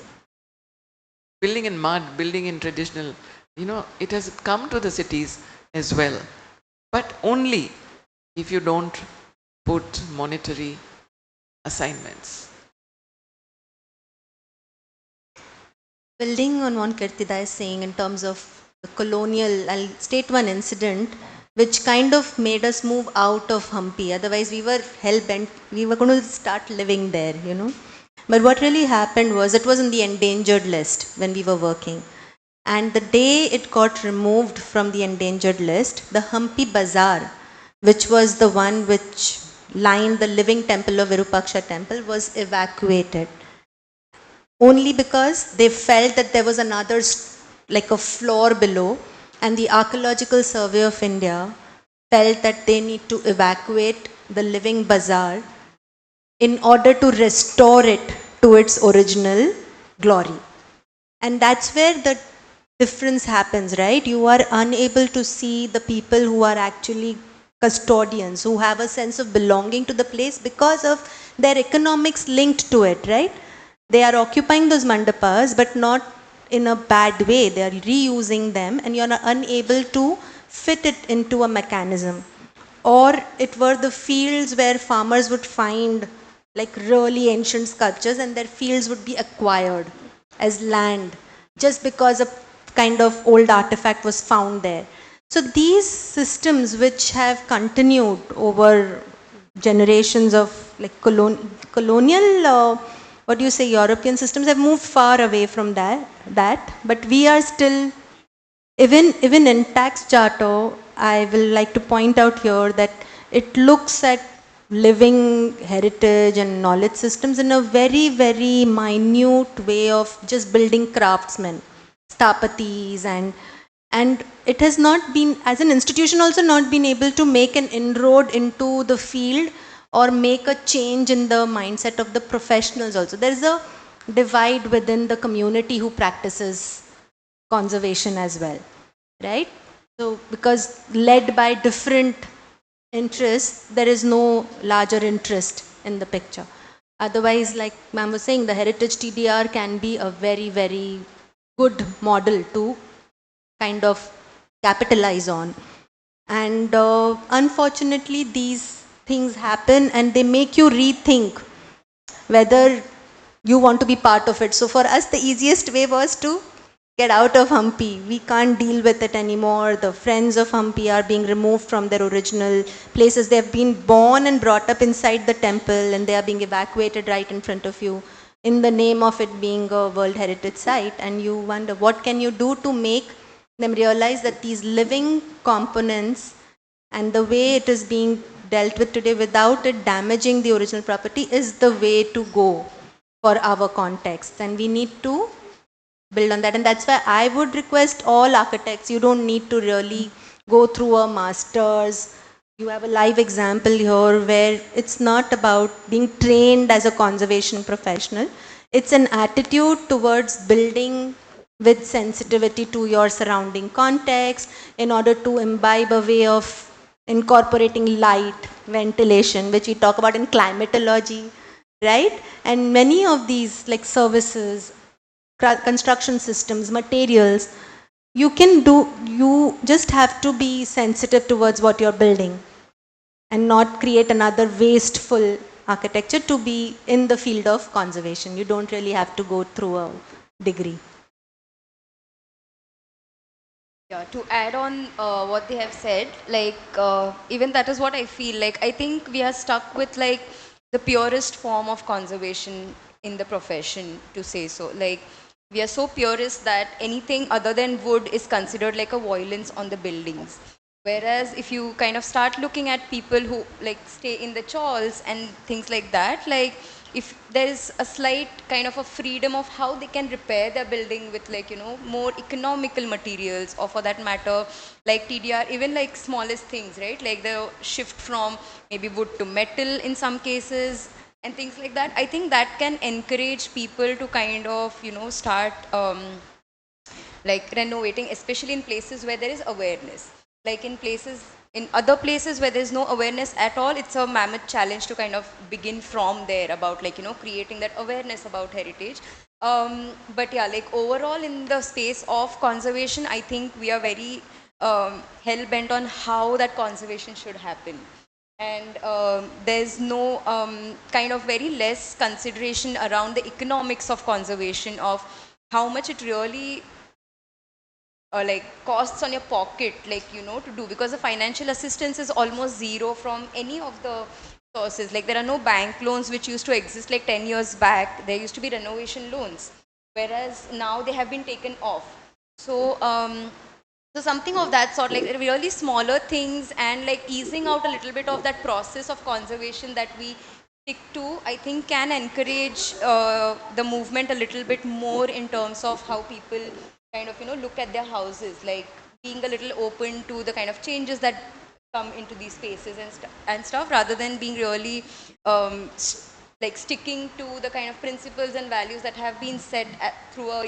Building in mud, building in traditional, it has come to the cities as well. But only if you don't put monetary assignments. Building on what Kirtida is saying in terms of the colonial, I'll state one incident which kind of made us move out of Hampi. Otherwise we were hell-bent, we were going to start living there, But what really happened was, it was in the endangered list when we were working. And the day it got removed from the endangered list, the Hampi Bazaar, which was the one which lined the living temple of Virupaksha temple, was evacuated. Only because they felt that there was another, like a floor below, and the Archaeological Survey of India felt that they need to evacuate the living bazaar in order to restore it to its original glory. And that's where the difference happens, right? You are unable to see the people who are actually custodians who have a sense of belonging to the place because of their economics linked to it, right? They are occupying those mandapas, but not in a bad way. They are reusing them, and you're unable to fit it into a mechanism. Or it were the fields where farmers would find like really ancient sculptures, and their fields would be acquired as land just because a kind of old artifact was found there. So these systems which have continued over generations of like colonial, what do you say, European systems have moved far away from that, but we are still, even in tax charter, I will like to point out here that it looks at living heritage and knowledge systems in a very, very minute way of just building craftsmen, sthapatis, and it has not been, as an institution also, not been able to make an inroad into the field or make a change in the mindset of the professionals also. There is a divide within the community who practices conservation as well, right? So because led by different interests, there is no larger interest in the picture. Otherwise, like ma'am was saying, the heritage TDR can be a very, very good model to kind of capitalize on. And unfortunately, these things happen and they make you rethink whether you want to be part of it. So for us, the easiest way was to get out of Hampi. We can't deal with it anymore. The friends of Hampi are being removed from their original places. They have been born and brought up inside the temple, and they are being evacuated right in front of you in the name of it being a World Heritage Site. And you wonder, what can you do to make them realize that these living components and the way it is being dealt with today without it damaging the original property is the way to go for our context. And we need to build on that. And that's why I would request all architects, you don't need to really go through a master's. You have a live example here where it's not about being trained as a conservation professional. It's an attitude towards building with sensitivity to your surrounding context in order to imbibe a way of incorporating light, ventilation, which we talk about in climatology, right? And many of these like services, construction systems, materials, you can do, you just have to be sensitive towards what you're building and not create another wasteful architecture to be in the field of conservation. You don't really have to go through a degree. Yeah, to add on what they have said, like even that is what I feel like. I think we are stuck with like the purest form of conservation in the profession, to say so. Like we are so purist that anything other than wood is considered like a violence on the buildings. Whereas if you kind of start looking at people who like stay in the chawls and things like that, like if there is a slight kind of a freedom of how they can repair their building with like, you know, more economical materials, or for that matter, like TDR, even like smallest things, right? Like the shift from maybe wood to metal in some cases and things like that. I think that can encourage people to kind of, you know, start like renovating, especially in places where there is awareness. Like in other places where there's no awareness at all, it's a mammoth challenge to kind of begin from there about like, you know, creating that awareness about heritage. But yeah, like overall in the space of conservation, I think we are very hell-bent on how that conservation should happen. And there's no kind of very less consideration around the economics of conservation, of how much it really like costs on your pocket, like, you know, to do, because the financial assistance is almost zero from any of the sources. Like there are no bank loans which used to exist like 10 years back. There used to be renovation loans, whereas now they have been taken off. So so something of that sort, like really smaller things, and like easing out a little bit of that process of conservation that we stick to, I think can encourage the movement a little bit more in terms of how people kind of, you know, look at their houses, like being a little open to the kind of changes that come into these spaces and stuff, rather than being really like sticking to the kind of principles and values that have been set through a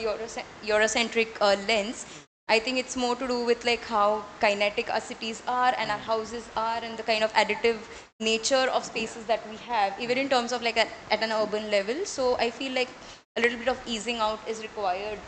Eurocentric lens. I think it's more to do with like how kinetic our cities are and our houses are and the kind of additive nature of spaces that we have, even in terms of like at an urban level. So I feel like a little bit of easing out is required.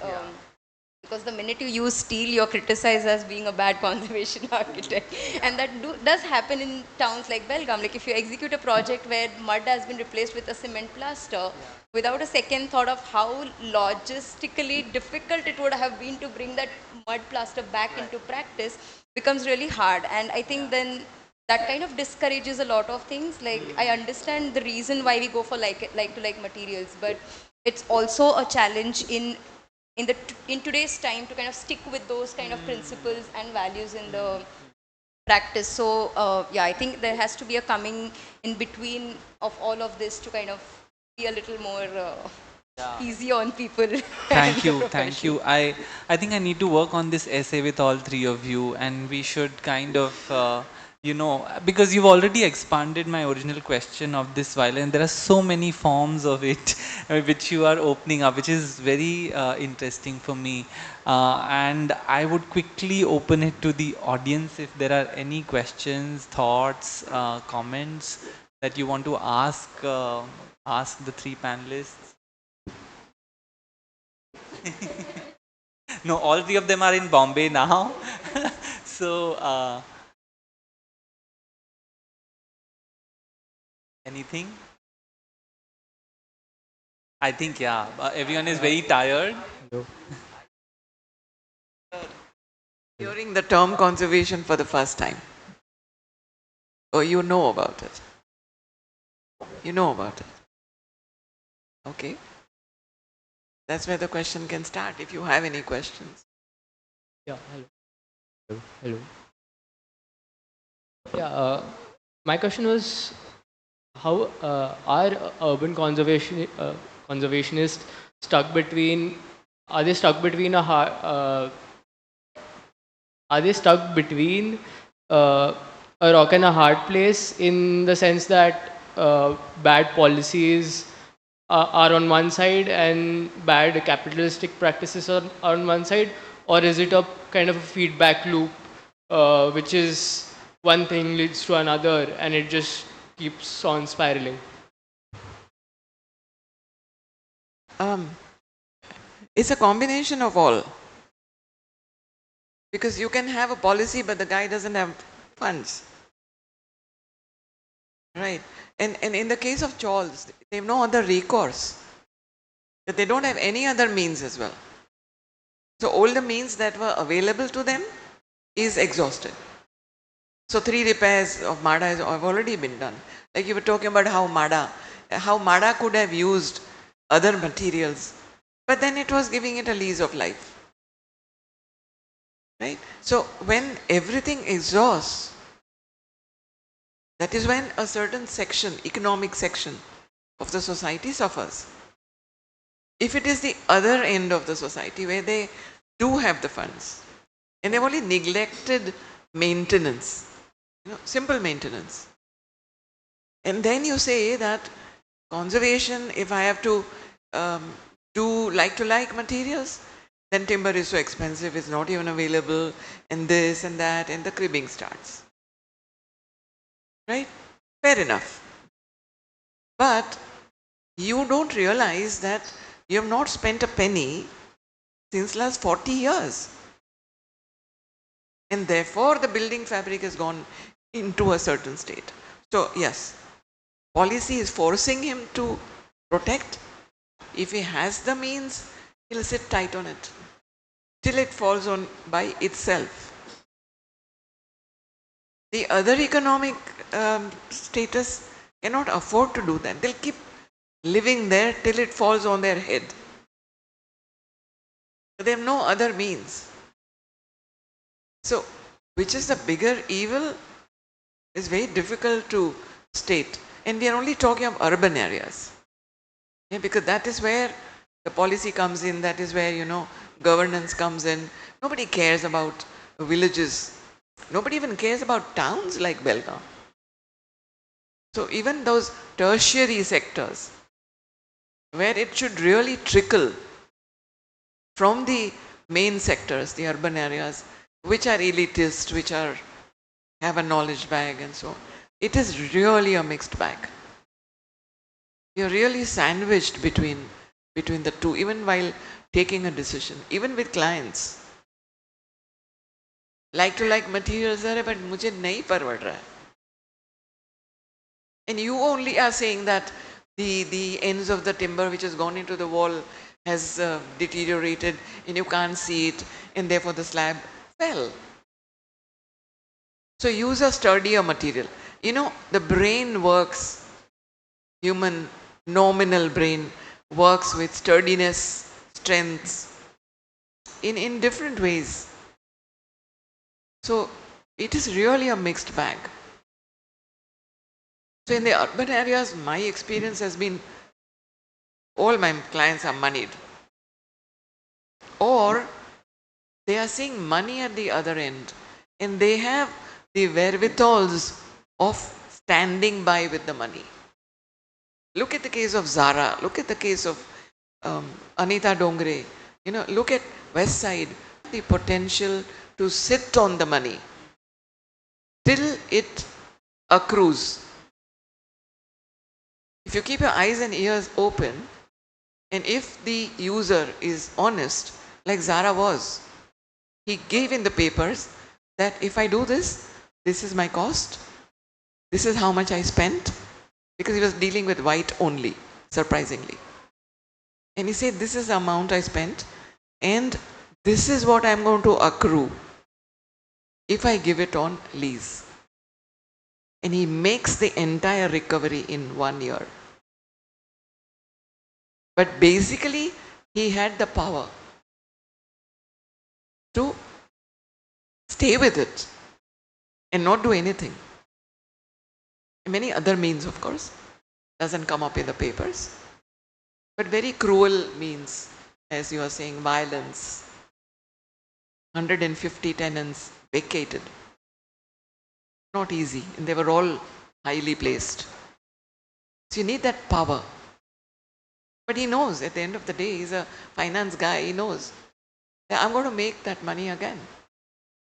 Because the minute you use steel, you're criticized as being a bad conservation architect. And that does happen in towns like Belgaum. Like if you execute a project where mud has been replaced with a cement plaster, without a second thought of how logistically difficult it would have been to bring that mud plaster back into practice, becomes really hard. And I think then that kind of discourages a lot of things. Like I understand the reason why we go for like to like materials, but it's also a challenge in today's time to kind of stick with those kind of principles and values in the practice. So yeah, I think there has to be a coming in between of all of this to kind of be a little more easy on people. Thank you, thank you. I think I need to work on this essay with all three of you, and we should kind of because you've already expanded my original question of this violence. There are so many forms of it which you are opening up, which is very interesting for me. And I would quickly open it to the audience if there are any questions, thoughts, comments that you want to ask the three panelists. No, all three of them are in Bombay now. So, anything? I think, yeah, everyone is very tired. Hearing the term conservation for the first time. Oh, you know about it. You know about it. Okay. That's where the question can start, if you have any questions. Yeah, hello. Hello. Hello. Yeah, my question was, how are urban conservationists stuck between? Are they stuck between are they stuck between a rock and a hard place, in the sense that bad policies are on one side and bad capitalistic practices are on one side, or is it a kind of a feedback loop, which is one thing leads to another and it just keeps on spiraling? It's a combination of all. Because you can have a policy, but the guy doesn't have funds. Right. And in the case of chawls, they have no other recourse. But they don't have any other means as well. So all the means that were available to them is exhausted. So 3 repairs of Mada have already been done. Like you were talking about how Mada could have used other materials, but then it was giving it a lease of life. Right? So when everything exhausts, that is when a certain section, economic section of the society suffers. If it is the other end of the society where they do have the funds and they've only neglected maintenance, simple maintenance, and then you say that conservation, if I have to do like-to-like materials, then timber is so expensive, it's not even available, and this and that, and the cribbing starts. Right? Fair enough. But you don't realize that you have not spent a penny since last 40 years. And therefore the building fabric has gone into a certain state. So yes, policy is forcing him to protect. If he has the means, he'll sit tight on it till it falls on by itself. The other economic status cannot afford to do that. They'll keep living there till it falls on their head. They have no other means. So, which is the bigger evil is very difficult to state. And we are only talking of urban areas. Yeah, because that is where the policy comes in, that is where, governance comes in. Nobody cares about villages. Nobody even cares about towns like Belgaum. So even those tertiary sectors, where it should really trickle from the main sectors, the urban areas, which are elitist, which have a knowledge bag and so on. It is really a mixed bag. You're really sandwiched between the two, even while taking a decision, even with clients. Like to like materials are, but mujhe nahi parvad raha hai. And you only are saying that the ends of the timber which has gone into the wall has deteriorated and you can't see it, and therefore the slab fell. So use a sturdier material. You know, the brain works, human nominal brain works with sturdiness, strengths in different ways. So it is really a mixed bag. So in the urban areas, my experience has been all my clients are moneyed, or they are seeing money at the other end, and they have the wherewithals of standing by with the money. Look at the case of Zara. Look at the case of Anita Dongre. You know, look at West Side. The potential to sit on the money till it accrues. If you keep your eyes and ears open, and if the user is honest, like Zara was, he gave in the papers that if I do this, this is my cost, this is how much I spent, because he was dealing with white only, surprisingly. And he said, this is the amount I spent, and this is what I'm going to accrue if I give it on lease. And he makes the entire recovery in 1 year. But basically, he had the power to stay with it and not do anything. Many other means, of course, doesn't come up in the papers. But very cruel means, as you are saying, violence. 150 tenants vacated. Not easy, and they were all highly placed. So you need that power. But he knows at the end of the day, he's a finance guy, he knows that I'm going to make that money again.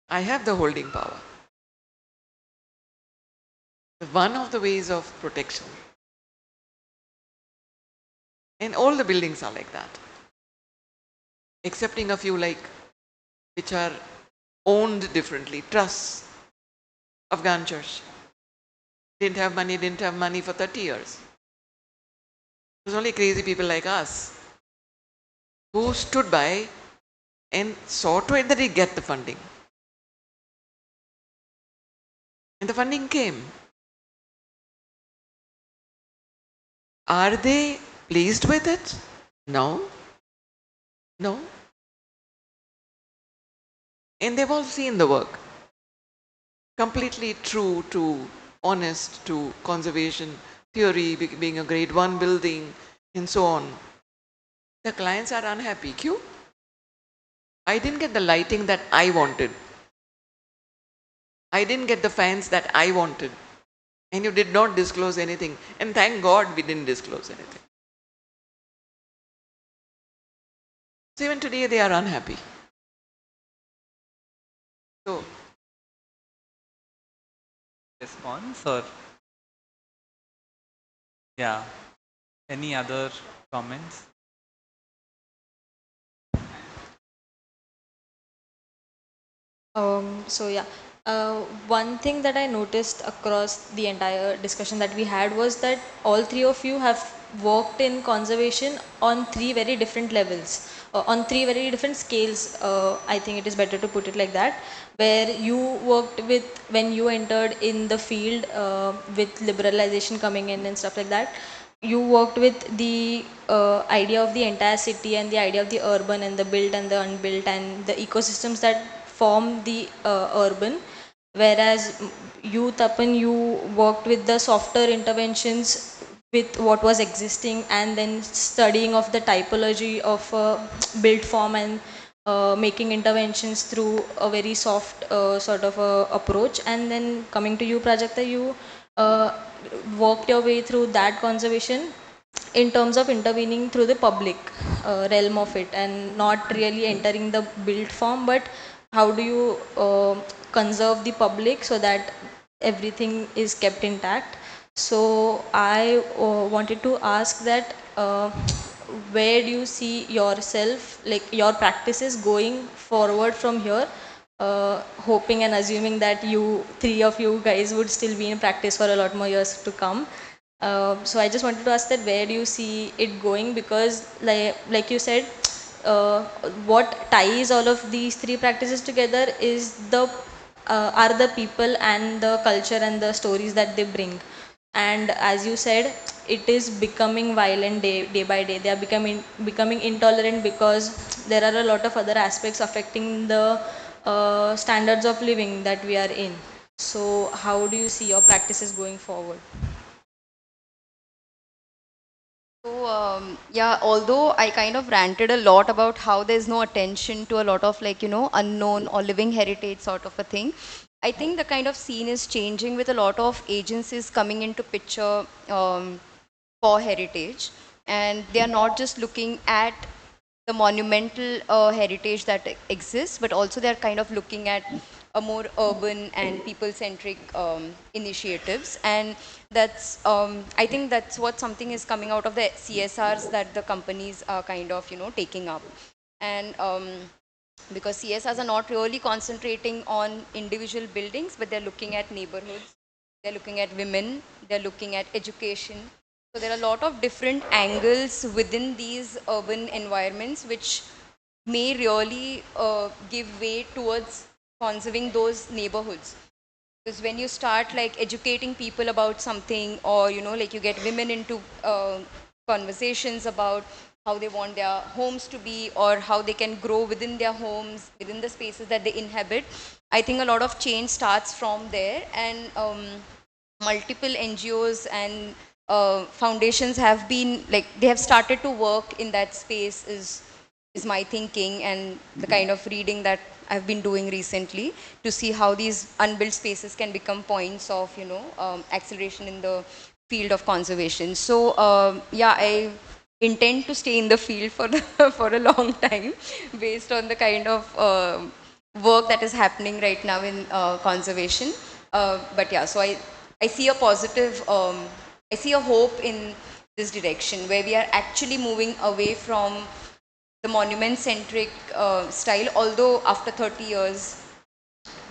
I have the holding power. One of the ways of protection. And all the buildings are like that. Excepting a few like which are owned differently. Trusts. Afghan church. Didn't have money for 30 years. It was only crazy people like us who stood by and saw to it that he get the funding. And the funding came. Are they pleased with it? No. No. And they've all seen the work. Completely true to, honest to conservation theory, being a grade 1 building, and so on. The clients are unhappy. Q? I didn't get the lighting that I wanted. I didn't get the fans that I wanted. And you did not disclose anything. And thank God we didn't disclose anything. So even today they are unhappy. So, Response or yeah, any other comments? So yeah, one thing that I noticed across the entire discussion that we had was that all three of you have worked in conservation on three very different levels, on three very different scales. I think it is better to put it like that, where you worked with when you entered in the field with liberalization coming in and stuff like that. You worked with the idea of the entire city and the idea of the urban and the built and the unbuilt and the ecosystems that form the urban, whereas you, Tapan, you worked with the softer interventions with what was existing and then studying of the typology of built form and making interventions through a very soft sort of approach, and then coming to you, Prajakta, you worked your way through that conservation in terms of intervening through the public realm of it and not really entering the built form, but how do you conserve the public so that everything is kept intact. So I wanted to ask that where do you see yourself, like your practices going forward from here, hoping and assuming that three of you guys would still be in practice for a lot more years to come. So I just wanted to ask that where do you see it going, because like you said, what ties all of these three practices together is are the people and the culture and the stories that they bring. And as you said, it is becoming violent day by day. They are becoming intolerant because there are a lot of other aspects affecting the standards of living that we are in. So how do you see your practices going forward? So yeah, although I kind of ranted a lot about how there's no attention to a lot of like, unknown or living heritage sort of a thing, I think the kind of scene is changing with a lot of agencies coming into picture for heritage. And they are not just looking at the monumental heritage that exists, but also they're kind of looking at a more urban and people-centric initiatives. And that's, I think that's what something is coming out of the CSRs that the companies are kind of, taking up. And because CSRs are not really concentrating on individual buildings, but they're looking at neighborhoods, they're looking at women, they're looking at education. So there are a lot of different angles within these urban environments which may really give way towards conserving those neighborhoods. Because when you start like educating people about something, or like you get women into conversations about how they want their homes to be, or how they can grow within their homes, within the spaces that they inhabit, I think a lot of change starts from there. And multiple NGOs and foundations have been like, they have started to work in that space is my thinking, and the kind of reading that I've been doing recently to see how these unbuilt spaces can become points of acceleration in the field of conservation. So yeah, I intend to stay in the field for for a long time based on the kind of work that is happening right now in conservation. But yeah, so I see a positive, I see a hope in this direction where we are actually moving away from the monument-centric style, although after 30 years,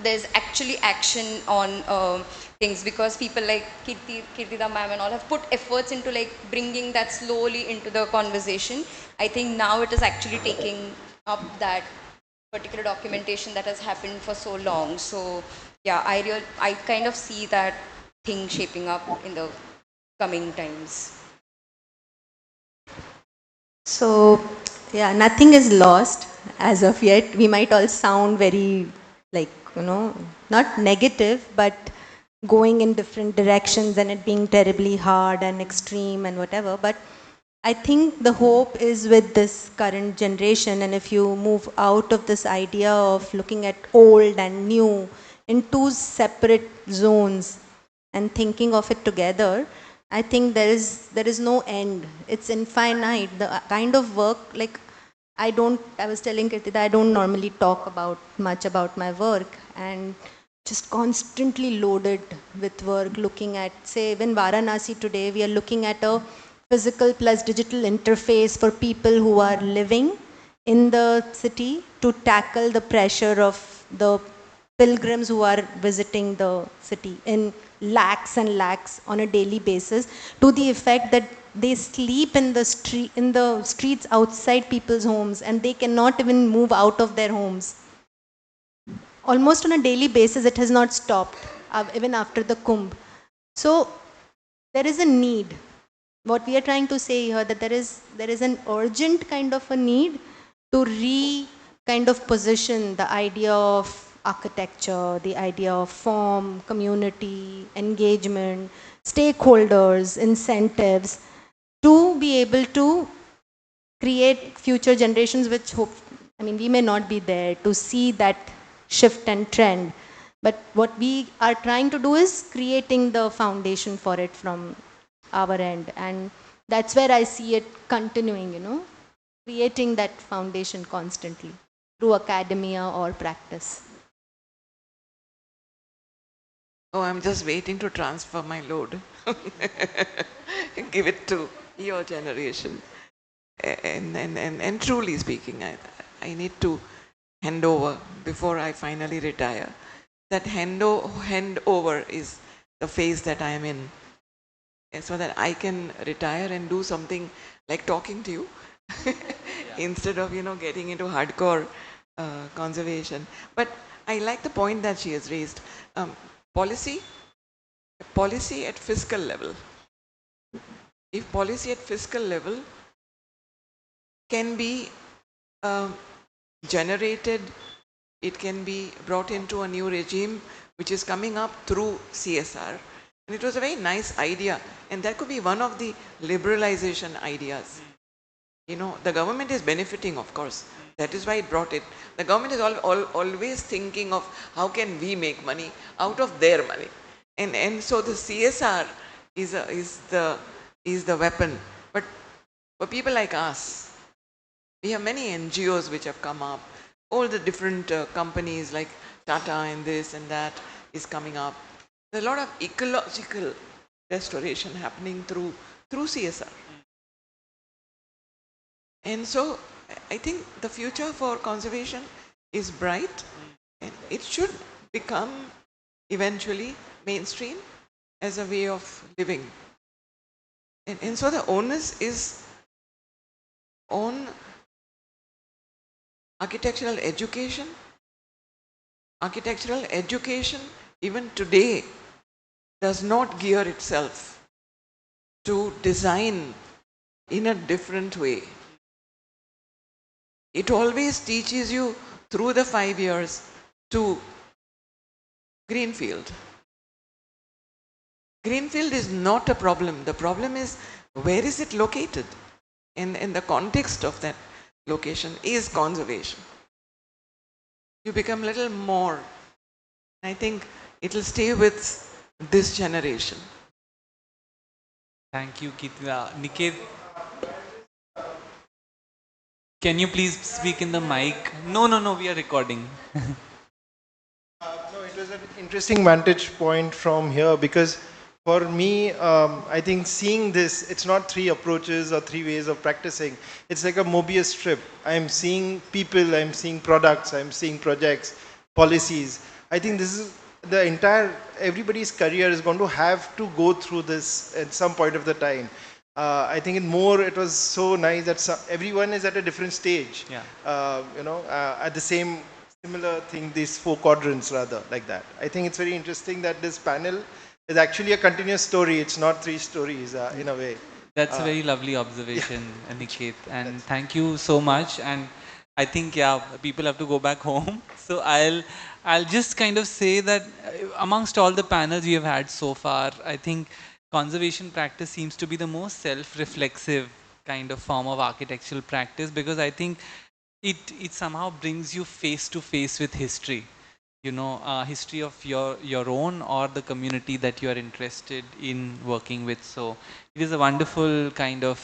there's actually action on things, because people like Kirtida ma'am and all have put efforts into like bringing that slowly into the conversation. I think now it is actually taking up that particular documentation that has happened for so long. So yeah, I kind of see that thing shaping up in the coming times. So, yeah, nothing is lost as of yet. We might all sound very, like, not negative, but going in different directions and it being terribly hard and extreme and whatever. But I think the hope is with this current generation, and if you move out of this idea of looking at old and new in two separate zones and thinking of it together, I think there is no end. It's infinite. The kind of work, like I was telling Kirtida, I don't normally talk much about my work, and just constantly loaded with work, looking at, say, even Varanasi today, we are looking at a physical plus digital interface for people who are living in the city to tackle the pressure of the pilgrims who are visiting the city in lakhs and lakhs on a daily basis, to the effect that they sleep in the streets outside people's homes, and they cannot even move out of their homes. Almost on a daily basis, it has not stopped, even after the Kumbh. So there is a need. What we are trying to say here, that there is an urgent kind of a need to kind of position the idea of architecture, the idea of form, community, engagement, stakeholders, incentives, to be able to create future generations which hope, we may not be there to see that shift and trend, but what we are trying to do is creating the foundation for it from our end. And That's where I see it continuing, creating that foundation constantly through academia or practice. Oh, I'm just waiting to transfer my load. Give it to your generation. And truly speaking, I need to hand over before I finally retire. That hand over is the phase that I am in, so that I can retire and do something like talking to you instead of getting into hardcore conservation. But I like the point that she has raised. Um, policy at fiscal level. If policy at fiscal level can be generated, it can be brought into a new regime which is coming up through CSR. And it was a very nice idea, and that could be one of the liberalization ideas. The government is benefiting, of course. That is why it brought it. The government is always thinking of how can we make money out of their money. And so the CSR is the weapon. But for people like us, we have many NGOs which have come up. All the different companies like Tata and this and that is coming up. There's a lot of ecological restoration happening through CSR. And so I think the future for conservation is bright, and it should become eventually mainstream as a way of living. And so the onus is on architectural education. Architectural education, even today, does not gear itself to design in a different way. It always teaches you through the 5 years to greenfield. Greenfield is not a problem. The problem is where is it located? And the context of that location is conservation. You become a little more. I think it will stay with this generation. Thank you, Kitla. Niket, can you please speak in the mic? No, we are recording. No, it was an interesting vantage point from here because for me, I think seeing this, it's not three approaches or three ways of practicing. It's like a Mobius strip. I'm seeing people, I'm seeing products, I'm seeing projects, policies. I think this is the entire, everybody's career is going to have to go through this at some point of the time. I think it was so nice that everyone is at a different stage. Yeah. At the same similar thing, these 4 quadrants rather, like that. I think it's very interesting that this panel is actually a continuous story. It's not 3 stories in a way. That's a very lovely observation, Aniket, and thank you so much. And I think, people have to go back home. So I'll just kind of say that amongst all the panels we have had so far, I think conservation practice seems to be the most self-reflexive kind of form of architectural practice, because I think it somehow brings you face to face with history. History of your own or the community that you are interested in working with. So it is a wonderful kind of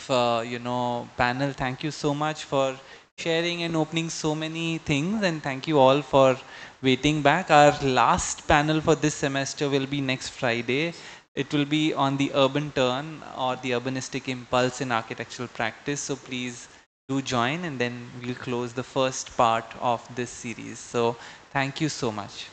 panel. Thank you so much for sharing and opening so many things, and thank you all for waiting back. Our last panel for this semester will be next Friday. It will be on the urban turn or the urbanistic impulse in architectural practice. So please do join, and then we'll close the first part of this series. So thank you so much.